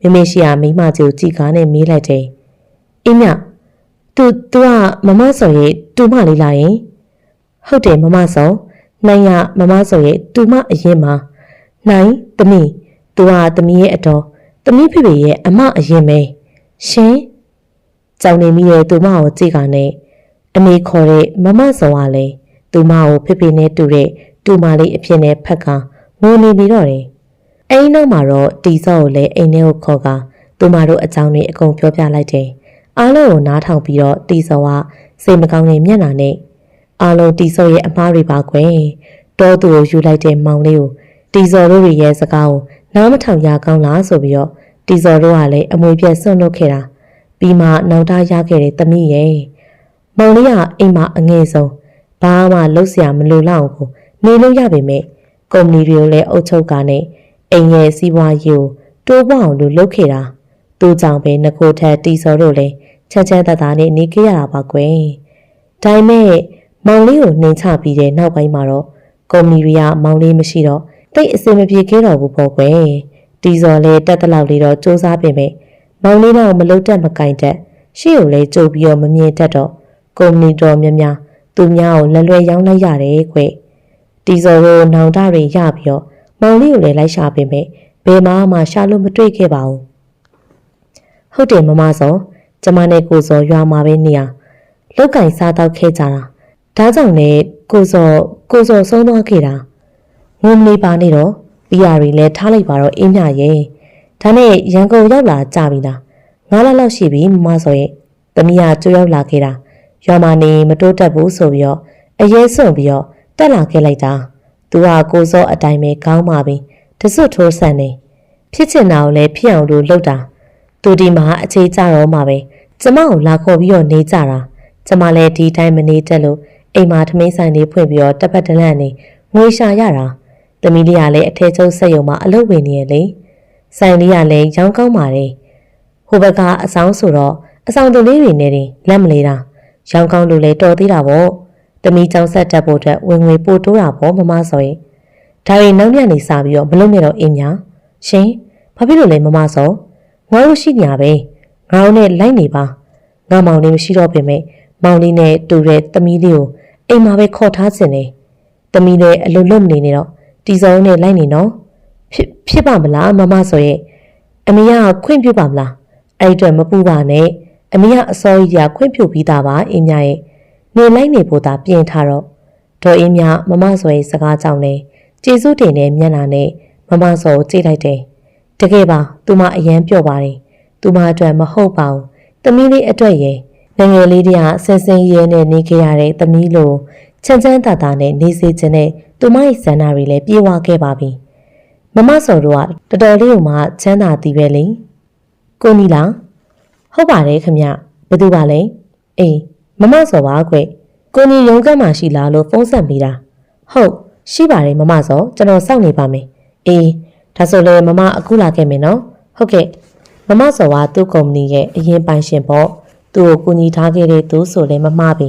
မမေရှိရာမိမကြီးကိုကြည်ကားနဲ့မေးလိုက်တယ်အေးမြသူကမစောရဲ့တူမလေးလားယင်ဟုတ်တယ်မစောနိုင်ရမစောရဲ့တူမအရင်မှာနိုင်သမီးသူကသမီးရဲ့အတော်သမီးဖေဖေရဲ့အမအရင်ပဲရှင်ကြောင်နေမိရဲ့တူမကိုကြည်ကားနဲ့အမေခေါ်တဲ့မစောကလည်းတူမကိုဖေဖေနဲ့တူတဲ့တူမလေးအဖြစ်နဲ့ဖက်ကငိုနေတော့တယ်အိမ်နောက်မှာတော့တီစောကိုလည်းအိမ်ထဲကိုခေါ်ကသူမတို့အကြောင်းတွေအကုန်ပြောပြလိုက်တယ်အားလုံးကိုနားထောင်ပြီးတော့တီစောကစိတ်မကောင်းတဲ့မျက်နှာနဲ့အားလုံးတီစောရဲ့အမားတွေပါကွယ်တောသူကိုယူလိုက်တဲ့မောင်လေးကိုတီစောတို့ရဲ့စကားကိုနားမထောင်ရကောင်းလားဆိုပြီးတော့တီစောတို့ကလည်းအမွေပြတ်ဆွန့်လွတ်ခဲ့တာပြီးမှနောက်တားရခဲ့တဲ့သမီးရဲ့မောင်လေးကအိမ်မှာအငယ်ဆုံးဘာမှလှုပ်ရှားမလိုလောက်ကိုနေလို့ရပေမဲ့ကုမ္ပဏီတွေကိုလည်းအုပ်ချုပ်ကနဲ့အိမ်ရဲ့စီးပွားရေးကိုတိုးပွားအောင်လုပ်ခဲ့တာသူ့ကြောင့်ပဲငကိုထက်တီစောတို့လည်းချမ်းသာနဲ့နေခဲ့ရတာပါကွယ်ဒါပေမဲ့မောင်လေးကိုနှင်ချပြီးတဲ့နောက်ပိုင်းမှာတော့ကုမ္ပဏီတွေကမောင်လေးမရှိတော့တိတ်အစင်မပြေခဲ့တော့ဘူးပေါ့ကွယ်တီစောလည်းတက်တလောက်လေးတော့စူးစမ်းပြင်မဲ့မောင်လေးတော့မလုံးတက်မကင်တက်ရှေ့ကိုလည်းကြုတ်ပြီးတော့မမြင်တတ်တော့ကုမ္ပဏီတော်များများသူများကိုလက်လွဲရောင်းလိုက်ရတယ်ကွတီစောတို့နောင်တတွေရပြီးတော့မောင်လေးကိုလည်းလိုက်ရှာပြင်မဲ့ဘယ်မှရှာလို့မတွေ့ခဲ့ပါဘူး ဟုတ်တယ်မမစောကျမနဲ့ကိုစောရွာမှာပဲနေရလောက်ကင်စားတော့ခဲ့ကြတာဒါကြောင့်လေကိုစောဆုံးသွားခဲ့တာငုံနေပါနဲ့တော့ပြီးရတွေလည်းထားလိုက်ပါတော့အင်းမြရဲ့ဒါနဲ့ရန်ကုန်ရောက်လာကြပြီလား9လလောက်ရှိပြီမမစောရဲ့သမီးကကြိုးရောက်လာခဲ့တာရွာမှာနေမတိုးတက်ဘူးဆိုပြီးတော့အရေးစွန့်ပြီးတော့တက်လာခဲ့လိုက်တာသူကကိုစောအတိုင်းပဲကောင်းပါပြီတစွတ်ထိုးဆန်နေဖြစ်ချင်တာကိုလည်းဖြစ်အောင်လို့လုပ်တာသူဒီမှာအခြေကြတော့မှပဲကျမကိုလာခေါ်ပြီးတော့နေကြတာကျမလည်းဒီတိုင်းမနေတတ်လို့အိမ်မှာထမင်းဆိုင်လေးဖွင့်ပြီးတော့တစ်ဖက်တစ်လန့်နေငွေရှာရတာသမီးလေးကလည်းအထက်ချုပ်စက်ရုံမှာအလုပ်ဝင်နေရလေဆိုင်လေးကလည်းရောင်းကောင်းပါတယ်ဟိုဘက်ကအဆောင်ဆိုတော့အဆောင်တူလေးတွေနဲ့တင်လက်မလေးတာရောင်းကောင်းလို့လည်းတော်သေးတာပေါ့သမီးကျောင်းဆက်တက်ဖို့အတွက်ဝင်ငွေပို့တိုးတာပေါ့မမဆိုရင်ဒါရီနောက်ညနေစားပြီးတော့မလုပ်နဲ့တော့အင်းများရှင်ဘာဖြစ်လို့လဲမမဆိုငါတို့ရှိနေရပဲငါတို့နဲ့လိုက်နေပါငါမောင်လေးမရှိတော့ပြင်မဲ့မောင်လေးနဲ့တူတဲ့သမီးလေးကိုအိမ်မှာပဲခေါ်ထားခြင်းနဲ့သမီးလည်းအလိုလွတ်မနေနဲ့တော့တီစောနဲ့လိုက်နေနော်ဖြစ်ပါမလားမမဆိုရဲ့အမေကခွင့်ပြုပါမလားအဲ့အတွက်မပူပါနဲ့အမေကအစောကြီးကခွင့်ပြုပြီးသားပါအင်းမြရဲ့နေလိုက်နေဖို့သာပြင်ထားတော့ဒေါ်အင်းမြမမဆိုရဲ့စကားကြောင့်လေကျေးဇူးတင်တဲ့မျက်နှာနဲ့မမဆိုကိုကြည့်လိုက်တယ်တကယ်ပါသူမအယမ်းပြော့ပါတယ်သူမအတွက်မဟုတ်ပါဘူးသမီးလေးအတွက်ရဲ့ငယ်လေးတည်းကဆင်းဆင်းရဲနဲ့နေခဲ့ရတဲ့သမီးလိုချမ်းချမ်းသာသာနဲ့နေစေခြင်းနဲ့သူမရဲ့ဆန္ဒတွေလည်းပြေဝခဲ့ပါပြီမမဆိုတို့ကတော်တော်လေးကိုမှချမ်းသာတည်ပဲလေကိုနီလားဟုတ်ပါတယ်ခမဘယ်သူပါလဲအေးမမဆိုပါကွကိုနီရုံးကမ်းမှာရှိလားလို့ဖုန်းဆက်မိတာဟုတ်ရှိပါတယ်မမဆိုကျွန်တော်စောင့်နေပါမယ်အေးဒါဆိုလေမမအခုလာခဲ့မယ်နော်ဟုတ်ကဲ့မမဆိုကသူ့ကုမ္ပဏီရဲ့အရင်ပိုင်ရှင်ပေါ့သူ့ကိုကူညီထားခဲ့တဲ့သူဆိုလည်းမမှားပြီ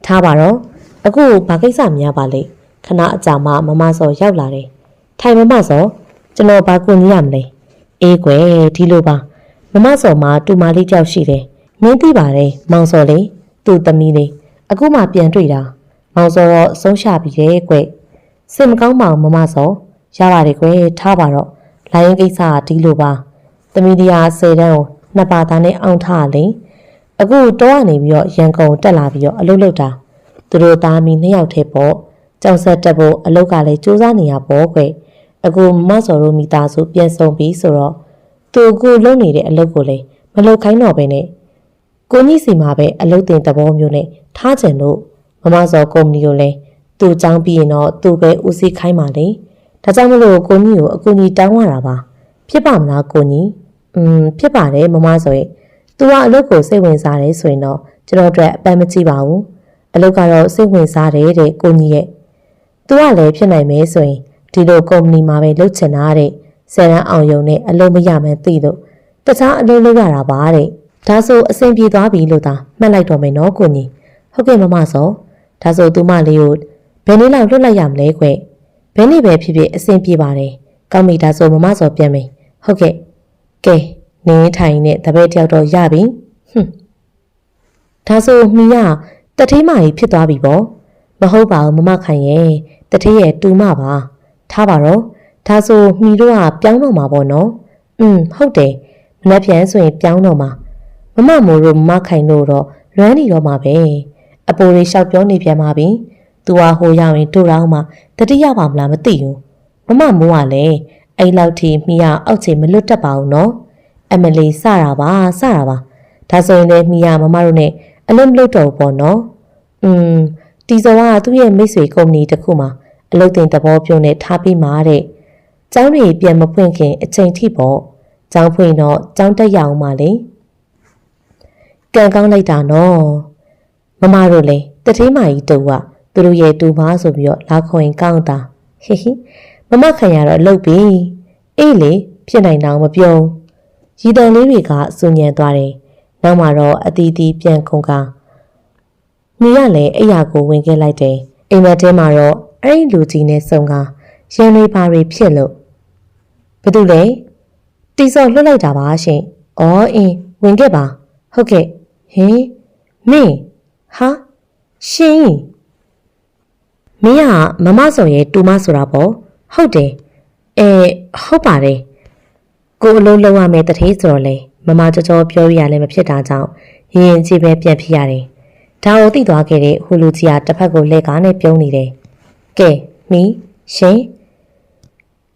ထားပါတော့အခုဘာကိစ္စများပါလဲခဏအကြာမှမမစောရောက်လာတယ်ထိုင်မမစောကျွန်တော်ဘာကူညီရမလဲအေးကွယ်ဒီလိုပါမမစောမှာတူမလေးတယောက်ရှိတယ်မင်းသိပါတယ်မောင်စောလေးသူ့သမီးလေးအခုမှပြန်တွေ့တာမောင်စောတော့ဆုံးရှပြီရဲ့ကွယ်စိတ်မကောင်းပါဘူးမမစောရပါတယ်ကွယ်ထားပါတော့လိုင်းရင်ကိစ္စကဒီလိုပါသမီးလေးက10တန်းကို2ပါသားနဲ့အောင်ထားလေအခုတော့ကနေပြီးတော့ရန်ကုန်တက်လာပြီးတော့အလုပ်လုပ်တာသူတို့သားမီး2ယောက်ထဲပေါ့ကြောင်ဆက်တက်ဖို့အလုပ်ကလည်းစူးစမ်းနေရပေါ့ကွအခုမစော်တို့မိသားစုပြန်ဆုံးပြီးဆိုတော့သူအခုလုပ်နေတဲ့အလုပ်ကိုလည်းမလုပ်ခိုင်းတော့ပဲနဲ့ကိုကြီးစီမှာပဲအလုပ်တင်သဘောမျိုးနဲ့ထားကြလို့မစော်ကုမ္ပဏီကိုလည်းသူ့ចောင်းပြီးရင်တော့သူပဲဦးစီးခိုင်းပါလေဒါကြောင့်မလို့ကိုကြီးကိုအကူကြီးတောင်းရတာပါဖြစ်ပါမလားကိုကြီးဖြစ်ပါတယ်မစော်ရဲ့သူကအလုပ်ကိုစိတ်ဝင်စားတယ်ဆိုရင်တော့ကျွန်တော်တို့အပန်းမကြည့်ပါဘူးအလုပ်ကတော့စိတ်ဝင်စားတယ်တဲ့ကိုကြီးရဲ့သူကလည်းဖြစ်နိုင်မယ်ဆိုရင်ဒီလိုကုမ္ပဏီမှာပဲလုပ်ချင်တာတဲ့ဆယ်တန်းအောင်ယုံနဲ့အလုပ်မရမှန်းသိလို့တခြားအလုပ်လုပ်ရတာပါတဲ့ဒါဆိုအဆင်ပြေသွားပြီလို့သာမှတ်လိုက်တော့မယ်နော်ကိုကြီးဟုတ်ကဲ့မစောဒါဆိုသူမလေးကိုဘယ်နည်းလောက်လွတ်လိုက်ရမလဲကွဘယ်နည်းပဲဖြစ်ဖြစ်အဆင်ပြေပါတယ်ကောင်းပြီဒါဆိုမစောပြန်မယ်ဟုတ်ကဲ့ကဲနေထိုင်နဲ့တပည့်တယောက်တော့ရပြီဒါဆိုမီးကတထေးမကြီးဖြစ်သွားပြီပေါ့မဟုတ်ပါဘူးမခိုင်ရဲ့တထေးရဲ့တူမပါထားပါတော့ဒါဆိုမီးတို့ကပြောင်းတော့မှာပေါ့နော်ဟုတ်တယ်မနှက်ပြန်ဆိုရင်ပြောင်းတော့မှာမမိုးတို့မခိုင်တို့တော့လွမ်းနေတော့မှာပဲအပိုးလေးလျှောက်ပြောနေပြန်ပါပြီသူကဟိုရောက်ရင်တို့တော့မှတတိယပါမလားမသိဘူးမမိုးကလည်းအဲ့လောက်ထိမီးကအောက်ခြေမလွတ်တတ်ပါဘူးနော်အမလီစတာပါဒါဆိုရင်လည်းမီးကမမတို့နဲ့အလုံးမလုပ်တော့ဘူးပေါ့နော်တီစောကသူ့ရဲ့မိတ်ဆွေကုမ္ပဏီတစ်ခုမှာအလုပ်တင်သဘောပြုနေထားပြီးမှတဲ့ကျောင်းတွေပြန်မဖွင့်ခင်အချိန်ထိပေါ့ကျောင်းဖွင့်တော့ကျောင်းတက်ရအောင်ပါလေကံကောင်းလိုက်တာနော်မမတို့လည်းတထေးမကြီးတူကသူတို့ရဲ့တူမဆိုပြီးတော့လာခေါ်ရင်ကောင်းတာဟိမခိုင်ရတော့လှုပ်ပြီအေးလေဖြစ်နိုင်တော့မပြောရည်တန်လေးတွေကစူညံသွားတယ်နောက်မှာတော့အတီးတီးပြန်ခုန်ကားမိရလည်းအိယာကိုဝင်ခဲ့လိုက်တယ်အိမ်မက်ထဲမှာတော့အဲ့ဒီလူကြီးနဲ့ဆုံကားရန်တွေပါတွေဖြစ်လို့ဘာတူလဲတီစော်လွတ်လိုက်တာပါရှင်အော်အင်းဝင်ခဲ့ပါဟုတ်ကဲ့ဟင်မင်းဟာရှင်မင်းကမစော်ရဲ့တူမဆိုတာပေါ့ဟုတ်တယ်ဟုတ်ပါတယ်ကိုအလုံးလုံးရမယ်တထေးဆိုတော့လေမ မမကြောပြောရလည်းမဖြစ်တာကြောင့်ရင်ကြည့်ပဲပြန်ဖြစ်ရတယ်ဒါကိုသိသွားခဲ့တဲ့ဟူလူကြီးကတစ်ဖက်ကိုလက်ကားနဲ့ပြုံးနေတယ်ကဲမီရှင်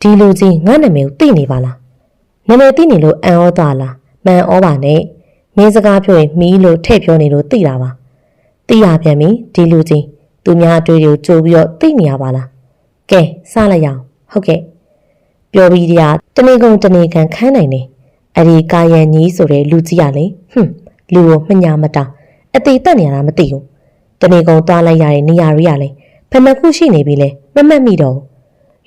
ဒီလူကြီးငါနာမည်ကိုသိနေပါလားနာမည်သိနေလို့အံ့ဩသွားလားမှန်ဩပါနဲ့မင်းစကားပြောရင်မီးလို့ထည့်ပြောနေလို့သိတာပါသိရပြန်ပြီဒီလူကြီးသူများအတွေ့အကြုံကြိုးပြီးတော့သိနေရပါလားကဲစလိုက်ရအောင်ဟုတ်ကဲ့ပြောပြီးတည်းကတနေကုန်ခန်းနိုင်နေအဲ့ဒီကာယံကြီးဆိုတဲ့လူကြီးကလေလူကိုမညာမတာအသေးတက်နေရတာမသိဘူးတနေကုန်သွားလိုက်ရတဲ့နေရာတွေကလေဖက်နှခုရှိနေပြီလေမမှတ်မိတော့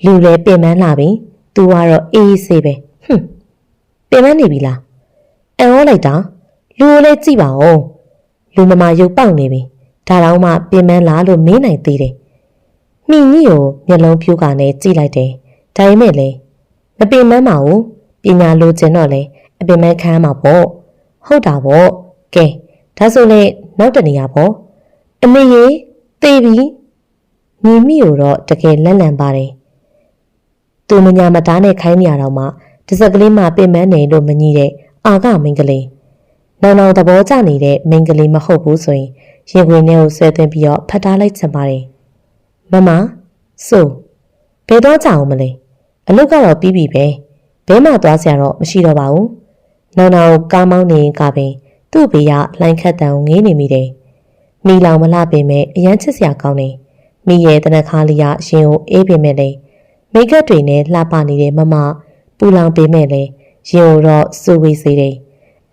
လူလည်းပင်ပန်းလာပြီသူကတော့အေးဆေးပဲပင်ပန်းနေပြီလားအံ့ဩလိုက်တာလူကိုလည်းကြည့်ပါဦးလူမမရုပ်ပေါက်နေပြီဒါတော့မှပင်ပန်းလာလို့မေးနိုင်သေးတယ်မိကြီးကိုမျက်လုံးဖြူကနဲ့ကြည့်လိုက်တယ်ဒါပေမဲ့လေမပင်ပန်းပါဘူးပညာလိုချင်တော့လေအပင်ပန်းခံမှာပေါ့ဟုတ်တာပေါ့ကဲဒါဆိုလေနောက်တနေရာပေါ့အမေရေသေပြီညီမိကိုတော့တကယ်လက်လံပါတယ်သူမညာမတားနဲ့ခိုင်းနေရတော့မှတစ်စက်ကလေးမှပင်ပန်းနေလို့မညီတဲ့အာကမင်းကလေးနောင်သဘောကျနေတဲ့မင်းကလေးမဟုတ်ဘူးဆိုရင်ရင်ခွင်ထဲကိုဆွဲသွင်းပြီးတော့ဖတ်ထားလိုက်ချင်ပါတယ်မမဆိုဘယ်တော့ကြအောင်မလဲအလုပ်ကတော့ပြီးပြီပဲဘဲမှသွားစရာတော့မရှိတော့ပါဘူးနောင်ကားမောင်းနေကပင်သူ့ဘေးကလှိုင်းခတ်တန်ငေးနေမိတယ်မိလောင်မလှပင်မဲ့အရန်ချစ်စရာကောင်းတယ်မိရဲ့တနခါလေးရရှင်ကိုအေးပင်မဲ့လေမိကတ်တွေနဲ့လှပနေတဲ့မမပူလောင်ပင်မဲ့လေရင်ကိုတော့စူဝေးစေတယ်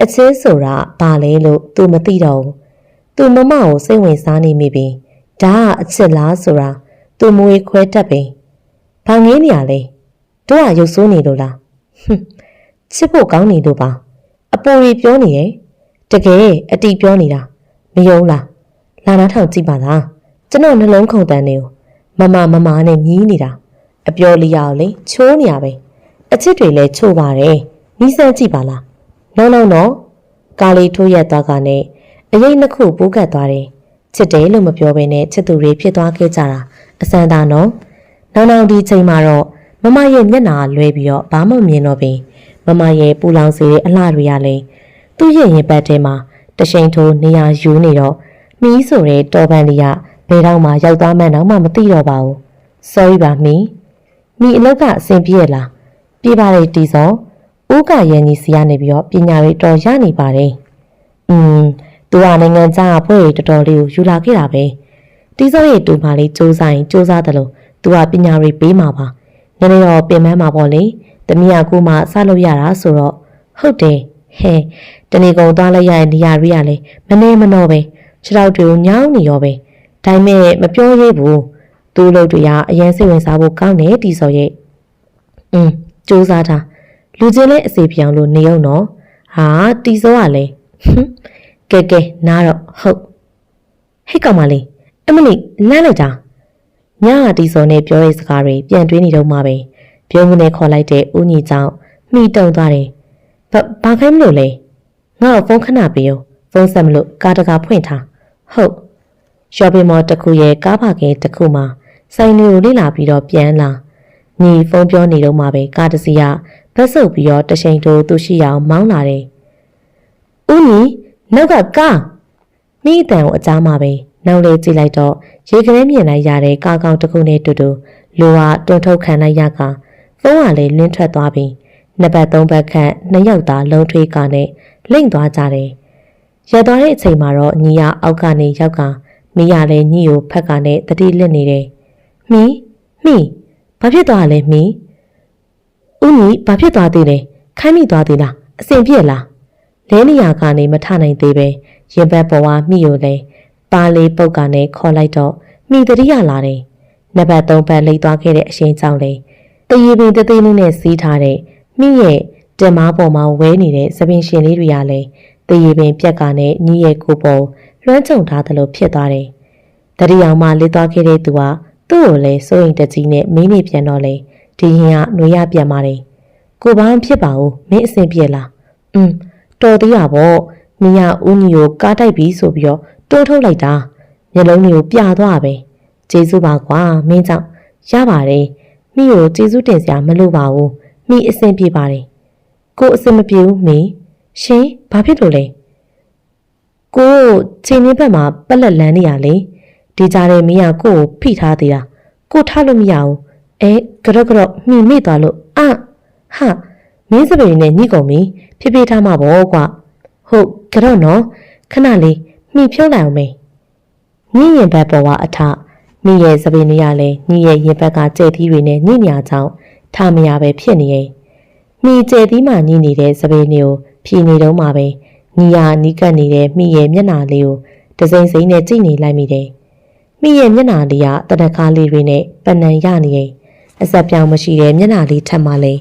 အချင်းဆိုတာဘာလဲလို့သူမသိတော့ဘူးသူမမကိုစိတ်ဝင်စားနေမိပြီဒါကအချစ်လားဆိုတာသူမွေခွဲတတ်ပင်ဘာငင်းနေရလဲတို့ကရုပ်ဆိုးနေလို့လားချစ်ဖို့ကောင်းနေလို့ပါအပေါ်ကြီးပြောနေရဲ့တကယ်အတိပြောနေတာမယုံလားလာနာထောင်ကြည့်ပါလားကျွန်တော်နှလုံးခုန်တန်းနေကိုမမနဲ့မြည်နေတာအပြောလျောက်လေချိုးနေရပဲအချစ်တွေလည်းချိုးပါတယ်နီးစမ်းကြည့်ပါလားနော်ကားလေးထိုးရက်သွားကနဲ့အရေးနှစ်ခုပိုးကတ်သွားတယ်ချစ်တယ်လို့မပြောဘဲနဲ့ချစ်သူတွေဖြစ်သွားခဲ့ကြတာအစမ်းသာနော်နောက်ဒီချိန်မှာတော့မမရဲ့မျက်နှာလွဲပြီးတော့ဘာမှမမြင်တော့ဘူးမမရဲ့ပူလောင်စေတဲ့အလှတွေကလည်းသူ့ရဲ့ရင်ပတ်ထဲမှာတရှိန်ထိုးနေရာယူနေတော့မီးဆိုတဲ့တော်ပန်လေးကဘယ်တော့မှရောက်သွားမှန်းတော့မှမသိတော့ပါဘူး sorry ပါမီအလုပ်ကအဆင်ပြေလားပြေပါလေတီစောဦးကရန်ကြီးစီကနေပြီးတော့ပညာရေးတော်ရနေပါတယ်သူကနိုင်ငံခြားအဖွဲ့တွေတော်တော်လေးကိုယူလာခဲ့တာပဲတီစောရဲ့တူမလေးစူးစမ်းတယ်လို့သူကပညာရေးပေးမှာပါနည်းနည်းတော့ပြင်ပန်းမှာပေါ့လေတမီးကကိုမှစလုပ်ရတာဆိုတော့ဟုတ်တယ်ဟဲတနေ့ကုန်သွားလိုက်ရတဲ့နေရာတွေကလည်းမနေမနှောပဲခြေထောက်တွေကိုညောင်းနေရောပဲဒါပေမဲ့မပြောရဘူးသူ့လုပ်တွေကအရင်စိတ်ဝင်စားဖို့ကောင်းတယ်တီစောရဲ့စူးစမ်းတာလူချင်းလည်းအစီပြောင်လို့နေအောင်နော်ဟာတီစောကလည်းကဲနားတော့ဟုတ်ဟဲ့ကောင်မလေးအမလေးလမ်းလိုက်တာညကတီစောနဲ့ပြောတဲ့စကားတွေပြန်တွေးနေတော့မှပဲပြုံးကနေခေါ်လိုက်တဲ့ဦးညီကြောင့်မိတုံသွားတယ်ဘာခိုင်းမလို့လဲငါ့ကိုဖုန်းခဏပေးရောဖုန်းဆက်မလို့ကားတကာဖွင့်ထားဟုတ်ရှော့ပင်းမော်တစ်ခုရဲ့ကားပါကင်တစ်ခုမှာဆိုင်လေးကိုလေ့လာပြီးတော့ပြန်လာညီဖုန်းပြောနေတော့မှပဲကားတစ်စီးကဘက်ဆုပ်ပြီးတော့တရှိန်တိုးသူရှိအောင်မောင်းလာတယ်ဦးညီနောက်ကကားမိအတန်ကိုအကြားမှာပဲနောက်လေကြည့်လိုက်တော့ရေကလေးမြင်လိုက်ရတဲ့ကားကောင်တစ်ခုနဲ့တူတူလူကတွန်းထုတ်ခံလိုက်ရကဖုန်းကလည်းလင်းထွက်သွားပြီးနှစ်ပတ်သုံးပတ်ခန့်နှစ်ယောက်သားလုံးထွေးကနဲ့လိမ့်သွားကြတယ်ရက်သွားတဲ့အချိန်မှာတော့ညီရအောက်ကနေရောက်ကမိရလည်းညီကိုဖက်ကနဲ့တတိလစ်နေတယ်မိဘာဖြစ်သွားလဲမိဦးညီဘာဖြစ်သွားသေးလဲခိုင်းမိသွားသေးလားအစင်ပြည့်လားလဲနေရကနေမထနိုင်သေးပဲရင်ဘတ်ပေါ်ကမိကိုလည်းပါလေးပုတ်ကနဲ့ခေါ်လိုက်တော့မိတတိယလာတယ်နှစ်ပတ်သုံးပတ်လိမ့်သွားခဲ့တဲ့အရှင်ကြောင့်လေတရေပင်တသေးလေးနဲ့စီးထားတဲ့မိရဲ့တင်မားပေါ်မှာဝဲနေတဲ့သပင်ရှင်လေးတွေကလည်းတရေပင်ပြက်ကနဲ့ညီရဲ့ကိုပေါ်လွှမ်းကြုံထားသလိုဖြစ်သွားတယ်တတိယအောင်မှလစ်သွားခဲ့တဲ့သူကသူ့ကိုလည်းစိုးရင်တကြီးနဲ့မင်းနေပြန်တော့လေဒီရင်ကနှွေရပြန်ပါတယ်ကိုဘာမှဖြစ်ပါဘူးမင်းအဆင်ပြေလားတော်သေးတာပေါ့မင်းကဦးညီကိုကားတိုက်ပြီးဆိုပြီးတော့တိုးထုတ်လိုက်တာမျက်လုံးတွေကိုပြသွားပဲကျေးဇူးပါကွာမင်းကြောင့်ရပါတယ်မိကိုကျေးဇူးတင်စရာမလိုပါဘူးမိအဆင်ပြေပါတယ်ကိုအဆင်မပြေဘူးမင်း ရှင်ဘာဖြစ်လို့လဲကိုချိန်နေဘက်မှာပက်လက်လန်းနေရလေဒီကြားထဲမင်းကကိုကိုဖိထားသေးတာကိုထားလို့မရဘူးကတော့မှီမိသွားလို့ဟာမင်းစပယ်နဲ့ညှိကုန်ပြီဖြည်းဖြည်းထားမှာပေါ့ကွာဟုတ်ကတော့နော်ခဏလေးမှီဖြုတ်လိုက်အောင်မေညှိရင်ဘက်ပေါ်ကအထမိရဲ့စပယ်နေရလဲညှိရဲ့ရင်ဘက်ကကြဲသီးတွေနဲ့ညှိညာကြောင်းထားမရပဲဖြစ်နေရဲ့မိကြဲသီးမှညှိနေတဲ့စပယ်နေကိုဖြီနေတော့မှပဲညီယာနီးကပ်နေတဲ့မိရဲ့မျက်နှာလေးကိုတစိမ့်စိမ့်နဲ့ကြည့်နေလိုက်မိတယ်မိရဲ့မျက်နှာလေးကတနခါလေးတွေနဲ့ပနံရနေရဲ့အဆက်ပြောင်မရှိတဲ့မျက်နှာလေးထပ်မှလဲ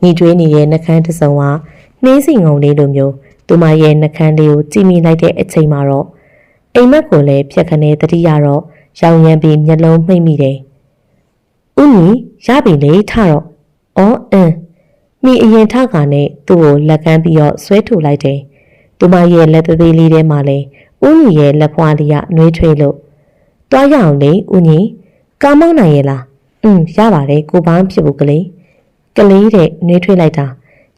ညီတွေးနေတဲ့နှကန်းတစ်စုံကနှင်းစီငုံလေးလိုမျိုးသူမရဲ့နှကန်းလေးကိုကြည့်မိလိုက်တဲ့အချိန်မှာတော့အိမ်မက်ကိုလည်းဖြက်ခနဲတတိယတော့ရောင်ရမ်းပြီးမျက်လုံးမှိတ်မိတယ်။ဦးညီရပြီလေထတော့မိအရင်ထကနဲ့သူ့ကိုလက်ကမ်းပြီးတော့ဆွဲထုတ်လိုက်တယ်။သူမရဲ့လက်သေးလေးထဲမှာလည်းဦးညီရဲ့လက်ဖွားလေးကနှွေးထွေးလို့တွားရအောင်လေဦးညီကားမောင်းနိုင်ရဲ့လားရပါတယ်ကိုဘာမှဖြစ်ဘူးကလေးတဲ့နှွေးထွေးလိုက်တာ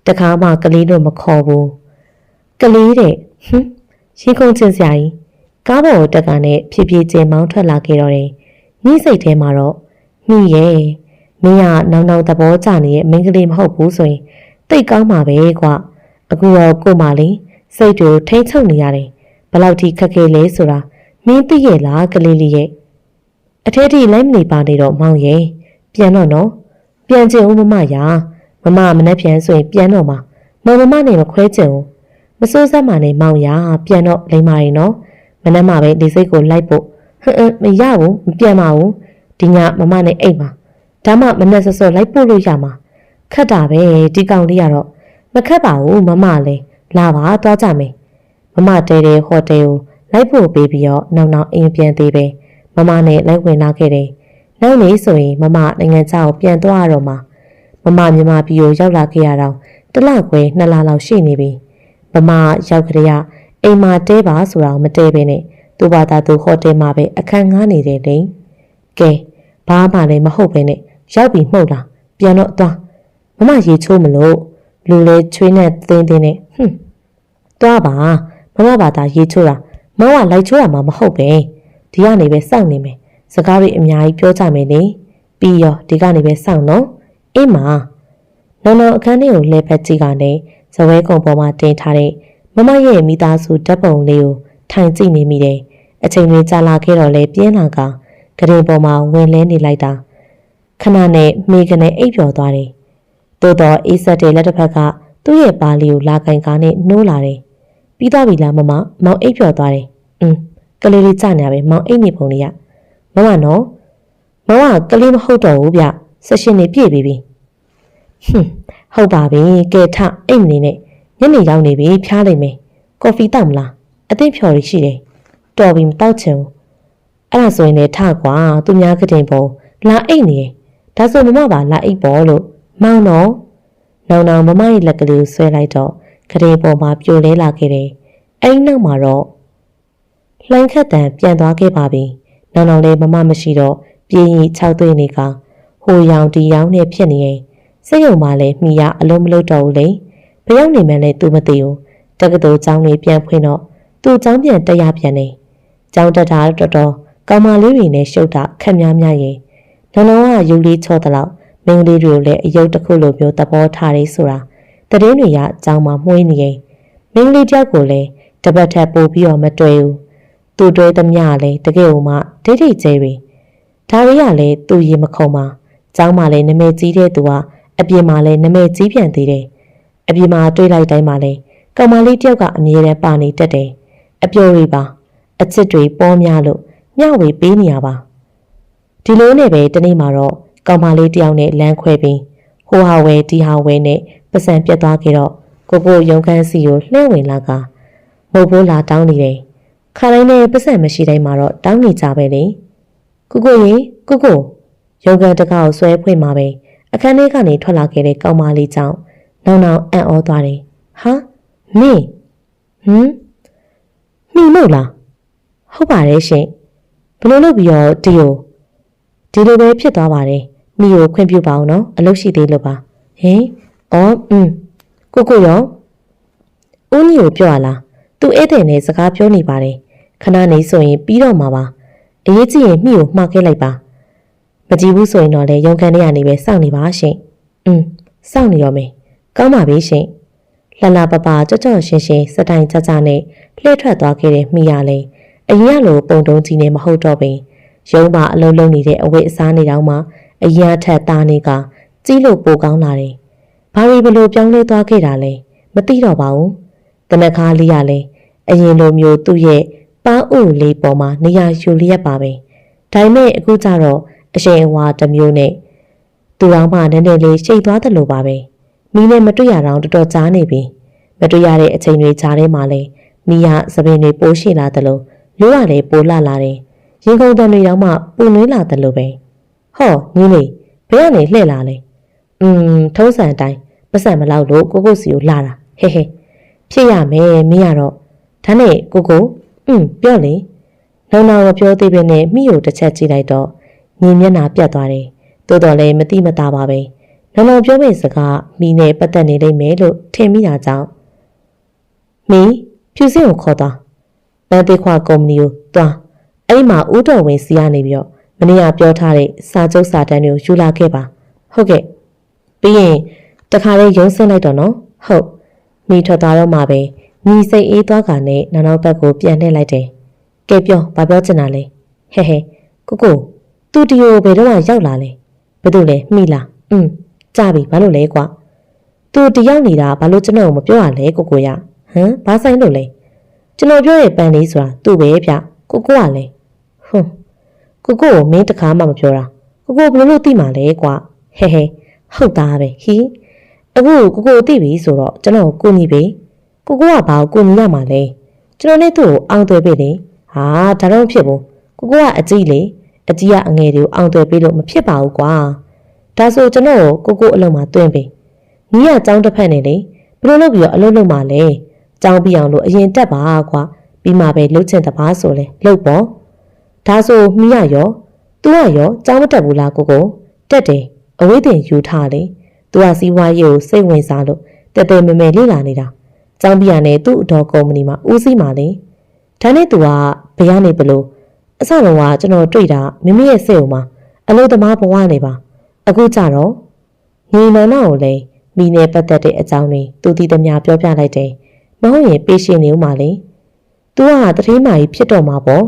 တခါမှကလေးတို့မခေါ်ဘူးကလေးတဲ့ရေကုန်ချင်းစရာကြီးကားပေါ်တက်ကနေဖြည်းဖြည်းချင်းမောင်းထွက်လာခဲ့တော့တယ်။မိစိတ်ထဲမှာတော့မိရဲ့မင်းကနောက်သဘောကျနေတဲ့မိန်းကလေးမဟုတ်ဘူးဆိုရင်တိတ်ကောင်းမှာပဲကွာ။အခုတော့ကို့မလေးစိတ်တွေထိမ့်ချုပ်နေရတယ်။ဘလောက်ထိခက်ခဲလဲဆိုတာမင်းသိရဲ့လားကလေးလေးရဲ့အထက်ထိလိုက်မနေပါနဲ့တော့မောင်ရဲ့ပြန်တော့နော်ပြန်ချင်ဦးမမရာမမမနဲ့ပြန်ဆိုရင်ပြန်တော့မှာမမနဲ့မခွဲချင်ဘူးမစိုးစက်မှနဲ့မောင်ရာပြန်တော့လိမ္မာရင်နော်မနက်မှပဲဒီစိတ်ကိုလိုက်ဖို့မရဘူးမပြန်ပါဘူးဒီညမမနဲ့အိတ်မှာဒါမှမနဲ့စောလိုက်ပို့လို့ရမှာခက်တာပဲဒီကောင်လေးကတော့မခက်ပါဘူးမမလည်းလာပါသွားကြမယ်မမတဲတဲ့ဟိုတယ်ကိုလိုက်ဖို့ပေးပြီးတော့နောက်အိမ်ပြန်သေးပဲမမနဲ့လိုက်ဝင်လာခဲ့တယ်နောက်နေ့ဆိုရင်မမနိုင်ငံခြားကိုပြန်သွားရတော့မှာမမမြန်မာပြည်ကိုရောက်လာခဲ့ရတော့တစ်လခွဲ2လလောက်ရှိနေပြီမမရောက်ကြရအိမ်မှာတဲပါဆိုတာမတဲပဲနဲ့သူ့ဘာသာသူဟိုတယ်မှာပဲအခန်းငှားနေတယ်လေကဲဘာမှလည်းမဟုတ်ပဲနဲ့ရောက်ပြီးမှုတ်လာပြန်တော့သွားမမရေချိုးမလို့လူလဲချွေးနဲ့တင်းနဲ့သွားပါမမဘာသာရေချိုးတာမောင်ကလိုက်ချိုးရမှာမဟုတ်ပဲဒီကနေပဲစောင့်နေမယ်စကားတွေအများကြီးပြောကြမယ်လေပြီးရောဒီကနေပဲစောင့်နော်အေးမာနော်အခန်းထဲကိုလဲဖက်ကြည့်ကနေဇဝဲကုံပေါ်မှာတင်ထားတဲ့မမရဲ့မိသားစုဓာတ်ပုံလေးကိုထိုင်ကြည့်နေမိတယ်အချိန်လေးကြာလာခဲ့တော့လဲပြင်းလာကဂရင်ပေါ်မှာဝင်လဲနေလိုက်တာခဏနဲ့မိကနေအိပ်ပျော်သွားတယ်သို့တော့အေးဆက်တဲ့လက်တစ်ဖက်ကသူ့ရဲ့ပါးလေးကိုလာကင်ကားနဲ့နှိုးလာတယ်ပြီးသွားပြီလားမမောင်အိပ်ပျော်သွားတယ်ကလေးလေးကြာနေပဲမောင်အိပ်နေပုံလေးကမမနော်မောင်ကကလေးမဟုတ်တော့ဘူးဗျဆက်ရှင်နေပြည့်ပြီဟုတ်ပါပြီကဲထအိမ်နေနဲ့ညနေရောက်နေပြီဖျားလိုက်မယ်ကော်ဖီတောက်မလားအသိဖြော်ရရှိတယ်တော်ပြီမတောက်ချင်ဘူးအဲ့ဒါဆိုရင်လည်းထကွာသူများကတင်ပုံလာအိမ်နေဒါဆိုမမပါလာအိမ်ပေါ်လို့မောင်တော့နောင်မမရဲ့လက်ကလေးကိုဆွဲလိုက်တော့ကတင်ပေါ်မှာပြိုလဲလာခဲ့တယ်အဲ့နောက်မှာတော့လှိုင်းခတ်တန်ပြန်သွားခဲ့ပါပြီနောင်လည်းမမမရှိတော့ပြင်းရီ6သွေးနေကဟိုရောင်ဒီရောင်နဲ့ဖြစ်နေရင်စိတ်ယုံမှလည်းမိရအလုံးမလို့တော့ဘူးလေဘယ်ရောက်နေမှလည်းသူမသိဘူးတက္ကသိုလ်ကျောင်းလေးပြန်ဖွင့်တော့သူ့ကျောင်းပြန်တက်ရပြန်နေကျောင်းတက်တာတော်ကောင်မလေးတွေနဲ့ရှုပ်တာခက်များရင်လုံးကယူလေးချောတဲ့လောက်မင်းလေးတွေကိုလည်းအယုတ်တစ်ခုလိုမျိုးသဘောထားနေဆိုတာတည်င်းတွေကကျောင်းမှာမှုေးနေရင်မင်းလေးတယောက်ကိုလည်းတပတ်ထပ်ပို့ပြီးတော့မတွေ့ဘူးသူ့တွဲသမျှလည်းတကယ်မှဒိတ်ကျဲတွေဒါတွေကလည်းသူ့ရေမခုံပါကျောင်းမှာလည်းနမဲကြီးတဲ့သူကအပြင်မှာလည်းနမဲကြီးပြန်သေးတယ်အပြင်မှာတွေးလိုက်တိုင်းမှာလည်းကောင်မလေးတယောက်ကအမြဲတမ်းပါနေတတ်တယ်အပြိုတွေပါအချစ်တွေပေါ်များလို့မျှဝေပေးနေရပါဒီလိုနဲ့ပဲတနေ့မှာတော့ကောင်မလေးတယောက်နဲ့လမ်းခွဲပြီးဟိုဟာဝဲဒီဟာဝဲနဲ့ပစံပြတ်သွားခဲ့တော့ကိုရုံခန်းစီကိုလှည့်ဝင်လာကမဟုတ်ဘူးလားတောင်းနေတယ်ခါတိုင်းနဲ့ပစံမရှိတိုင်းမှာတော့တောင်းနေကြပဲလေကိုရေကိုရုံခန်းတကားကိုဆွဲဖွင့်มาပဲအခန်းထဲကနေထွက်လာခဲ့တဲ့ကောင်မလေးကြောင့်နောင်အံ့ဩသွားတယ်ဟာမင်းမိမို့လားဟုတ်ပါတယ်ရှင်ဘလို့လို့ပြီးတော့ဒီလိုပဲဖြစ်သွားပါတယ်မိကိုခွင့်ပြုပါအောင်နော်အလုပ်ရှိသေးလို့ပါဟင်ကိုရော ဦးကြီးကိုပြောရလားသူဧည့်သည်နဲ့စကားပြောနေပါတယ်ခဏနေဆိုရင်ပြီးတော့မှာပါအရေးကြီးရင်မိကိုမှားခဲ့လိုက်ပါမကြည့်ဘူးဆိုရင်တော့လေရုံခန်းထဲကနေပဲစောင့်နေပါရှင်စောင့်နေရောမယ်ကောင်းပါပြီရှင်လှလှပပကြော့ကြော့ရှင်းရှင်းစတိုင်ကြကြနဲ့လှည့်ထွက်သွားခဲ့တဲ့မိရလေအရင်ကလိုပုံတုံးကြီးနဲ့မဟုတ်တော့ပင်ရုံးပါအလုံးလုံးနေတဲ့အဝတ်အစားနေတော့မှအရင်ထက်သားနေကကြီးလို့ပိုကောင်းလာတယ်ဘာရီဘလို့ပြောင်းလဲသွားခဲ့တာလဲမသိတော့ပါဘူးတနခါလေးရလဲအရင်လိုမျိုးသူ့ရဲ့ပန်းအိုလေးပေါ်မှာနေရာယူလျက်ပါပဲဒါပေမဲ့အခုကျတော့အရှိန်အဝါတစ်မျိုးနဲ့သူတော်မှနည်းနည်းလေးရှိတ်သွားတယ်လို့ပါပဲမိနဲ့မတွေ့ရတော့တော်တော်ကြားနေပြီမတွေ့ရတဲ့အချိန်တွေကြားထဲမှာလဲမိရသပင်တွေပိုးရှိလာတယ်လို့လူကလည်းပိုးလာလာတယ်ရင်ကုန်တန်တွေတော့မှပူနွေးလာတယ်လို့ပဲဟောညီလေးဘယ်ကနေလှည့်လာလဲထုံးစံအတိုင်းပတ်စံမလောက်လို့ကိုစီကိုလာတာဟဲဖြစ်ရမယ်မင်းရတော့ဒါနဲ့ကိုပြောလေနောင်မပြောသေးပဲနဲ့မိကိုတစ်ချက်ကြည့်လိုက်တော့ညီမျက်နှာပြတ်သွားတယ်တိုးတော်လည်းမတိမတာပါပဲနောင်ပြောမယ့်စကားမိနဲ့ပတ်သက်နေလိမ့်မယ်လို့ထင်မိတာကြောင့်မင်းဖြူစင်ကိုခေါ်သွားပန်းသေးခွာကုမ္ပဏီကိုသွားအဲ့မှာဦးတော်ဝင်စီကနေပြီးတော့မနေ့ကပြောထားတဲ့စာချုပ်စာတမ်းတွေကိုယူလာခဲ့ပါဟုတ်ကဲ့ပြီးရင်တခါလေးရုံးဆင်းလိုက်တော့နော်ဟုတ်မိထွက်သွားတော့မှပဲညီစိတ်အေးသွားကနဲ့နောက်ဘက်ကိုပြန်လှည့်လိုက်တယ်ကဲပြောဘာပြောချင်တာလဲကိုသူတီယိုဘယ်တော့မှရောက်လာလဲဘယ်သူလဲမိလားကြပြီဘာလို့လဲကွာသူတယောက်နေတာဘာလို့ကျွန်တော်မပြောရလဲကိုရဘာဆိုင်လို့လဲကျွန်တော်ပြောရဲ့ပန်းလေးဆိုတာသူ့ပဲဗျကိုကလည်းကိုမင်းတခါမှမပြောတာကိုဘယ်လိုသိမှာလဲကွာဟုတ်သားပဲဟီအခုကိုသိပြီဆိုတော့ကျွန်တော်ကိုညီပဲကိုကဘာကိုညီရမှာလဲကျွန်တော်နဲ့သူ့ကိုအောင်သွဲပေးလေဟာဒါတော့ဖြစ်ဘူးကိုကအကြီးလေအကြီးကအငယ်တွေကိုအောင်သွဲပေးလို့မဖြစ်ပါဘူးကွာဒါဆိုကျွန်တော်ကိုအလုံးမှာတွင်းပေးညီကចောင်းတစ်ဖက်နဲ့လေဘယ်လိုလုပ်ပြီးတော့အလုံးလုံးမှာလဲចောင်းပြအောင်လို့အရင်တက်ပါကွာပြီးမှပဲလှုပ်ချင်တပါဆိုလဲလှုပ်ပေါ့ဒါဆိုမိရရောသူကရောចောင်းမတက်ဘူးလားကိုတက်တယ်အဝိတင်ယူထားလေသူကစီးပွားရေးကိုစိတ်ဝင်စားလို့တဲတဲမဲမဲလေ့လာနေတာចောင်းပြရနဲ့သူ့အတော်ကုမ္ပဏီမှာဦးစီးမှာလေဒါနဲ့သူကဘယ်ကနေဘလို့အစတော့ကကျွန်တော်တွေ့တာမိမိရဲ့စိတ်ုံမှာအလို့သမားဘဝနေပါအခုကြတော့ညီနန္ဒကိုလည်းမိနဲ့ပတ်သက်တဲ့အကြောင်းတွေသူတည်သမျှပြောပြလိုက်တယ်မဟုတ်ရင်ပေးရှင်နေဦးမှာလေသူကတတိမာကြီးဖြစ်တော့မှာပေါ့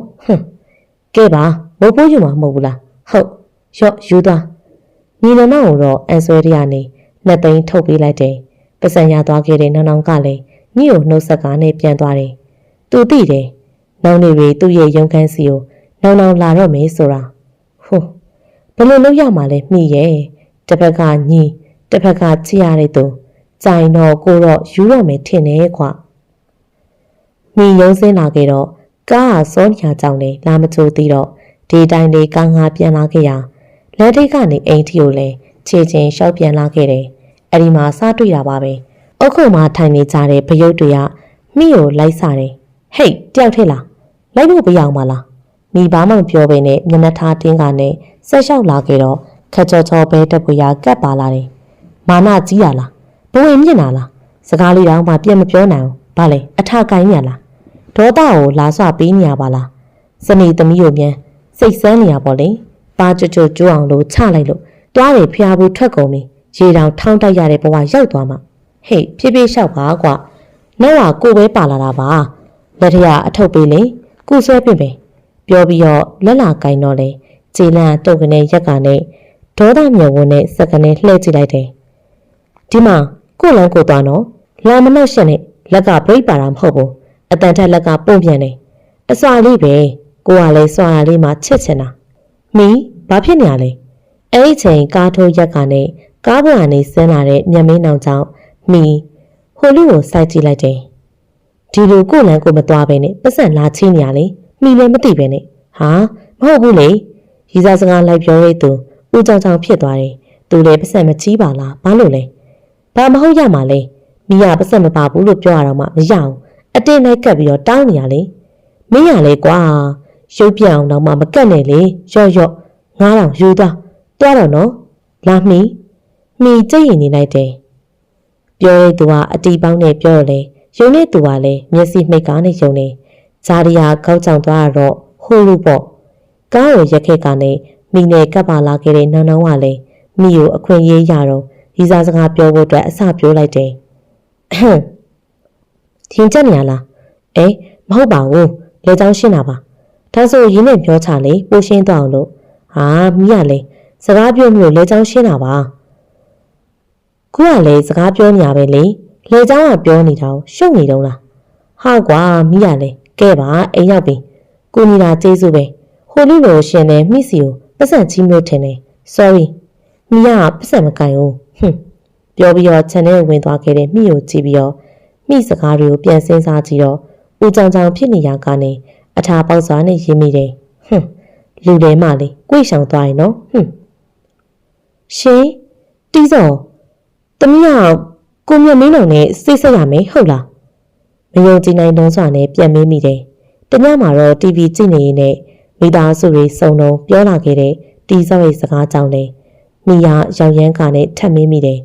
ကဲပါမဟုတ်ဘူးယူမှာမဟုတ်ဘူးလားဟုတ်ရော့ယူသွားညီနန္ဒကိုတော့အန်ဆွဲရကနေနှစ်သိန်းထုတ်ပေးလိုက်တယ်ပတ်စံရသွားခဲ့တဲ့နောင်ကလည်းညီကိုနှုတ်ဆက်ကားနဲ့ပြန်သွားတယ်သူသိတယ်နောင်နေပြီသူ့ရဲ့ရုံခန်းစီကိုနောင်လာတော့မယ်ဆိုတာဘယ်လိုလုပ်ရမှာလဲမိရဲ့တစ်ဖက်ကညီတစ်ဖက်ကချစ်ရတဲ့သူကြိုင်တော့ကိုတော့ယူတော့မယ်ထင်တယ်ကွာမိရုံးစင်းလာခဲ့တော့ကားစောညာကြောင်လေလာမချိုးသေးတော့ဒီတိုင်းလေးကားငါပြန်လာခဲ့ရလက်ထိတ်ကနေအိမ်ထီကိုလဲခြေချင်းရှောက်ပြန်လာခဲ့တယ်အဲ့ဒီမှာစားတွေ့တာပါပဲအုတ်ခုံမှာထိုင်နေကြတဲ့ဗရုတ်တွေကမိကိုလိုက်စားတယ်ဟိတ်တယောက်ထဲလားလိုက်ဖို့ပြရအောင်မလားမိဘာမှမပြောဘဲနဲ့မျက်နှာထားတင်းကနဲ့ဆက်လျှောက်လာခဲ့တော့ခက်ချောချောပဲတက်ပွေရကပ်ပါလာတယ်မာနကြီးရလားဘဝင်မြင့်လာလားစကားလေးတောင်မှပြန်မပြောနိုင်ဘူးဘာလဲအထကိုင်းရလားဒေါသကိုလာဆွပေးနေရပါလားစနေသမီးကိုမြန်စိတ်ဆန်းနေရပေါ့လေပါကြွကြွကြိုးအောင်လို့ချလိုက်လို့တွားတယ်ဖျားဘူးထွက်ကုန်ပြီရေတောင်ထောင်းတိုက်ရတဲ့ဘဝရောက်သွားမှဟေ့ဖြည်းဖြည်းလျှောက်ပါကွာနောက်ကကိုပဲပါလာတာပါလက်ထရအထုပ်ပေးလေကုဆွဲပြင်ပဲပြောပြီးတော့လက်လာကိုင်းတော့လေခြေလန်းတုတ်ကနေရက်ကနေဒေါသမြုံဝန်းနဲ့စက်ကနေလှည့်ကြည့်လိုက်တယ်ဒီမှာကိုလန်းကိုသွားနော်လာမနှောက်ရှက်နဲ့လက်ကဘရိတ်ပါတာမဟုတ်ဘူးအတန်ထက်လက်ကပုံပြန်တယ်အစွာလေးပဲကိုကလည်းစွာရလေးမှချစ်ချင်တာမီးဘာဖြစ်နေရလဲအဲ့ဒီချိန်ကားထိုးရက်ကနေကားပေါ်ကနေဆင်းလာတဲ့မျက်မင်းနောင်ကြောင့်မီးဟိုလူကိုစိုက်ကြည့်လိုက်တယ်ဒီလိုကိုလန်းကိုမသွားပဲနဲ့ပတ်စံလာချင်းနေရလေမီးလည်းမသိပဲနဲ့ဟာမဟုတ်ဘူးလေရီစားစကားလိုက်ပြောရတဲ့သူဦးကြောင်ကြောင်ဖြစ်သွားတယ်သူလည်းပတ်စံမချီးပါလားဘာလို့လဲဘာမဟုတ်ရမှာလဲမိရပတ်စံမပါဘူးလို့ပြောရတော့မှမရအောင်အတင်းလိုက်ကပ်ပြီးတော့တောင်းနေရလေမင်းရလေကွာရုပ်ပြအောင်တော့မှမကတ်နဲ့လေရော့9000ယူသွားတော့နော်လာမီကြိတ်ရင်နေလိုက်တယ်ပြောရတဲ့သူကအတီပေါင်းနဲ့ပြောရလေ ယုံနေသူကလည်းမျက်စိမိတ်ကနေယုံနေဂျာဒီယာကောက်ကြောင်သွားတော့ဟိုလူပေါ့ကားကိုရက်ခဲ့ကနေမိနဲ့ကပ်ပါလာခဲ့တဲ့နောင်နောင်ကလည်းမိကိုအခွင့်ရေးရတော့ဒီစားစကားပြောဖို့အတွက်အစပြောလိုက်တယ်ဟမ်ထင်ကြနေရလားအေးမဟုတ်ပါဘူးလေချောင်းရှင်းတာပါဒါဆိုရင်းနဲ့ပြောချလေပိုးရှင်းသွားအောင်လို့ဟာမိရလေစကားပြောမလို့လေချောင်းရှင်းတာပါခုကလည်းစကားပြောနေရပဲလေလေချောင်းကပြောနေတာကိုရှုပ်နေတော့လားဟာကွာမိရလေကဲပါအိမ်ရောက်ပြီကိုညီတာကျေးဇူးပဲဟိုလူလိုရှင်နေမိစီကိုပတ်စံကြီးမျိုးထင်တယ် sorry မိကပတ်စံမကင်ဘူးဟွန်းပြောပြီးတော့ခြံထဲဝင်သွားခဲ့တဲ့မိကိုကြည့်ပြီးတော့မိစကားတွေကိုပြန်စဉ်းစားကြည့်တော့ဦးကြောင်ကြောင်ဖြစ်နေရကနေအထာပေါက်စွာနဲ့ရင်းမိတယ်ဟွန်းလူတွေမှလေကိုယ်ဆောင်သွားရင်နော်ဟွန်းရှင်တီးစောတမီးကကိုမြတ်မင်းတော်နဲ့စိတ်ဆက်ရမယ်ဟုတ်လားမယုံကြည်နိုင်တော့စွာနဲ့ပြန်မေးမိတယ်တညမှာတော့ TV ကြည့်နေရင်နဲ့မိသားစုတွေစုံလုံးပြောလာခဲ့တဲ့တီးစောရဲ့စကားကြောင့်လေမိရရောင်ရမ်းကနဲ့ထပ်မေးမိတယ်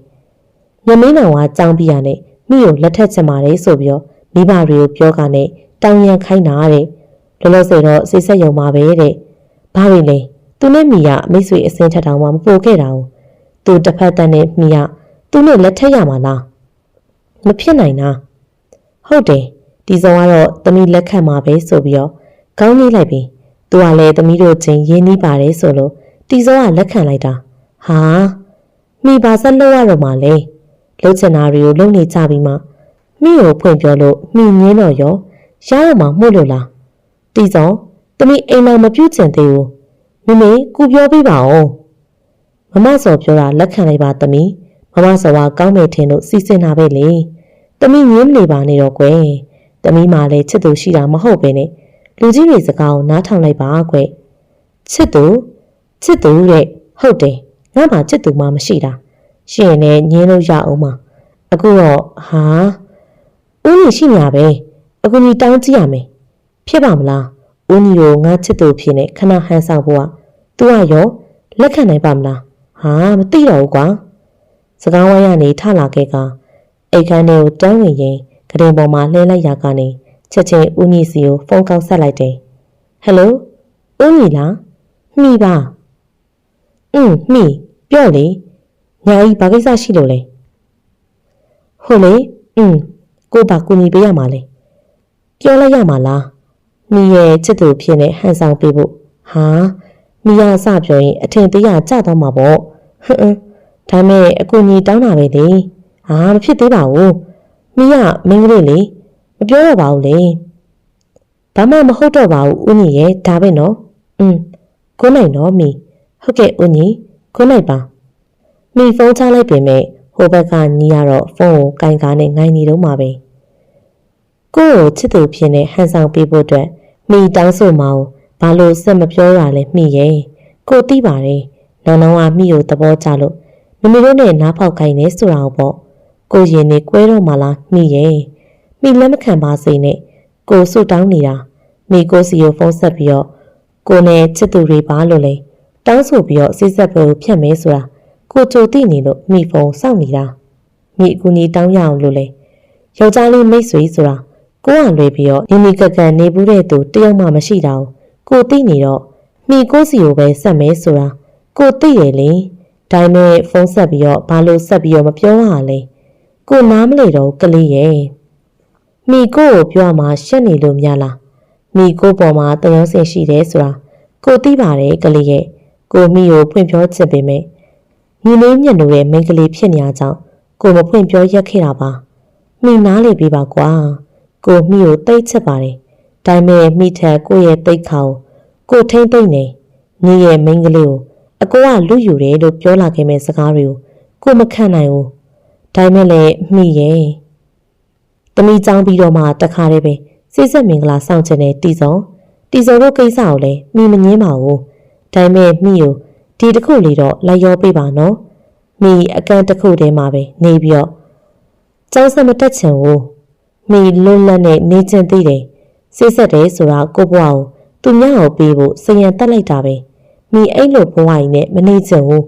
မြတ်မင်းတော်ကကြောင်းပြရနဲ့မိကိုလက်ထက်ချင်ပါတယ်ဆိုပြီးတော့မိဘတွေကိုပြောကနဲ့တောင်းရန်ခိုင်းတာတဲ့လောလောဆယ်တော့စိတ်ဆက်ယုံပါပဲတဲ့ဘာတွေလဲသူနဲ့မိရမိတ်ဆွေအစင်းထက်တောင်မှမပိုခဲ့တာဘူးသူတစ်ဖက်တန်းနဲ့မိရသူနဲ့လက်ထက်ရမှာလားမဖြစ်နိုင်တာဟုတ်တယ်ဒီစုံကတော့သမီးလက်ခံမှာပဲဆိုပြီးတော့ခေါင်းလေးလိုက်ပြီးသူကလည်းသမီးတို့ချင်းရင်းနှီးပါတယ်ဆိုလို့ဒီစုံကလက်ခံလိုက်တာဟာမိပါဆက်လို့ရတော့မှလေလှုပ်ချင်တာတွေကိုလုံနေကြပြီးမှမိကိုဖွင့်ပြောလို့မိငင်းတော့ရောရတော့မှမှုလို့လားဒီစုံသမီးအိမ်တော်မပြုတ်ချင်သေးဘူးမမေကူပြောပြပါဦးမမစော်ပြောတာလက်ခံလိုက်ပါသမီးမမစော်ကကောင်းမယ်ထင်လို့စီစဉ်တာပဲလေသမီးငင်းနေပါနေတော့ကွယ်သမီးမှလည်းချစ်သူရှိတာမဟုတ်ပဲနဲ့လူကြီးတွေစကားကိုနားထောင်လိုက်ပါကွယ်ချစ်သူတဲ့ဟုတ်တယ်ငါမှချစ်သူမှမရှိတာရှင်နဲ့ငင်းလို့ရအောင်မအခုတော့ဟာဦးကြီးရှိနေရပဲအခုကြီးတောင်းကြည့်ရမယ်ဖြစ်ပါမလားဦးကြီးကိုငါချစ်သူဖြစ်နေခဏဟန်ဆောင်ဖို့ကသူကရောလက်ခံနိုင်ပါမလားဟာမသိတော့ဘူးကွာစကားဝိုင်းကနေထလာခဲ့ကအိတ်ခမ်းထဲကိုတန်းဝင်ရင်ကရင်ပေါ်မှာလှဲလိုက်ရကနေချက်ချင်းဦးကြီးစီကိုဖုန်းကောက်ဆက်လိုက်တယ်ဟယ်လိုဦးကြီးလားမိပါမိပြောလေညာကြီးဘာကိစ္စရှိလို့လဲဟုတ်လေကိုဘာကူညီပေးရမှာလဲပြောလိုက်ရမှာလားမိရဲ့ချစ်သူဖြစ်နေဟန်ဆောင်ပေးဖို့ဟာမိရစပြောရင်အထင်သေးရကြတော့မှာပေါ့ဒါမဲ့အကူညီတောင်းတာပဲလေဟာမဖြစ်သေးပါဘူးမိရမင်းကလေးလေမပြောတော့ပါဘူးလေဘာမှမဟုတ်တော့ပါဘူးဦးညီရဲ့ဒါပဲနော်ကိုနိုင်တော့မိဟုတ်ကဲ့ဦးညီကိုနိုင်ပါမိဖုန်းချလိုက်ပြင်မဲ့ဟိုဘက်ကညီရတော့ဖုန်းကိုကင်ကားနဲ့ငိုင်းနေတော့မှာပဲကိုကိုချစ်သူဖြစ်နေဟန်ဆောင်ပေးဖို့အတွက်မိတောင်းဆိုမအောင်ဘာလို့စက်မပြောရလဲမိရဲ့ကိုသိပါတယ်နောင်နောင်ကမိကိုသဘောကျလို့မမေတို့နဲ့နားဖောက်ခိုင်းနေဆိုတာပေါ့ကိုရင်နေကွဲတော့မှလားမိရဲ့မိလက်မခံပါစေနဲ့ကိုစွတ်တောင်းနေတာမိကိုစီကိုဖုန်းဆက်ပြီးတော့ကိုနဲ့ချစ်သူတွေပါလို့လေတောင်းဆိုပြီးတော့စိတ်ဆက်ပွဲကိုဖြတ်မဲဆိုတာကိုကြိုသိနေလို့မိဖုန်းစောင့်နေတာမိအကူကြီးတောင်းရအောင်လို့လေယောက်ျားလေးမိတ်ဆွေဆိုတာကိုကလွယ်ပြီးတော့နီကကန်နေဘူးတဲ့သူတယောက်မှမရှိတာကိုသိနေတော့မိကိုစီကိုပဲဆက်မဲဆိုတာကိုသိရလေဒါပေမဲ့ဖုန်းဆက်ပြီးတော့ဘာလို့ဆက်ပြီးတော့မပြောရလဲကိုနားမလဲတော့ကလေးရဲ့မိကိုပြောမှရှက်နေလို့များလားမိကိုပေါ်မှာတယောက်စင်ရှိတယ်ဆိုတာကိုသိပါတယ်ကလေးရဲ့ကိုမိကိုဖွင့်ပြောချင်ပေမဲ့ညီလေးညံ့လို့ရဲ့မိန်းကလေးဖြစ်နေရကြောင်းကိုမဖွင့်ပြောရက်ခဲ့တာပါမိနားလေပြပါကွာကိုမိကိုတိတ်ချက်ပါတယ်ဒါပေမဲ့မိထက်ကိုရဲ့တိတ်ခေါကိုထိမ့်သိမ့်နေညီရဲ့မိန်းကလေးကိုအကိုကလူယူတယ်လို့ပြောလာခဲ့မဲ့စကားတွေကိုကိုမခံနိုင်ဘူးဒါပေမဲ့လည်းမိရဲ့တမီးကြောင်းပြီးတော့မှတခါတည်းပဲစိတ်ဆက်မင်္ဂလာဆောင်ချင်တဲ့တီစုံတို့ကိစ္စကိုလည်းမိမငင်းပါဘူးဒါပေမဲ့မိကိုဒီတစ်ခုလေးတော့လိုက်ရောပေးပါနော်မိအကန့်တစ်ခုတည်းမှာပဲနေပြီးတော့ကျောင်းဆက်မတက်ချင်ဘူးမိလွတ်လပ်နဲ့နေချင်သေးတယ်စိတ်ဆက်တယ်ဆိုတာကိုဘွားကိုသူများကိုပေးဖို့စရံတက်လိုက်တာပဲမိအဲ့လိုဘဝကြီးနဲ့မနေချင်ဘူး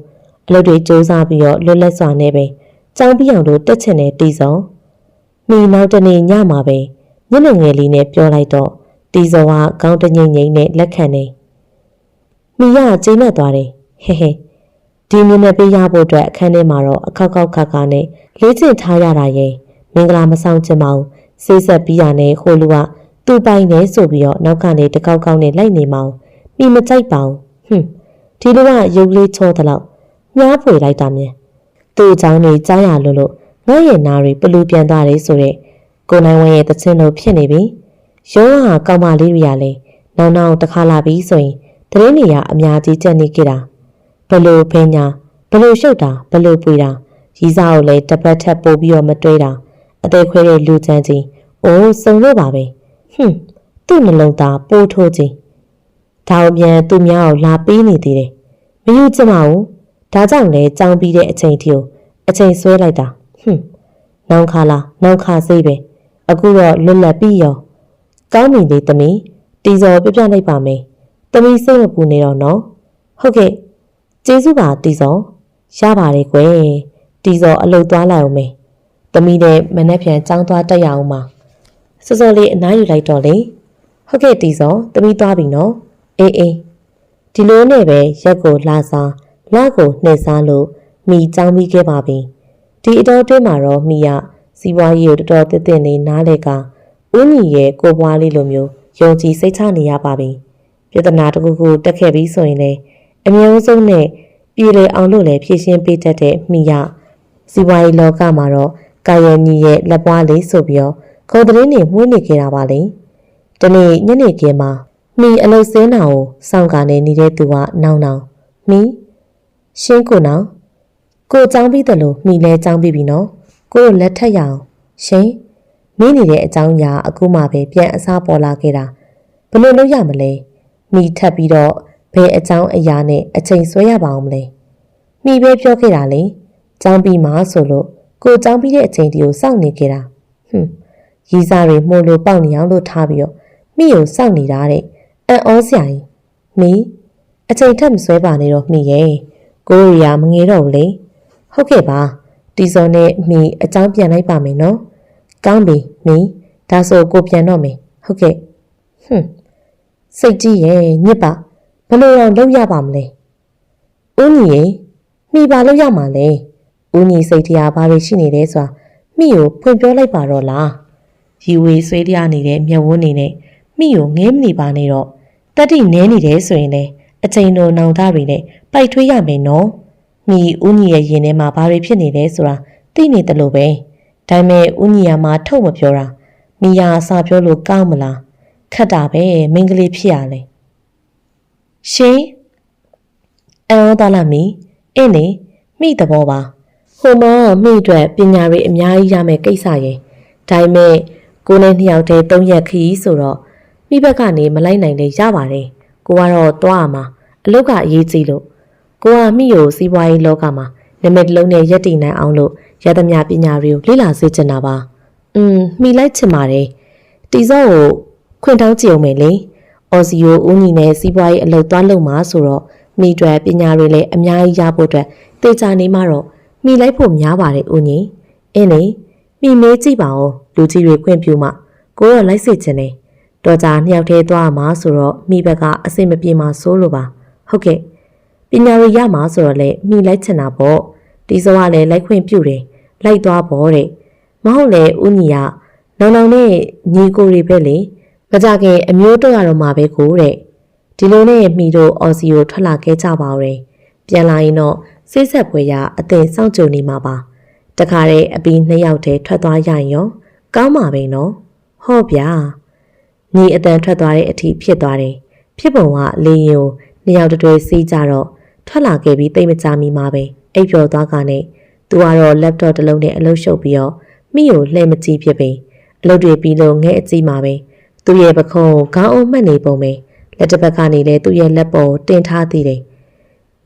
အလုပ်တွေစူးစမ်းပြီးတော့လွတ်လပ်စွာနဲ့ပဲကျောင်းပြအောင်လို့တက်ချင်တဲ့တီစုံ မိနောက်တနေ့ညမှာပဲညနေငယ်လေးနဲ့ပြောလိုက်တော့တီဇော်ကခေါင်းတငိမ့်ငိမ့်နဲ့လက်ခံနေမိရကျိန်းနဲ့သွားတယ်ဟဲဟဲဒီမျက်နှာပေးရဖို့အတွက်အခန်းထဲမှာတော့အခောက်ခါနဲ့လေးကျင်ထားရတာရဲ့မင်္ဂလာမဆောင်ချင်ပါဘူးဆေးဆက်ပြီးရနဲ့ဟိုလူကသူ့ပိုင်နေဆိုပြီးတော့နောက်ကနေတကောက်ကောက်နဲ့လိုက်နေမအောင်မိမကြိုက်ပါဘူးဒီလူကရုပ်လေးချောသလောက်မြားဖွေလိုက်တာမြင်သူ့အကြောင်းနေကြားရလို့ငါ့ရဲ့နာရီပလူပြန်သွားတယ်ဆိုတဲ့ကိုနိုင်ဝင်းရဲ့တခြင်းလိုဖြစ်နေပြီရုံးကကောင်းမလေးတွေရလဲနောက်တစ်ခါလာပြီးဆိုရင်တရင်နေရအများကြီးကြက်နေကြတာဘလို့ဖင်းညာဘလို့ရှုပ်တာဘလို့ပွေတာရီးစားကိုလည်းတပတ်ထက်ပို့ပြီးတော့မတွေးတာအသေးခွဲတဲ့လူချမ်းချင်းအိုးစုံလို့ပါပဲသူ့နှလုံးသားပိုးထိုးခြင်းဒါအပြန်သူ့များကိုလာပေးနေသေးတယ်မယူချင်ပါဘူးဒါကြောင့်လဲကြောင်းပြီးတဲ့အချိန်ထိကိုအချိန်ဆွဲလိုက်တာနောင်ခါလားနောင်ခါစိတ်ပဲအခုတော့လွတ်လပ်ပြီးရောကောင်းပြီလေသမီးတီဇော်ပြပြလိုက်ပါမယ်သမီးစိတ်မပူနေတော့နော်ဟုတ်ကဲ့ကျေးဇူးပါတီဇော်ရပါတယ်ကွယ်တီဇော်အလုပ်သွားလိုက်အောင်မယ်သမီးနဲ့မနှက်ပြန်ចောင်းသွားတက်ရအောင်ပါစောစောလေးအနားယူလိုက်တော့လေဟုတ်ကဲ့တီဇော်သမီးသွားပြီနော်အေးဒီလိုနဲ့ပဲရက်ကိုလှစားလကိုနှိမ့်စားလို့မိចောင်းပြီးခဲ့ပါပြီဒီအတော်တွင်းမှာတော့မိရစီးပွားရေးကိုတော်တော်တည်နေနားလေကဦးညီရဲ့ကိုပွားလေးလိုမျိုးယုံကြည်စိတ်ချနေရပါပြီပြဿနာတစ်ခုခုတက်ခဲ့ပြီးဆိုရင်လည်းအမြဲဆုံးနဲ့ပြည်လေအောင်လို့လည်းဖြည့်ရှင်းပေးတတ်တဲ့မိရစီးပွားရေးလောကမှာတော့ကာယညီရဲ့လက်ပွားလေးဆိုပြီးတော့ခုံသတင်းတွေမှုနေခဲ့တာပါလေဒီနေ့ညနေခင်းမှာမိအလုပ်စင်းတာကိုစောင့်ကနေနေတဲ့သူကနောင်မိရှင်းကိုနောင်ကိုចောင်းပြီးတယ်လို့မိလဲចောင်းပြီးပြီနော်ကိုလက်ထက်ရအောင်ရှင်မိနေတဲ့အကြောင်းအရာအခုမှပဲပြန်အစားပေါ်လာခဲ့တာဘယ်လိုလုပ်ရမလဲမိထပ်ပြီးတော့ဘယ်အကြောင်းအရာနဲ့အချိန်ဆွဲရပါအောင်မလဲမိပဲပြောခဲ့တာလေចောင်းပြီးမှဆိုလို့ကိုចောင်းပြီးတဲ့အချိန်ဒီကိုစောင့်နေခဲ့တာရီးစားတွေမှုလို့ပေါက်နေအောင်လို့ထားပြီးတော့မိကိုစောင့်နေတာတဲ့အံ့ဩစရာကြီးမိအချိန်ထက်မဆွဲပါနဲ့တော့မိရဲ့ကိုရီးယားမငေတော့ဘူးလေဟုတ်ကဲ့ပါတီဇော်နဲ့မိအကြောင်းပြန်လိုက်ပါမယ်နော်ကောင်းပြီမိဒါဆိုကိုပြန်တော့မယ်ဟုတ်ကဲ့စိတ်ကြီးရဲ့ညစ်ပါဘယ်လိုတော့လုပ်ရပါမလဲဦးညီရဲ့မိပါလို့ရမှာလဲဦးညီစိတ်တရားဘာတွေရှိနေလဲဆိုတာမိကိုဖွင့်ပြောလိုက်ပါတော့လားရီဝေဆွေးတရားနေတဲ့မျက်ဝန်းနေနဲ့မိကိုငဲမနေပါနဲ့တော့တတိနဲနေတယ်ဆိုရင်လေအချိန်တော်နောင်သားတွေနဲ့ပိုက်ထွေးရမယ်နော်မိဦးညီရဲ့ရင်ထဲမှာဘာတွေဖြစ်နေလဲဆိုတာသိနေတယ်လို့ပဲဒါပေမဲ့ဦးညီရမှာထုတ်မပြောတာမိယာအစာပြောလို့ကောင်းမလားခက်တာပဲမင်းကလေးဖြစ်ရလေရှင်အော်တော်လာမီအင်းလေမိသဘောပါဟိုမောမိအတွက်ပညာရေးအများကြီးရမယ်ကိစ္စရဲ့ဒါပေမဲ့ကိုနဲ့နှစ်ယောက်တည်း3ရက်ခီးဆိုတော့မိဘက်ကနေမလိုက်နိုင်လေရပါတယ်ကိုကတော့တွားရမှာအလုပ်ကအရေးကြီးလို့ကိုကမိကိုစီးပွားရေးလောကမှာနာမည်တစ်လုံးနဲ့ရက်တည်နိုင်အောင်လို့ရသမျှပညာတွေကိုလေ့လာစေချင်တာပါမိလိုက်ချင်ပါတယ်တီဇော့ကိုခွင့်တောင်းကြည့်အောင်မယ်လေအော်စီယိုဦးညီနဲ့စီးပွားရေးအလုပ်သွားလုပ်မှာဆိုတော့မိအတွက်ပညာတွေလည်းအများကြီးရဖို့အတွက်တေချာနေမှတော့မိလိုက်ဖို့များပါတယ်ဦးညီအင်းလေမိမေးကြည့်ပါဦးလူကြီးတွေခွင့်ပြုမှကိုတော့လိုက်စေချင်တယ်တော်ကြာနှစ်ယောက်တည်းသွားမှာဆိုတော့မိဘကအဆင်မပြေမှာစိုးလို့ပါဟုတ်ကဲ့ပညာတွေရမှာဆိုတော့လေမိလိုက်ချင်တာပေါ့ဒီစောကလည်းလိုက်ခွင့်ပြုတယ်လိုက်သွားပေါ့တဲ့မဟုတ်လေဦးညီကနောင်နဲ့ညီကိုတွေပဲလေမကြခင်အမျိုးတော့ရတော့မှာပဲကိုတဲ့ဒီလိုနဲ့မိတို့အော်စီကိုထွက်လာခဲ့ကြပါဦးတယ်ပြန်လာရင်တော့စိတ်ဆက်ပွဲရအသင်စောင့်ကြုံနေမှာပါတခါတည်းအပီး2ယောက်တည်းထွက်သွားရရင်ရောကောင်းပါပဲနော်ဟော့ဗျာညီအတန်ထွက်သွားတဲ့အထိဖြစ်သွားတယ်ဖြစ်ပုံကလေရင်ကို2ယောက်တည်းစီးကြတော့ထွက်လာခဲ့ပြီးတိတ်မကြမီမှာပဲအိပ်ပျော်သွားကနဲ့သူကတော့ laptop တစ်လုံးနဲ့အလုပ်ရှုပ်ပြီးတော့မိကိုလှည့်မကြည့်ဖြစ်ပြီအလုပ်တွေပြီးလို့ငဲ့အကြည့်မှာပဲသူ့ရဲ့ပခုံးခေါင်းအုံးမှတ်နေပုံပဲလက်တစ်ဖက်ကနေလည်းသူ့ရဲ့လက်ပေါ်တင်ထားသေးတယ်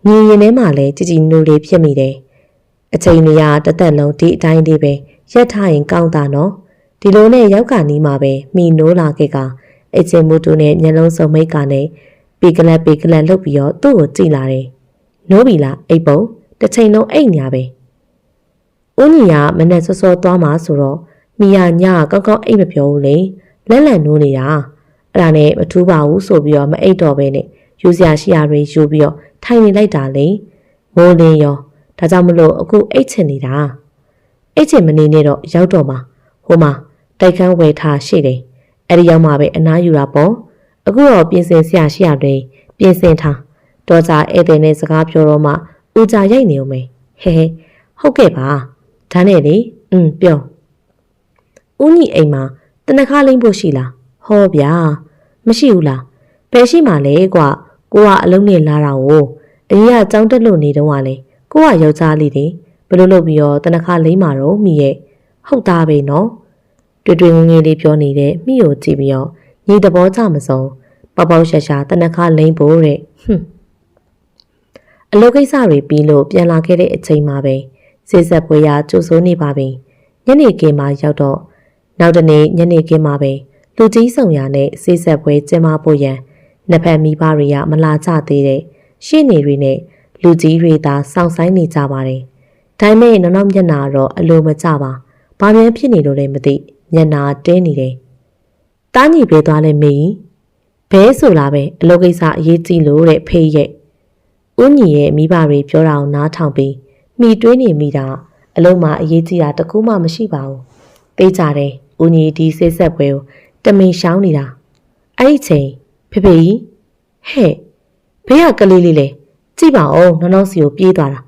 ညီရင်ထဲမှာလည်းကြည်ကြည်နူလေးဖြစ်မိတယ်အချိန်တွေကတသက်လုံးဒီအတိုင်းလေးပဲရက်ထားရင်ကောင်းတာနော်ဒီလိုနဲ့ရောက်ကနီးမှာပဲမိနိုးလာခဲ့ကအချင်းမူတူနဲ့မျက်လုံးစုံမိတ်ကနဲ့ပေကလပ်လှုပ်ပြီးတော့သူ့ကိုကြည့်လာတယ်နိုးပြီလားအိပ်ပုံတစ်ချိန်လုံးအိတ်ညာပဲဦးညီကမနဲ့စောစောသွားမှာဆိုတော့ မိယာညကောင်းကောင်းအိတ်မပြောဘူးလေလက်လန်နိုးနေတာအဲ့ဒါနဲ့မထူးပါဘူးဆိုပြီးတော့မအိတ်တော့ပဲနဲ့ယူစရာရှိရာတွေယူပြီးတော့ထိုင်နေလိုက်တာလေမိုးလင်းရောဒါကြောင့်မလို့အခုအိတ်ချင်နေတာအိတ်ချင်မနေနဲ့တော့ရောက်တော့မှာဟိုမှာတိုက်ခန်းဝယ်ထားရှိတယ်အဲ့ဒီရောက်မှပဲအနားယူတာပေါ့အခုတော့ပြင်ဆင်ဆရာရှိရတယ်ပြင်ဆင်ထားတော့ကြဧည့်သည်နဲ့စကားပြောတော့မှဦးကြရိုက်နေဦးမယ်ဟဲဟုတ်ကဲ့ပါဒါနဲ့လေပြောဦးညီအိမ်မှာတနခါလိမ့်ဖို့ရှိလားဟောဗျာမရှိဘူးလားဘယ်ရှိမှလဲကွာကိုကအလုံးနဲ့လာတာကိုအရင်ကကြောင်းတက်လို့နေတော့ကလေကိုကယောက်ျားလေးတွေဘယ်လိုလုပ်ပြီးတော့တနခါလိမ့်မှာတော့မိရဲ့ဟုတ်သားပဲနော်တွေ့တွေ့ငငယ်လေးပြောနေတဲ့မိကိုကြည့်ပြီးတော့ညီတဘောကြမစုံပေါပေါရှာရှာတနခါလိမ့်ဖို့တဲ့အလုပ်ကိစ္စတွေပြီးလို့ပြန်လာခဲ့တဲ့အချိန်မှာပဲစေဆက်ပွဲရကြိုဆိုနေပါပြီညနေခင်းမှာရောက်တော့နောက်တနေ့ညနေခင်းမှာပဲလူကြီးဆောင်ရနဲ့စေဆက်ပွဲကျင်းပဖို့ရန်နှစ်ဖက်မိဘတွေကမလာကြသေးတဲ့ရှေ့နေတွေနဲ့လူကြီးတွေသာစောင့်ဆိုင်နေကြပါတယ်ဒါပေမဲ့နောက်မျက်နှာတော့အလိုမကျပါဘာမှဖြစ်နေလို့လည်းမသိမျက်နှာတင်းနေတယ်တားညီပဲသွားလဲမေးဘဲဆိုလာပဲအလုပ်ကိစ္စအရေးကြီးလို့တဲ့ဖေးရဲ့ဦးညီရဲ့မိဘတွေပြောတာကိုနားထောင်ပြီးမိတွေးနေမိတာအလုံးမှာအရေးကြီးတာတကူမှမရှိပါဘူးသိကြတယ်ဦးညီဒီစိတ်ဆက်ပွဲကိုတမင်ရှောင်းနေတာအဲ့ဒီချိန်ဖေဖေကြီးဟဲ့ဘေးကကလေးလေးလေကြည့်ပါဦးနောက်စီကိုပြေးသွားတာ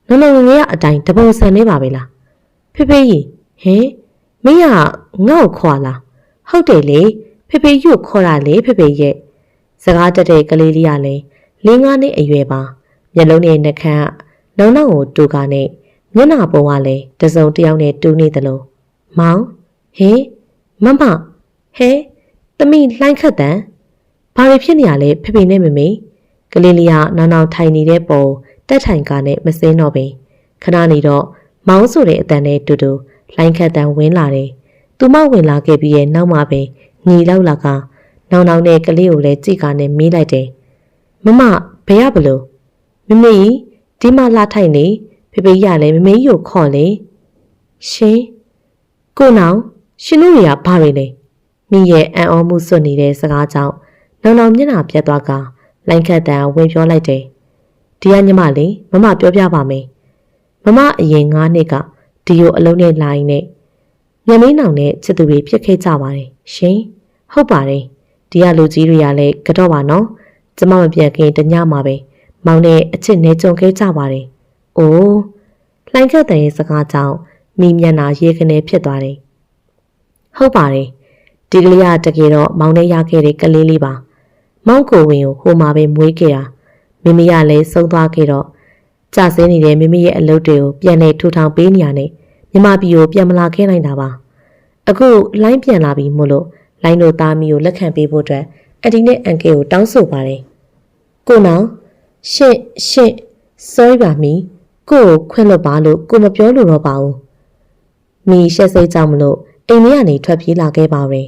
နောက်ငယ်ကအတိုင်းတပုံဆန်နေပါပဲလားဖေဖေကြီးဟင်မင်းကငါ့ကိုခေါ်လားဟုတ်တယ်လေဖေဖေကြီးကိုခေါ်တာလေဖေဖေရဲ့စကားတက်တဲ့ကလေးလေးကလည်း5 နှစ်အရွယ်ပါမျက်လုံးနဲ့နှာခမ်းနောက်ကိုတူကာနဲ့မျက်နှာပုံကလည်းတစုံတယောက်နဲ့တူနေတယ်လို့မောင်ဟင်မမဟဲသမီးလှိုင်းခတ်တန်ဘာတွေဖြစ်နေရလဲဖေဖေနဲ့မမေကလေးလေးကနောက်ထိုင်နေတဲ့ပုံတက်ထိုင်ကာနဲ့မစင်းတော့ပင်ခဏနေတော့မောင်ဆိုတဲ့အတန်နဲ့တူတူလှိုင်းခတ်တန်ဝင်လာတယ်သူမဝင်လာခဲ့ပြီးရဲ့နောက်မှပဲညီလောက်လာကနောက်နဲ့ကလေးကိုလည်းကြည့်ကာနဲ့မေးလိုက်တယ်မမဘယ်ရဘလို့မမေဒီမှာလာထိုင်နေဖေဖေကြီးကလည်းမမေကြီးကိုခေါ်လေရှင်ကိုနောင်ရှင်တို့တွေကဘာတွေလဲမိရဲ့အံ့ဩမှုစွတ်နေတဲ့စကားကြောင့်နောက်မျက်နှာပြတ်သွားကလိုင်းခတ်တန်ဝင်ပြောလိုက်တယ်ဒီကညီမလေးမမပြောပြပါမယ်မမအရင်9 နှစ်ကဒီကိုအလုံးနဲ့လာရင်နဲ့ညမင်းနောင်နဲ့ချစ်သူတွေဖြစ်ခဲ့ကြပါတယ်ရှင်ဟုတ်ပါတယ်ဒီကလူကြီးတွေကလည်းကတော့ပါနော်ကျမမပြန်ခင်တညမှာပဲမောင်နဲ့အချစ်နဲ့ကြုံခဲ့ကြပါတယ်။အိုးလှိုင်းခတ်တဲ့စကားကြောင့်မိမျက်နှာရေကနေဖြစ်သွားတယ်။ဟုတ်ပါတယ်ဒီကလေးကတကယ်တော့မောင်နဲ့ရခဲ့တဲ့ကလေးလေးပါ။မောင်ကိုဝင်ကိုဟိုမှာပဲမွေးခဲ့တာမိမိကလည်းဆုံးသွားခဲ့တော့ကြာစင်းနေတဲ့မိမိရဲ့အလုပ်တွေကိုပြန်နေထူထောင်ပေးနေရနဲ့မြမပြည်ကိုပြန်မလာခဲ့နိုင်တာပါ။အခုလိုင်းပြန်လာပြီမို့လို့လိုင်းတို့သားမီးကိုလက်ခံပေးဖို့အတွက်အဒီနဲ့အန်ကေကိုတောင်းဆိုပါတယ်။ကိုနောင်ရှင့် sorry ပါမီကိုခွင့်လွတ်ပါလို့ကိုမပြောလို့တော့ပါဘူးမီရှက်စိတ်ကြောင့်မလို့အိမ်ထဲကနေထွက်ပြေးလာခဲ့ပါရဲ့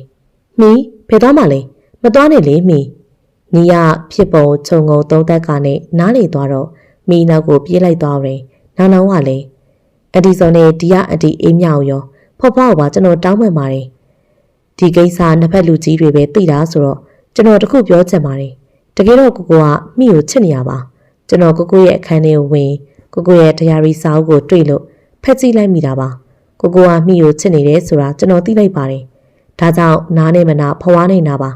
မီဖယ်သွားမှလေမသွားနဲ့လေမီနီးရဖြစ်ပုံခြုံငုံသုံးသက်ကနဲ့နားလေသွားတော့မီနောက်ကိုပြေးလိုက်သွားတယ်နောင်ကလည်းအဒီစုံနဲ့ဒီကအဒီအေးမြောက်ရောဖော်ဖော်ပါကျွန်တော်တောင်းပန်ပါတယ်ဒီကိစ္စနှစ်ဖက်လူကြီးတွေပဲသိတာဆိုတော့ကျွန်တော်တခုပြောချင်ပါတယ်တကယ်တော့ကိုကမိကိုချစ်နေရပါကျွန်တော်ကိုရဲ့အခန်းထဲကိုဝင်ကိုရဲ့တရားရီစာအုပ်ကိုတွေ့လို့ဖက်ကြည့်လိုက်မိတာပါကိုကမိကိုချစ်နေတယ်ဆိုတာကျွန်တော်သိလိုက်ပါတယ်ဒါကြောင့်နားနဲ့မနာဖွားနေတာပါ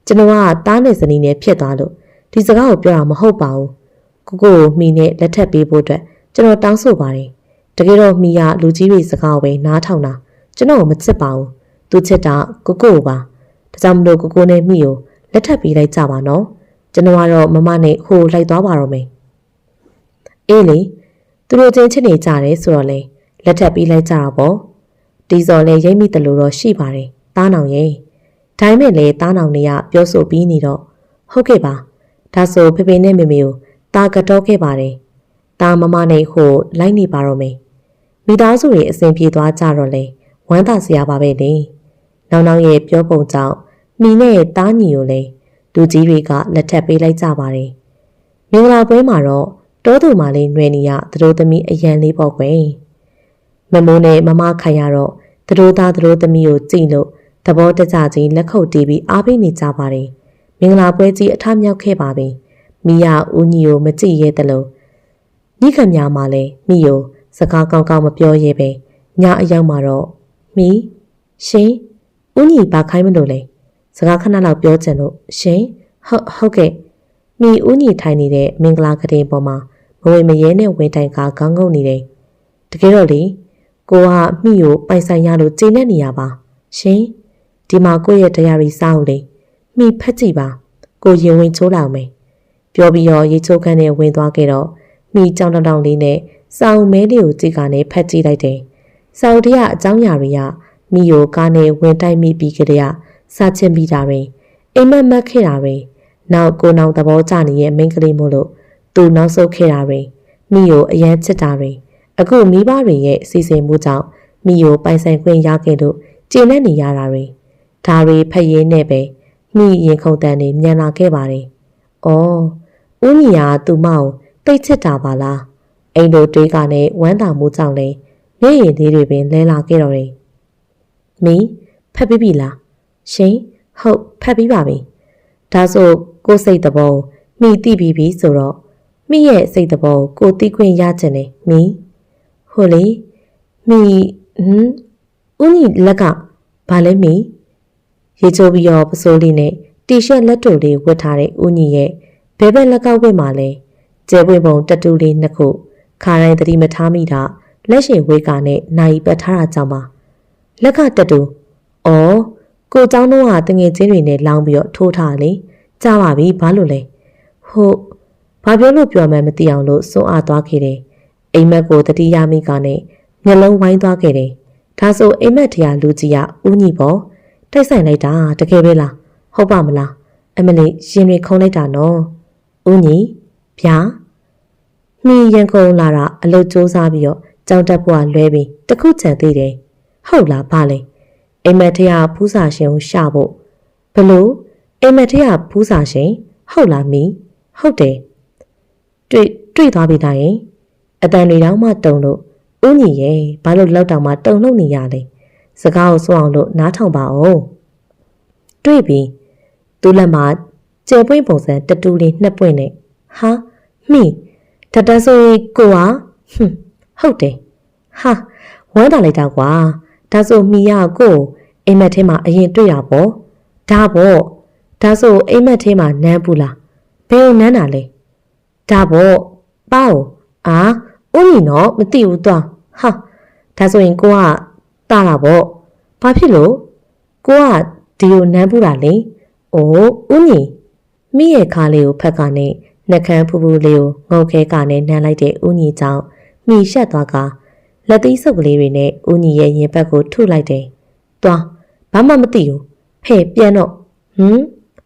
ကျွန်တော်ကတားနဲ့ဇနီးနဲ့ဖြစ်သွားလို့ဒီစကားကိုပြောတာမဟုတ်ပါဘူးကိုမိနဲ့လက်ထပ်ပေးဖို့အတွက်ကျွန်တော်တောင်းဆိုပါတယ်တကယ်တော့မိကလူကြီးတွေစကားကိုပဲနားထောင်တာကျွန်တော်မချစ်ပါဘူးသူချစ်တာကိုပါဒါကြောင့်မလို့ကိုနဲ့မိကိုလက်ထပ်ပေးလိုက်ကြပါနော်ကျွန်တော်ကတော့မမနဲ့ဟိုလိုက်သွားပါတော့မယ်အေးလေသူတို့ချင်းချစ်နေကြတယ်ဆိုတော့လေလက်ထပ်ပေးလိုက်ကြတာပေါ့ဒီစော်လေရိမ့်မိတယ်လို့တော့ရှိပါတယ်တားနောင်ရဲ့ဒါမဲ့လေတားနောင်နေရပြောဆိုပြီးနေတော့ဟုတ်ကဲ့ပါဒါဆိုဖေဖေနဲ့မေမေကိုတာကတော့ခဲ့ပါတယ်တာမမနဲ့ဟိုလိုက်နေပါတော့မယ်မိသားစုတွေအစဉ်ပြေသွားကြတော့လေဝမ်းသာစရာပါပဲလေနောက်ရဲ့ပြောပုံကြောင့်မိနဲ့တားညီကိုလေလူကြီးတွေကလက်ထပ်ပေးလိုက်ကြပါတယ်မင်္ဂလာပွဲမှာတော့တောသူမလေးຫນွေနေရသူတို့သမီးအရန်လေးပေါ့ကွယ်မမိုးနဲ့မမခိုင်ရတော့ သူတို့သားသူတို့သမီးကိုကြည့်လို့သဘောတကျချင်းလက်ခုပ်တီးပြီးအားပေးနေကြပါတယ်မင်္ဂလာပွဲကြီးအထမြောက်ခဲ့ပါပြီမိရဦးညီကိုမကြည့်ရဲတလို့ညီခင်များမှလည်းမိကိုစကားကောင်းကောင်းမပြောရဲပဲညအရောက်မှာတော့မိရှင်ဦးညီဘာခိုင်းမလို့လဲစကားခဏလောက်ပြောချင်လို့ရှင်ဟုတ်ကဲ့မိဦးညီထိုင်နေတဲ့မင်္ဂလာကတင်ပေါ်မှာမဝေမရဲနဲ့ဝင်တိုင်ကခေါင်းငုံနေတယ်တကယ်တော့လေကိုကမိကိုပိုင်ဆိုင်ရလို့ကျေနပ်နေရပါရှင်ဒီမှာကိုယ့်ရဲ့တရားရီစားအောင်လေမိဖက်ကြည့်ပါကိုရင်ဝင်ချိုးလာအောင်မယ်ပြောပြီးတော့ရေချိုးခန်းနဲ့ဝင်သွားခဲ့တော့မိကြောင်တောင်လေးနဲ့စာအုပ်မဲလေးကိုကြည့်ကနဲ့ဖက်ကြည့်လိုက်တယ်စာအုပ်တရားအကြောင်းအရာတွေကမိကိုကားနဲ့ဝင်တိုက်မိပြီးကြတဲ့စာချင်းပြီးတာတွေအိမ်မက်မက်ခဲ့တာတွေနောက်ကိုနောင်သဘောကျနေတဲ့မိန်းကလေးမို့လို့သူနောက်ဆုတ်ခဲ့တာတွေမိကိုအယမ်းချစ်တာတွေအခုမိဘတွေရဲ့စီစဉ်မှုကြောင့်မိကိုပိုင်ဆိုင်ခွင့်ရခဲ့လို့ကျေနပ်နေရတာတွေဒါတွေဖက်ရင်းနဲ့ပဲမိရင်ခုန်တန်နေမြန်လာခဲ့ပါတယ်။အော်ဦးညီကသူ့မောင်တိတ်ချစ်တာပါလား။အိမ်တို့တွေးကနဲ့ဝမ်းသာမှုကြောင့်လေမျက်ရည်လေးတွေပင်လဲလာခဲ့တော့တယ်။မိဖက်ပြီးပြီလား။ရှင်ဟုတ်ဖက်ပြီးပါပြီ။ဒါဆိုကိုစိတ်တဘောမိတိပြီးပြီဆိုတော့မိရဲ့စိတ်တဘောကိုတိခွင့်ရချင်တယ်မိ။ဟုတ်လေမိဦးညီလက်ကဘာလဲမိရေချိုးပြီးတော့ပစိုးလေးနဲ့တီရှပ်လက်တို့လေးဝတ်ထားတဲ့ဦးညီရဲ့ဘဲဘက်လက်ကဝတ်မှာလဲကျဲပွင့်ပုံတတူလေးနှစ်ခုခါတိုင်းသတိမထားမိတာလက်ရှိဝေးကနဲ့နိုင်ပတ်ထားတာကြောင့်ပါလက်ကတတူအော်ကိုเจ้าတို့ကတငယ်ချင်းတွေနဲ့လောင်းပြီးတော့ထိုးထားလေကြားပါပြီဘာလို့လဲဟုတ်ဘာပြောလို့ပြောမှန်းမသိအောင်လို့စွန့်အားသွားခဲ့တယ်အိမ်မက်ကိုတတိယမိကနဲ့မျက်လုံးဝိုင်းသွားခဲ့တယ်ဒါဆိုအိမ်မက်တရားလူကြီးကဦးညီပေါ့တိုက်ဆိုင်လိုက်တာတကယ်ပဲလားဟုတ်ပါမလားအမလေးရင်တွေခုံလိုက်တာနော်ဦးညီဗျာမိရန်ကုန်လာတာအလုပ်စူးစမ်းပြီးတော့ကြောင်တက်ဖို့လွဲပြီးတခုချန်သေးတယ်ဟုတ်လားဘာလဲအိမ်မက်တရားဖူးစာရှင်ကိုရှာဖို့ဘလို့အိမ်မက်တရားဖူးစာရှင်ဟုတ်လားမိဟုတ်တယ်တွေ့သွားပြီသားရင်အတန်တွေတောင်မှတုံလို့ဦးညီရဲ့ဘာလို့လောက်တောင်မှတုံလို့နေရလဲစကားကိုစွအောင်လို့နားထောင်ပါဦးတွေ့ပြီသူ့လက်မှာကျယ်ပွင့်ပုံစံတတူလေးနှစ်ပွင့်နဲ့ဟာမိတတဆိုရင်ကိုဟာဟုတ်တယ်ဟာဝမ်းသာလိုက်တာကွာဒါဆိုမိရကိုအိမ်မက်ထဲမှာအရင်တွေ့တာပေါ့ဒါပေါ့ဒါဆိုအိမ်မက်ထဲမှာနမ်းဘူးလားဘယ်နမ်းတာလဲဒါပေါ့ပေါ့အာဦးညီတော့မသိဘူးသွားဟာဒါဆိုရင်ကိုကတာတာပေါ့ဘာဖြစ်လို့ကိုကဒီကိုနမ်းပူတာလေအိုးဦးညီမိရဲ့ခါလေးကိုဖက်ကနေနှကန်းဖူးဖူးလေးကိုငုတ်ခဲကနေနမ်းလိုက်တဲ့ဦးညီကြောင့်မိရှက်သွားကလက်သီးစုပ်ကလေးတွေနဲ့ဦးညီရဲ့ရင်ဘက်ကိုထုလိုက်တယ်သွားဘာမှမသိဘူးဖဲ့ပြန်တော့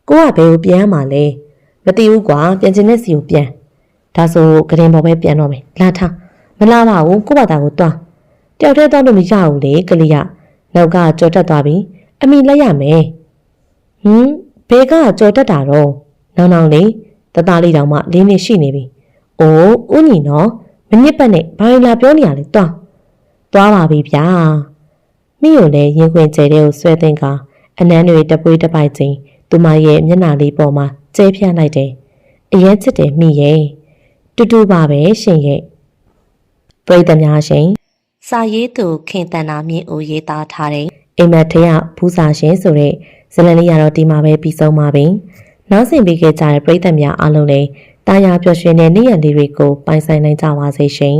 ကိုကဘယ်ကိုပြန်မှာလဲမသိဘူးကွာပြန်ချင်တဲ့စီကိုပြန်ဒါဆိုကရင်ပေါ်ပဲပြန်တော့မယ်လာထားမလာပါဘူးကို့ဘာသာကိုသွားတယောက်တည်းတော့လို့မရဘူးလေကလေးကနောက်ကကြော်တက်သွားပြီအမိလက်ရမယ်ဘဲကကြော်တက်တာတော့နောင်လေးတသားလေးတောင်မှ၄နှစ်ရှိနေပြီအိုးဦးညီနော်မနစ်ပတ်နဲ့ဘာလာပြောနေရလဲသွားပါပြီဗျာမိကိုလည်းရင်ခွင်ကျဲတဲ့ကိုဆွဲတင်ကအနမ်းတွေတပွေးတပိုက်ချင်းသူမရဲ့မျက်နှာလေးပေါ်မှာကျဲဖြန့်လိုက်တယ်အရင်ချစ်တယ်မိရဲ့တူပါပဲရှင်ရဲ့ပရိသတ်များရှင်စာရေးသူခင်တန်နာမြင့်ဦးရေးသားထားတဲ့အိမ်မက်ထဲကဘူးစာရှင်ဆိုတဲ့ဇာတ်လမ်းလေးရတော့ဒီမှာပဲပြီးဆုံးပါပြီနောက်ဆင်ပေးခဲ့ကြတဲ့ပရိသတ်များအားလုံးလည်းတာယာပျော်ရွှင်တဲ့နေ့ရက်လေးတွေကိုပိုင်ဆိုင်နိုင်ကြပါစေရှင်